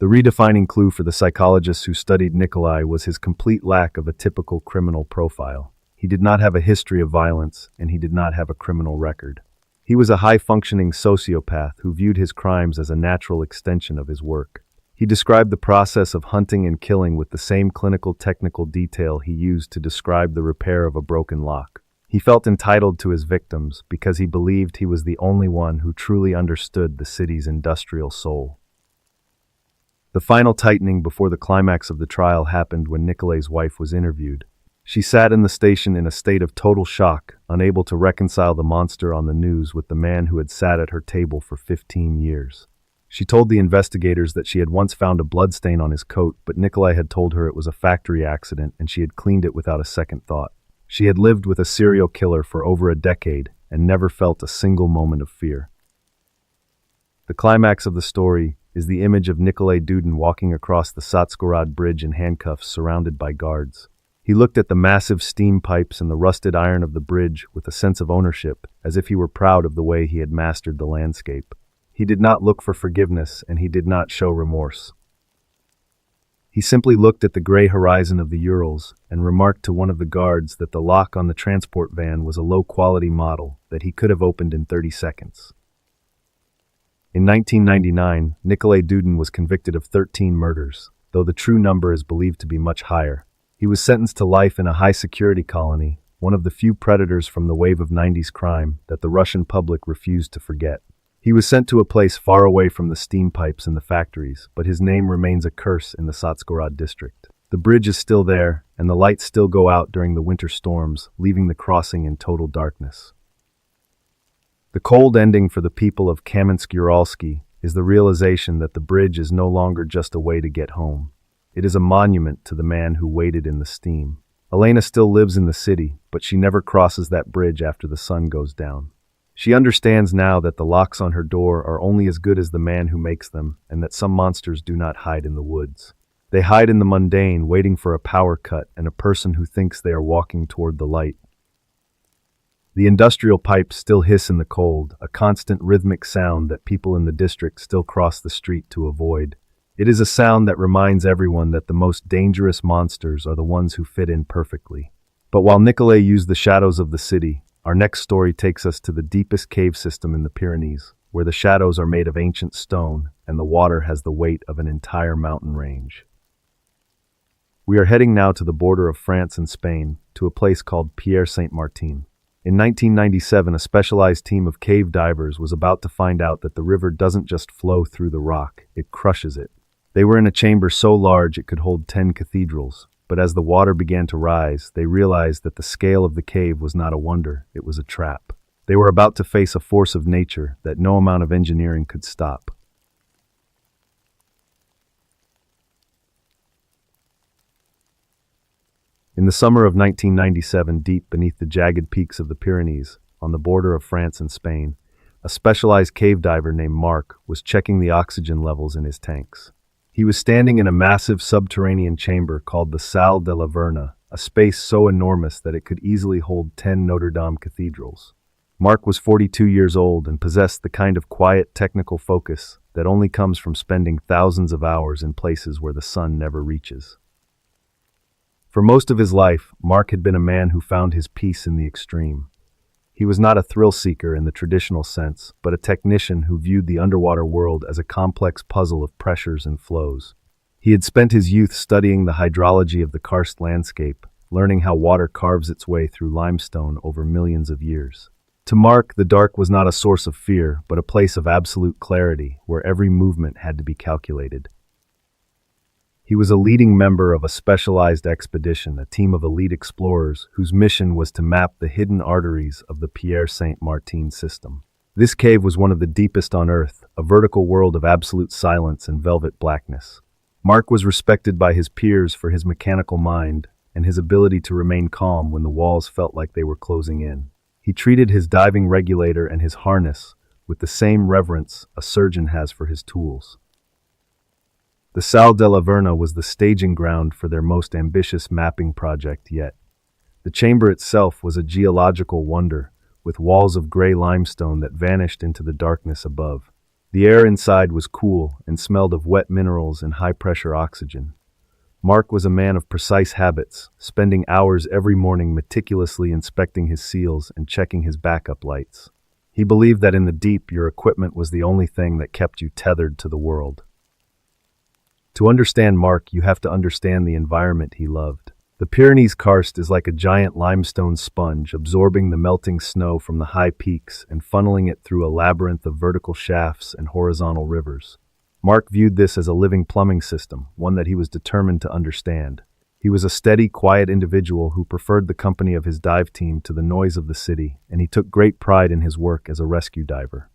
The redefining clue for the psychologists who studied Nikolai was his complete lack of a typical criminal profile. He did not have a history of violence, and he did not have a criminal record. He was a high-functioning sociopath who viewed his crimes as a natural extension of his work. He described the process of hunting and killing with the same clinical technical detail he used to describe the repair of a broken lock. He felt entitled to his victims because he believed he was the only one who truly understood the city's industrial soul. The final tightening before the climax of the trial happened when Nikolai's wife was interviewed. She sat in the station in a state of total shock, unable to reconcile the monster on the news with the man who had sat at her table for 15 years. She told the investigators that she had once found a bloodstain on his coat, but Nikolai had told her it was a factory accident and she had cleaned it without a second thought. She had lived with a serial killer for over a decade and never felt a single moment of fear. The climax of the story is the image of Nikolai Dudin walking across the Satskorod Bridge in handcuffs surrounded by guards. He looked at the massive steam pipes and the rusted iron of the bridge with a sense of ownership, as if he were proud of the way he had mastered the landscape. He did not look for forgiveness, and he did not show remorse. He simply looked at the gray horizon of the Urals and remarked to one of the guards that the lock on the transport van was a low-quality model that he could have opened in 30 seconds. In 1999, Nikolai Dudin was convicted of 13 murders, though the true number is believed to be much higher. He was sentenced to life in a high-security colony, one of the few predators from the wave of 90s crime that the Russian public refused to forget. He was sent to a place far away from the steam pipes and the factories, but his name remains a curse in the Satskorod district. The bridge is still there, and the lights still go out during the winter storms, leaving the crossing in total darkness. The cold ending for the people of Kamensk-Uralsky is the realization that the bridge is no longer just a way to get home. It is a monument to the man who waited in the steam. Elena still lives in the city, but she never crosses that bridge after the sun goes down. She understands now that the locks on her door are only as good as the man who makes them, and that some monsters do not hide in the woods. They hide in the mundane, waiting for a power cut and a person who thinks they are walking toward the light. The industrial pipes still hiss in the cold, a constant rhythmic sound that people in the district still cross the street to avoid. It is a sound that reminds everyone that the most dangerous monsters are the ones who fit in perfectly. But while Nikolai used the shadows of the city, our next story takes us to the deepest cave system in the Pyrenees, where the shadows are made of ancient stone and the water has the weight of an entire mountain range. We are heading now to the border of France and Spain, to a place called Pierre Saint-Martin. In 1997, a specialized team of cave divers was about to find out that the river doesn't just flow through the rock, it crushes it. They were in a chamber so large it could hold 10 cathedrals, but as the water began to rise, they realized that the scale of the cave was not a wonder, it was a trap. They were about to face a force of nature that no amount of engineering could stop. In the summer of 1997, deep beneath the jagged peaks of the Pyrenees, on the border of France and Spain, a specialized cave diver named Mark was checking the oxygen levels in his tanks. He was standing in a massive subterranean chamber called the Salle de la Verna, a space so enormous that it could easily hold 10 Notre Dame cathedrals. Mark was 42 years old and possessed the kind of quiet technical focus that only comes from spending thousands of hours in places where the sun never reaches. For most of his life, Mark had been a man who found his peace in the extreme. He was not a thrill-seeker in the traditional sense, but a technician who viewed the underwater world as a complex puzzle of pressures and flows. He had spent his youth studying the hydrology of the karst landscape, learning how water carves its way through limestone over millions of years. To Mark, the dark was not a source of fear, but a place of absolute clarity, where every movement had to be calculated. He was a leading member of a specialized expedition, a team of elite explorers whose mission was to map the hidden arteries of the Pierre Saint-Martin system. This cave was one of the deepest on Earth, a vertical world of absolute silence and velvet blackness. Mark was respected by his peers for his mechanical mind and his ability to remain calm when the walls felt like they were closing in. He treated his diving regulator and his harness with the same reverence a surgeon has for his tools. The Salle de la Verna was the staging ground for their most ambitious mapping project yet. The chamber itself was a geological wonder, with walls of gray limestone that vanished into the darkness above. The air inside was cool and smelled of wet minerals and high-pressure oxygen. Mark was a man of precise habits, spending hours every morning meticulously inspecting his seals and checking his backup lights. He believed that in the deep, your equipment was the only thing that kept you tethered to the world. To understand Mark, you have to understand the environment he loved. The Pyrenees karst is like a giant limestone sponge, absorbing the melting snow from the high peaks and funneling it through a labyrinth of vertical shafts and horizontal rivers. Mark viewed this as a living plumbing system, one that he was determined to understand. He was a steady, quiet individual who preferred the company of his dive team to the noise of the city, and he took great pride in his work as a rescue diver.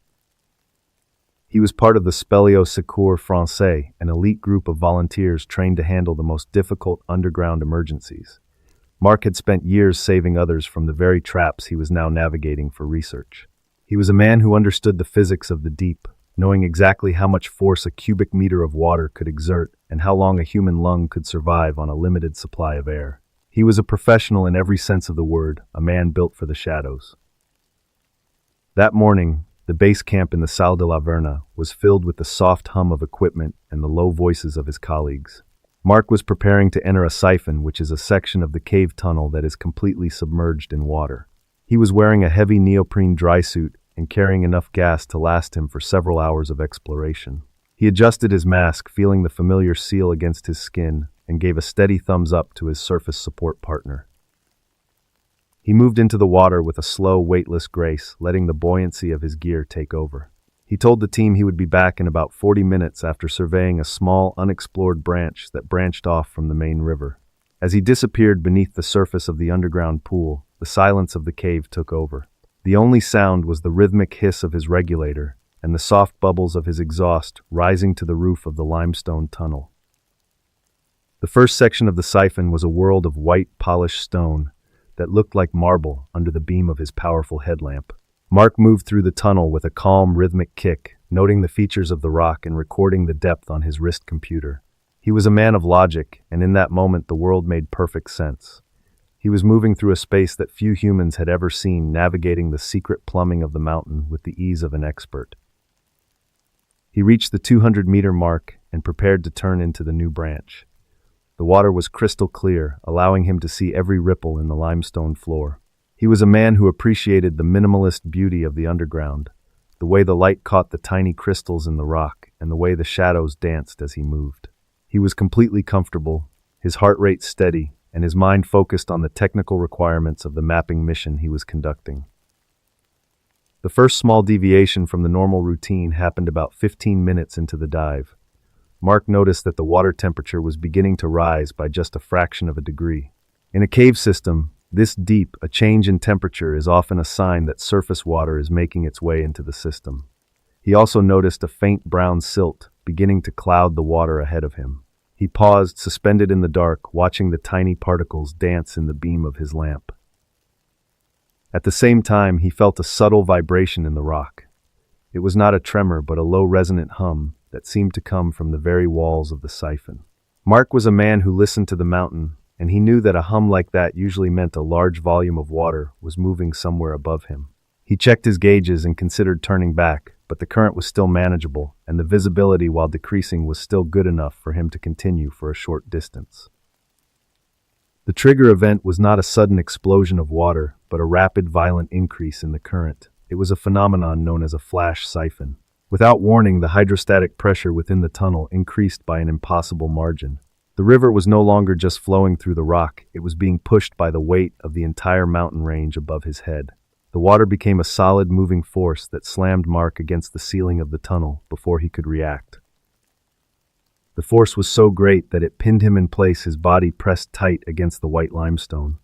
He was part of the Speleo Secours Français, an elite group of volunteers trained to handle the most difficult underground emergencies. Mark had spent years saving others from the very traps he was now navigating for research. He was a man who understood the physics of the deep, knowing exactly how much force a cubic meter of water could exert and how long a human lung could survive on a limited supply of air. He was a professional in every sense of the word, a man built for the shadows. That morning, the base camp in the Salle de la Verna was filled with the soft hum of equipment and the low voices of his colleagues. Mark was preparing to enter a siphon, which is a section of the cave tunnel that is completely submerged in water. He was wearing a heavy neoprene dry suit and carrying enough gas to last him for several hours of exploration. He adjusted his mask, feeling the familiar seal against his skin, and gave a steady thumbs up to his surface support partner. He moved into the water with a slow, weightless grace, letting the buoyancy of his gear take over. He told the team he would be back in about 40 minutes after surveying a small, unexplored branch that branched off from the main river. As he disappeared beneath the surface of the underground pool, the silence of the cave took over. The only sound was the rhythmic hiss of his regulator and the soft bubbles of his exhaust rising to the roof of the limestone tunnel. The first section of the siphon was a world of white, polished stone that looked like marble under the beam of his powerful headlamp. Mark moved through the tunnel with a calm, rhythmic kick, noting the features of the rock and recording the depth on his wrist computer. He was a man of logic, and in that moment the world made perfect sense. He was moving through a space that few humans had ever seen, navigating the secret plumbing of the mountain with the ease of an expert. He reached the 200-meter mark and prepared to turn into the new branch. The water was crystal clear, allowing him to see every ripple in the limestone floor. He was a man who appreciated the minimalist beauty of the underground, the way the light caught the tiny crystals in the rock, and the way the shadows danced as he moved. He was completely comfortable, his heart rate steady, and his mind focused on the technical requirements of the mapping mission he was conducting. The first small deviation from the normal routine happened about 15 minutes into the dive. Mark noticed that the water temperature was beginning to rise by just a fraction of a degree. In a cave system, this deep, a change in temperature is often a sign that surface water is making its way into the system. He also noticed a faint brown silt beginning to cloud the water ahead of him. He paused, suspended in the dark, watching the tiny particles dance in the beam of his lamp. At the same time, he felt a subtle vibration in the rock. It was not a tremor, but a low resonant hum that seemed to come from the very walls of the siphon. Mark was a man who listened to the mountain, and he knew that a hum like that usually meant a large volume of water was moving somewhere above him. He checked his gauges and considered turning back, but the current was still manageable, and the visibility, while decreasing, was still good enough for him to continue for a short distance. The trigger event was not a sudden explosion of water, but a rapid, violent increase in the current. It was a phenomenon known as a flash siphon. Without warning, the hydrostatic pressure within the tunnel increased by an impossible margin. The river was no longer just flowing through the rock, it was being pushed by the weight of the entire mountain range above his head. The water became a solid, moving force that slammed Mark against the ceiling of the tunnel before he could react. The force was so great that it pinned him in place, his body pressed tight against the white limestone.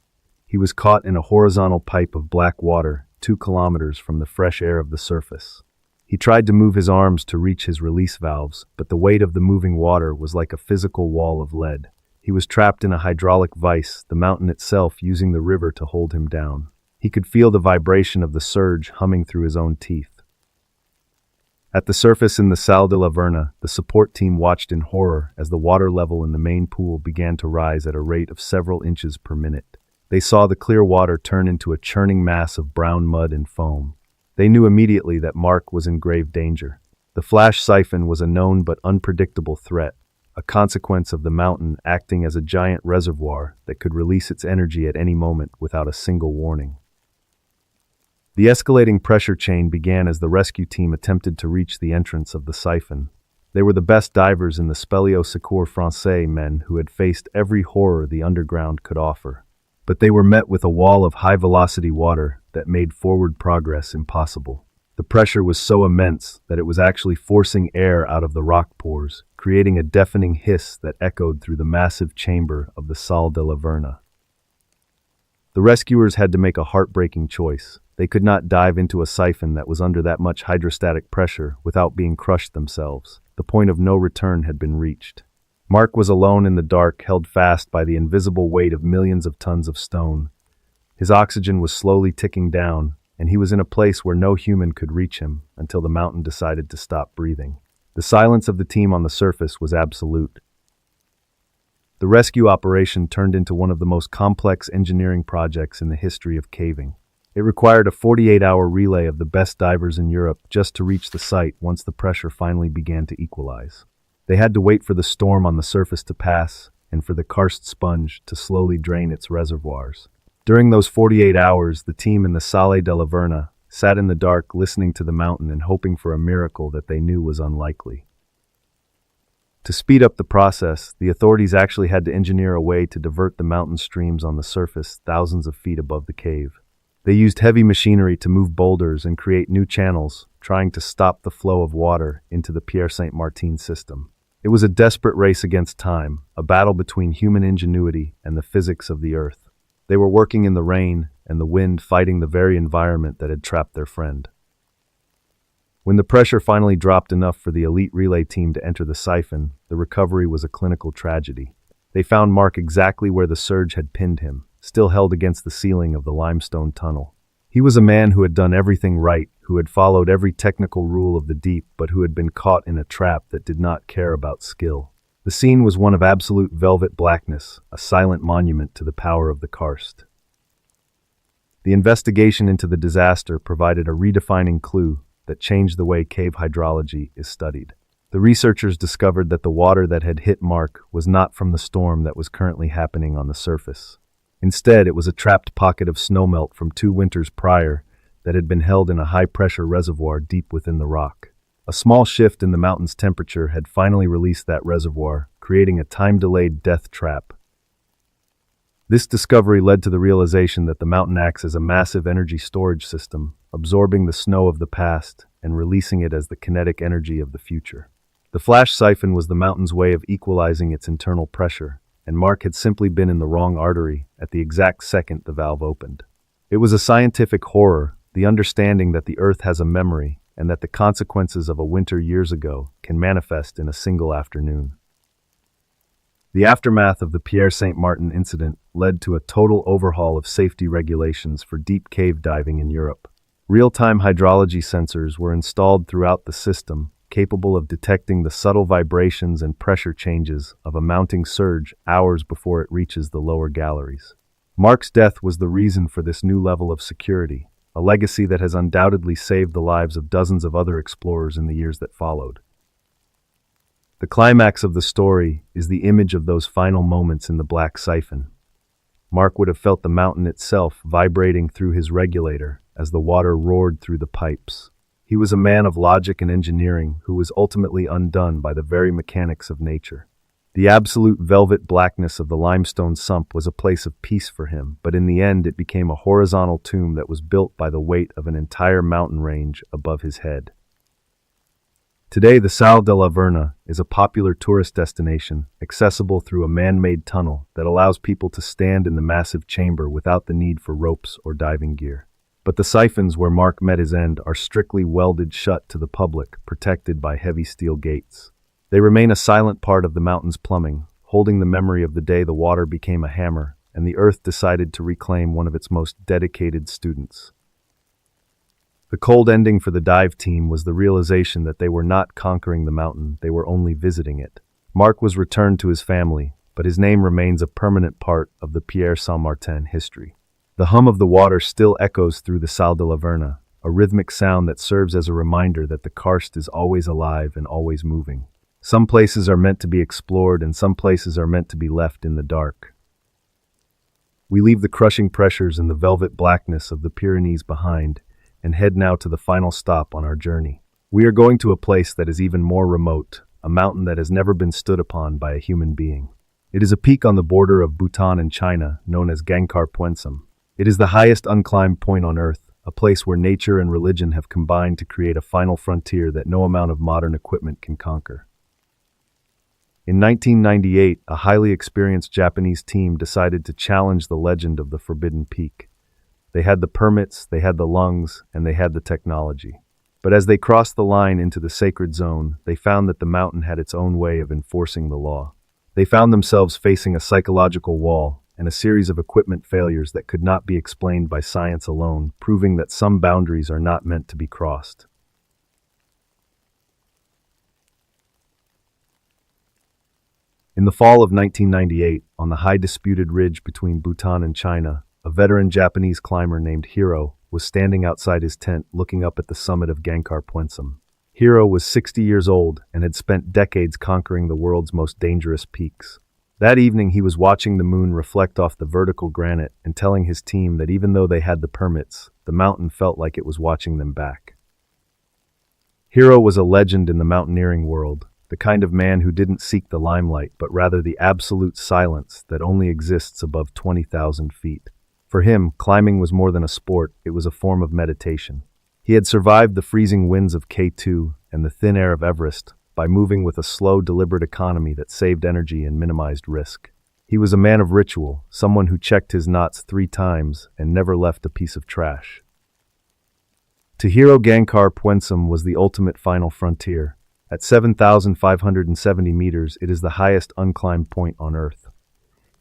He was caught in a horizontal pipe of black water, 2 kilometers from the fresh air of the surface. He tried to move his arms to reach his release valves, but the weight of the moving water was like a physical wall of lead. He was trapped in a hydraulic vise, the mountain itself using the river to hold him down. He could feel the vibration of the surge humming through his own teeth. At the surface in the Salle de la Verna, the support team watched in horror as the water level in the main pool began to rise at a rate of several inches per minute. They saw the clear water turn into a churning mass of brown mud and foam. They knew immediately that Mark was in grave danger. The flash siphon was a known but unpredictable threat, a consequence of the mountain acting as a giant reservoir that could release its energy at any moment without a single warning. The escalating pressure chain began as the rescue team attempted to reach the entrance of the siphon. They were the best divers in the Speleo Secours Francais men who had faced every horror the underground could offer. But they were met with a wall of high-velocity water that made forward progress impossible. The pressure was so immense that it was actually forcing air out of the rock pores, creating a deafening hiss that echoed through the massive chamber of the Salle de la Verna. The rescuers had to make a heartbreaking choice. They could not dive into a siphon that was under that much hydrostatic pressure without being crushed themselves. The point of no return had been reached. Mark was alone in the dark, held fast by the invisible weight of millions of tons of stone. His oxygen was slowly ticking down, and he was in a place where no human could reach him until the mountain decided to stop breathing. The silence of the team on the surface was absolute. The rescue operation turned into one of the most complex engineering projects in the history of caving. It required a 48-hour relay of the best divers in Europe just to reach the site once the pressure finally began to equalize. They had to wait for the storm on the surface to pass and for the karst sponge to slowly drain its reservoirs. During those 48 hours, the team in the Salle della Verna sat in the dark listening to the mountain and hoping for a miracle that they knew was unlikely. To speed up the process, the authorities actually had to engineer a way to divert the mountain streams on the surface thousands of feet above the cave. They used heavy machinery to move boulders and create new channels, trying to stop the flow of water into the Pierre Saint-Martin system. It was a desperate race against time, a battle between human ingenuity and the physics of the earth. They were working in the rain and the wind, fighting the very environment that had trapped their friend. When the pressure finally dropped enough for the elite relay team to enter the siphon, the recovery was a clinical tragedy. They found Mark exactly where the surge had pinned him, still held against the ceiling of the limestone tunnel. He was a man who had done everything right, who had followed every technical rule of the deep, but who had been caught in a trap that did not care about skill. The scene was one of absolute velvet blackness, a silent monument to the power of the karst. The investigation into the disaster provided a redefining clue that changed the way cave hydrology is studied. The researchers discovered that the water that had hit Mark was not from the storm that was currently happening on the surface. Instead, it was a trapped pocket of snowmelt from 2 winters prior that had been held in a high-pressure reservoir deep within the rock. A small shift in the mountain's temperature had finally released that reservoir, creating a time-delayed death trap. This discovery led to the realization that the mountain acts as a massive energy storage system, absorbing the snow of the past and releasing it as the kinetic energy of the future. The flash siphon was the mountain's way of equalizing its internal pressure, and Mark had simply been in the wrong artery at the exact second the valve opened. It was a scientific horror, the understanding that the earth has a memory and that the consequences of a winter years ago can manifest in a single afternoon. The aftermath of the Pierre Saint-Martin incident led to a total overhaul of safety regulations for deep cave diving in Europe. Real-time hydrology sensors were installed throughout the system, capable of detecting the subtle vibrations and pressure changes of a mounting surge hours before it reaches the lower galleries. Mark's death was the reason for this new level of security, a legacy that has undoubtedly saved the lives of dozens of other explorers in the years that followed. The climax of the story is the image of those final moments in the black siphon. Mark would have felt the mountain itself vibrating through his regulator as the water roared through the pipes. He was a man of logic and engineering who was ultimately undone by the very mechanics of nature. The absolute velvet blackness of the limestone sump was a place of peace for him, but in the end it became a horizontal tomb that was built by the weight of an entire mountain range above his head. Today, the Salle della Verna is a popular tourist destination, accessible through a man-made tunnel that allows people to stand in the massive chamber without the need for ropes or diving gear. But the siphons where Mark met his end are strictly welded shut to the public, protected by heavy steel gates. They remain a silent part of the mountain's plumbing, holding the memory of the day the water became a hammer and the earth decided to reclaim one of its most dedicated students. The cold ending for the dive team was the realization that they were not conquering the mountain, they were only visiting it. Mark was returned to his family, but his name remains a permanent part of the Pierre Saint-Martin history. The hum of the water still echoes through the Salle della Verna, a rhythmic sound that serves as a reminder that the karst is always alive and always moving. Some places are meant to be explored and some places are meant to be left in the dark. We leave the crushing pressures and the velvet blackness of the Pyrenees behind and head now to the final stop on our journey. We are going to a place that is even more remote, a mountain that has never been stood upon by a human being. It is a peak on the border of Bhutan and China, known as Gangkhar Puensum. It is the highest unclimbed point on Earth, a place where nature and religion have combined to create a final frontier that no amount of modern equipment can conquer. In 1998, a highly experienced Japanese team decided to challenge the legend of the Forbidden Peak. They had the permits, they had the lungs, and they had the technology. But as they crossed the line into the sacred zone, they found that the mountain had its own way of enforcing the law. They found themselves facing a psychological wall, and a series of equipment failures that could not be explained by science alone, proving that some boundaries are not meant to be crossed. In the fall of 1998, on the high disputed ridge between Bhutan and China, a veteran Japanese climber named Hiro was standing outside his tent looking up at the summit of Gangkar Puensum. Hiro was 60 years old and had spent decades conquering the world's most dangerous peaks. That evening he was watching the moon reflect off the vertical granite and telling his team that even though they had the permits, the mountain felt like it was watching them back. Hiro was a legend in the mountaineering world, the kind of man who didn't seek the limelight but rather the absolute silence that only exists above 20,000 feet. For him, climbing was more than a sport, it was a form of meditation. He had survived the freezing winds of K2 and the thin air of Everest by moving with a slow, deliberate economy that saved energy and minimized risk. He was a man of ritual, someone who checked his knots 3 times and never left a piece of trash. To Hiro, Gangkar Puensum was the ultimate final frontier. At 7,570 meters, it is the highest unclimbed point on Earth.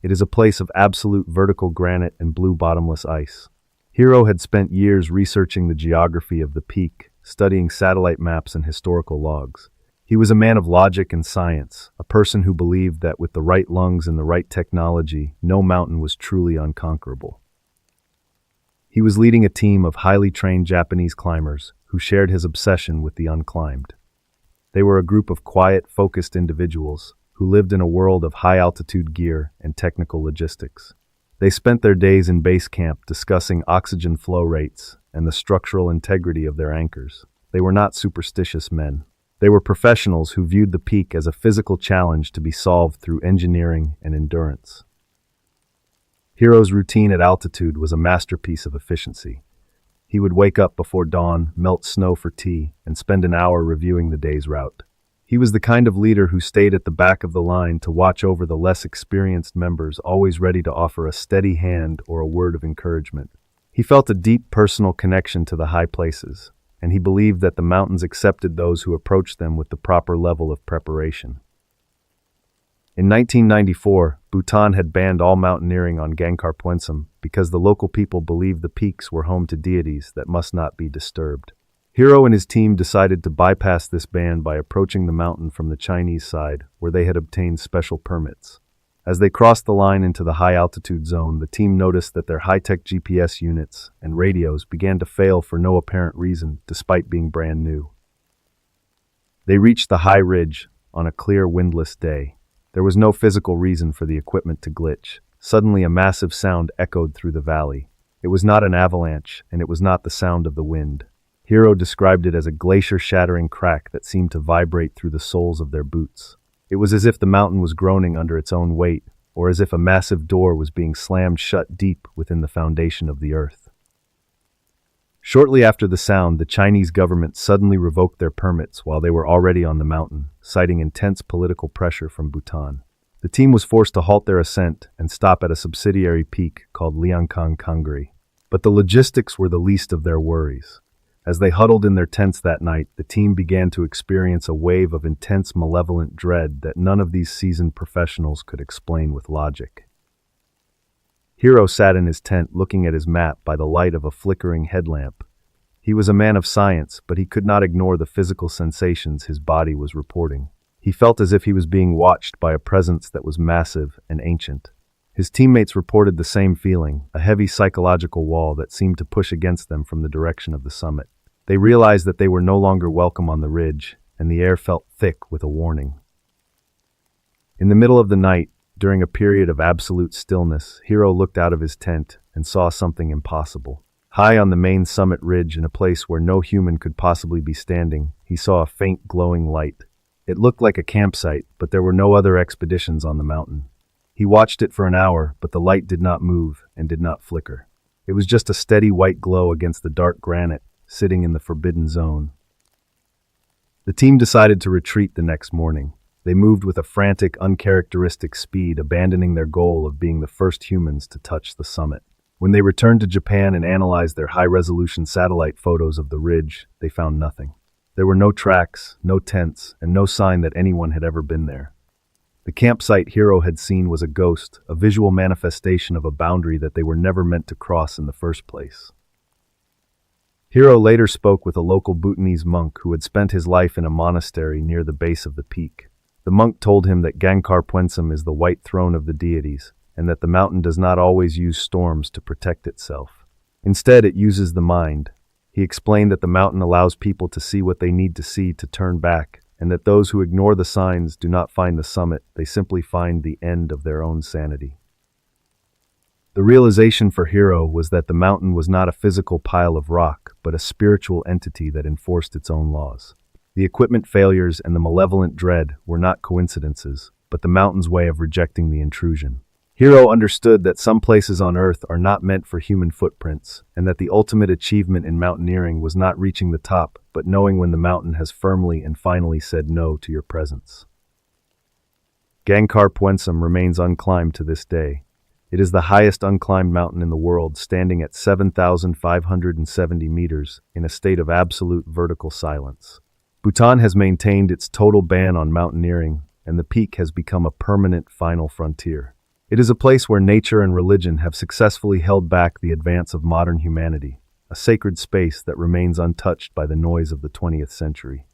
It is a place of absolute vertical granite and blue bottomless ice. Hiro had spent years researching the geography of the peak, studying satellite maps and historical logs. He was a man of logic and science, a person who believed that with the right lungs and the right technology, no mountain was truly unconquerable. He was leading a team of highly trained Japanese climbers who shared his obsession with the unclimbed. They were a group of quiet, focused individuals who lived in a world of high-altitude gear and technical logistics. They spent their days in base camp discussing oxygen flow rates and the structural integrity of their anchors. They were not superstitious men. They were professionals who viewed the peak as a physical challenge to be solved through engineering and endurance. Hiro's routine at altitude was a masterpiece of efficiency. He would wake up before dawn, melt snow for tea, and spend an hour reviewing the day's route. He was the kind of leader who stayed at the back of the line to watch over the less experienced members, always ready to offer a steady hand or a word of encouragement. He felt a deep personal connection to the high places, and he believed that the mountains accepted those who approached them with the proper level of preparation. In 1994, Bhutan had banned all mountaineering on Gangkar Puensum because the local people believed the peaks were home to deities that must not be disturbed. Hiro and his team decided to bypass this ban by approaching the mountain from the Chinese side, where they had obtained special permits. As they crossed the line into the high-altitude zone, the team noticed that their high-tech GPS units and radios began to fail for no apparent reason, despite being brand new. They reached the high ridge on a clear, windless day. There was no physical reason for the equipment to glitch. Suddenly, a massive sound echoed through the valley. It was not an avalanche, and it was not the sound of the wind. Hiro described it as a glacier-shattering crack that seemed to vibrate through the soles of their boots. It was as if the mountain was groaning under its own weight, or as if a massive door was being slammed shut deep within the foundation of the earth. Shortly after the sound, the Chinese government suddenly revoked their permits while they were already on the mountain, citing intense political pressure from Bhutan. The team was forced to halt their ascent and stop at a subsidiary peak called Liangkang Kangri. But the logistics were the least of their worries. As they huddled in their tents that night, the team began to experience a wave of intense malevolent dread that none of these seasoned professionals could explain with logic. Hiro sat in his tent looking at his map by the light of a flickering headlamp. He was a man of science, but he could not ignore the physical sensations his body was reporting. He felt as if he was being watched by a presence that was massive and ancient. His teammates reported the same feeling, a heavy psychological wall that seemed to push against them from the direction of the summit. They realized that they were no longer welcome on the ridge, and the air felt thick with a warning. In the middle of the night, during a period of absolute stillness, Hiro looked out of his tent and saw something impossible. High on the main summit ridge, in a place where no human could possibly be standing, he saw a faint glowing light. It looked like a campsite, but there were no other expeditions on the mountain. He watched it for an hour, but the light did not move and did not flicker. It was just a steady white glow against the dark granite, sitting in the forbidden zone. The team decided to retreat the next morning. They moved with a frantic, uncharacteristic speed, abandoning their goal of being the first humans to touch the summit. When they returned to Japan and analyzed their high-resolution satellite photos of the ridge, they found nothing. There were no tracks, no tents, and no sign that anyone had ever been there. The campsite Hero had seen was a ghost, a visual manifestation of a boundary that they were never meant to cross in the first place. Hero later spoke with a local Bhutanese monk who had spent his life in a monastery near the base of the peak. The monk told him that Gangkar Puensum is the white throne of the deities, and that the mountain does not always use storms to protect itself. Instead, it uses the mind. He explained that the mountain allows people to see what they need to see to turn back, and that those who ignore the signs do not find the summit, they simply find the end of their own sanity. The realization for Hero was that the mountain was not a physical pile of rock, but a spiritual entity that enforced its own laws. The equipment failures and the malevolent dread were not coincidences, but the mountain's way of rejecting the intrusion. Hero understood that some places on Earth are not meant for human footprints, and that the ultimate achievement in mountaineering was not reaching the top, but knowing when the mountain has firmly and finally said no to your presence. Gangkar Puensum remains unclimbed to this day. It is the highest unclimbed mountain in the world, standing at 7,570 meters in a state of absolute vertical silence. Bhutan has maintained its total ban on mountaineering, and the peak has become a permanent final frontier. It is a place where nature and religion have successfully held back the advance of modern humanity, a sacred space that remains untouched by the noise of the 20th century.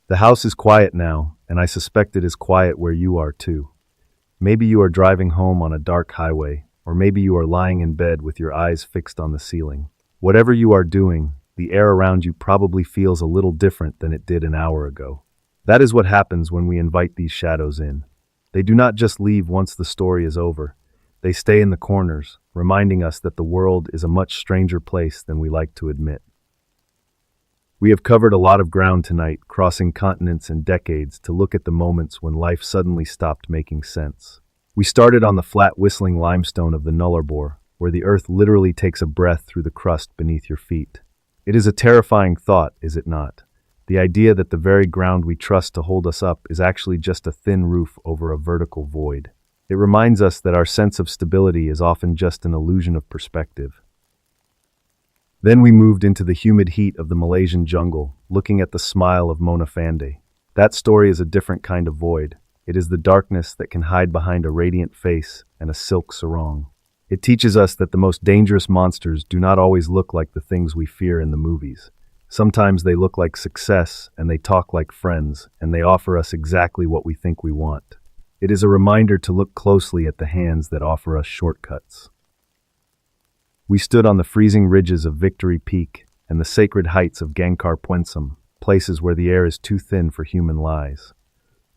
The house is quiet now, and I suspect it is quiet where you are too. Maybe you are driving home on a dark highway, or maybe you are lying in bed with your eyes fixed on the ceiling. Whatever you are doing, the air around you probably feels a little different than it did an hour ago. That is what happens when we invite these shadows in. They do not just leave once the story is over. They stay in the corners, reminding us that the world is a much stranger place than we like to admit. We have covered a lot of ground tonight, crossing continents and decades to look at the moments when life suddenly stopped making sense. We started on the flat whistling limestone of the Nullarbor, where the earth literally takes a breath through the crust beneath your feet. It is a terrifying thought, is it not? The idea that the very ground we trust to hold us up is actually just a thin roof over a vertical void. It reminds us that our sense of stability is often just an illusion of perspective. Then we moved into the humid heat of the Malaysian jungle, looking at the smile of Mona Fandey. That story is a different kind of void. It is the darkness that can hide behind a radiant face and a silk sarong. It teaches us that the most dangerous monsters do not always look like the things we fear in the movies. Sometimes they look like success, and they talk like friends, and they offer us exactly what we think we want. It is a reminder to look closely at the hands that offer us shortcuts. We stood on the freezing ridges of Victory Peak and the sacred heights of Gangkar Puensum, places where the air is too thin for human lies.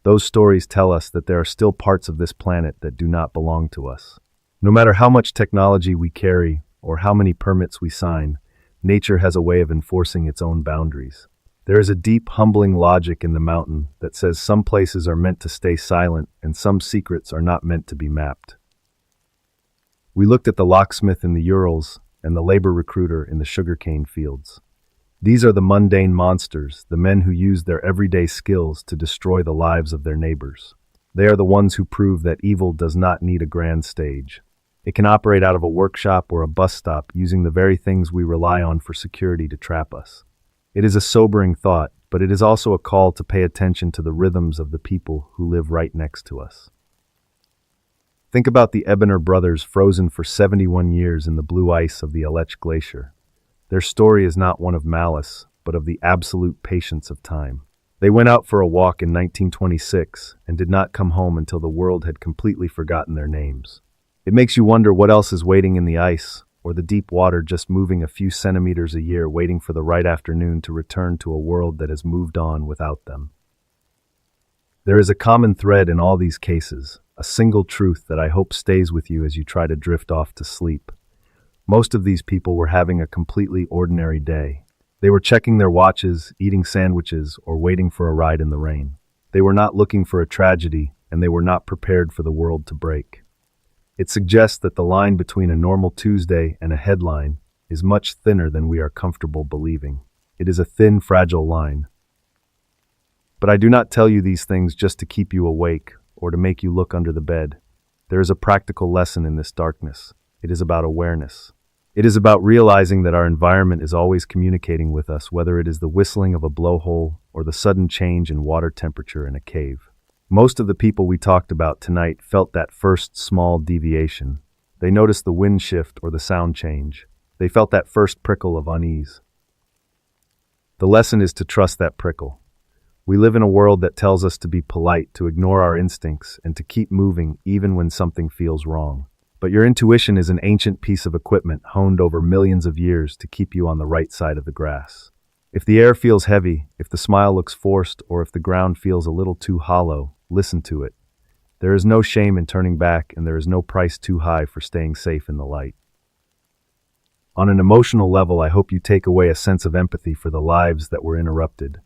Those stories tell us that there are still parts of this planet that do not belong to us. No matter how much technology we carry or how many permits we sign, nature has a way of enforcing its own boundaries. There is a deep, humbling logic in the mountain that says some places are meant to stay silent and some secrets are not meant to be mapped. We looked at the locksmith in the Urals and the labor recruiter in the sugarcane fields. These are the mundane monsters, the men who use their everyday skills to destroy the lives of their neighbors. They are the ones who prove that evil does not need a grand stage. It can operate out of a workshop or a bus stop using the very things we rely on for security to trap us. It is a sobering thought, but it is also a call to pay attention to the rhythms of the people who live right next to us. Think about the Ebener brothers frozen for 71 years in the blue ice of the Aletsch Glacier. Their story is not one of malice, but of the absolute patience of time. They went out for a walk in 1926 and did not come home until the world had completely forgotten their names. It makes you wonder what else is waiting in the ice, or the deep water just moving a few centimeters a year waiting for the right afternoon to return to a world that has moved on without them. There is a common thread in all these cases, a single truth that I hope stays with you as you try to drift off to sleep. Most of these people were having a completely ordinary day. They were checking their watches, eating sandwiches, or waiting for a ride in the rain. They were not looking for a tragedy, and they were not prepared for the world to break. It suggests that the line between a normal Tuesday and a headline is much thinner than we are comfortable believing. It is a thin, fragile line. But I do not tell you these things just to keep you awake or to make you look under the bed. There is a practical lesson in this darkness. It is about awareness. It is about realizing that our environment is always communicating with us, whether it is the whistling of a blowhole or the sudden change in water temperature in a cave. Most of the people we talked about tonight felt that first small deviation. They noticed the wind shift or the sound change. They felt that first prickle of unease. The lesson is to trust that prickle. We live in a world that tells us to be polite, to ignore our instincts, and to keep moving even when something feels wrong. But your intuition is an ancient piece of equipment honed over millions of years to keep you on the right side of the grass. If the air feels heavy, if the smile looks forced, or if the ground feels a little too hollow, listen to it. There is no shame in turning back, and there is no price too high for staying safe in the light. On an emotional level, I hope you take away a sense of empathy for the lives that were interrupted.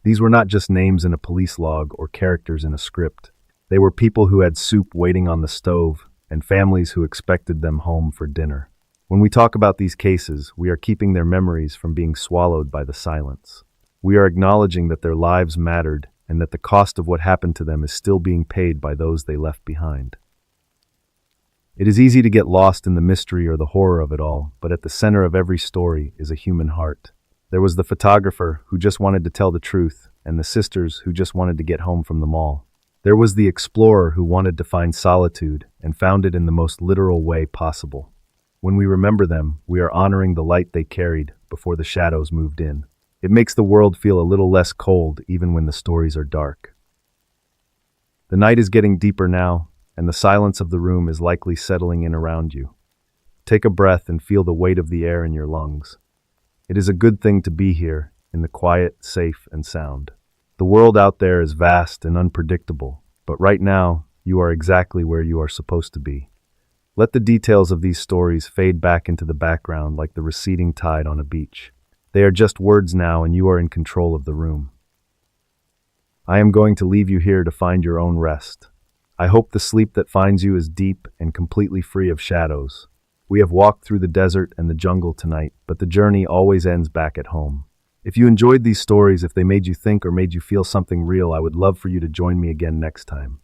These were not just names in a police log or characters in a script. They were people who had soup waiting on the stove, and families who expected them home for dinner. When we talk about these cases, we are keeping their memories from being swallowed by the silence. We are acknowledging that their lives mattered and that the cost of what happened to them is still being paid by those they left behind. It is easy to get lost in the mystery or the horror of it all, but at the center of every story is a human heart. There was the photographer who just wanted to tell the truth, and the sisters who just wanted to get home from the mall. There was the explorer who wanted to find solitude and found it in the most literal way possible. When we remember them, we are honoring the light they carried before the shadows moved in. It makes the world feel a little less cold even when the stories are dark. The night is getting deeper now, and the silence of the room is likely settling in around you. Take a breath and feel the weight of the air in your lungs. It is a good thing to be here, in the quiet, safe, and sound. The world out there is vast and unpredictable, but right now, you are exactly where you are supposed to be. Let the details of these stories fade back into the background like the receding tide on a beach. They are just words now, and you are in control of the room. I am going to leave you here to find your own rest. I hope the sleep that finds you is deep and completely free of shadows. We have walked through the desert and the jungle tonight, but the journey always ends back at home. If you enjoyed these stories, if they made you think or made you feel something real, I would love for you to join me again next time.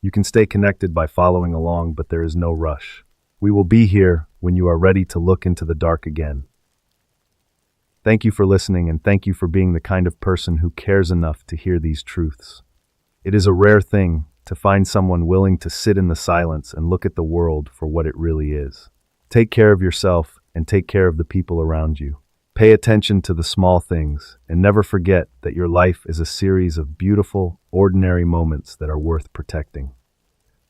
You can stay connected by following along, but there is no rush. We will be here when you are ready to look into the dark again. Thank you for listening, and thank you for being the kind of person who cares enough to hear these truths. It is a rare thing to find someone willing to sit in the silence and look at the world for what it really is. Take care of yourself and take care of the people around you. Pay attention to the small things, and never forget that your life is a series of beautiful, ordinary moments that are worth protecting.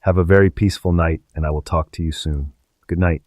Have a very peaceful night, and I will talk to you soon. Good night.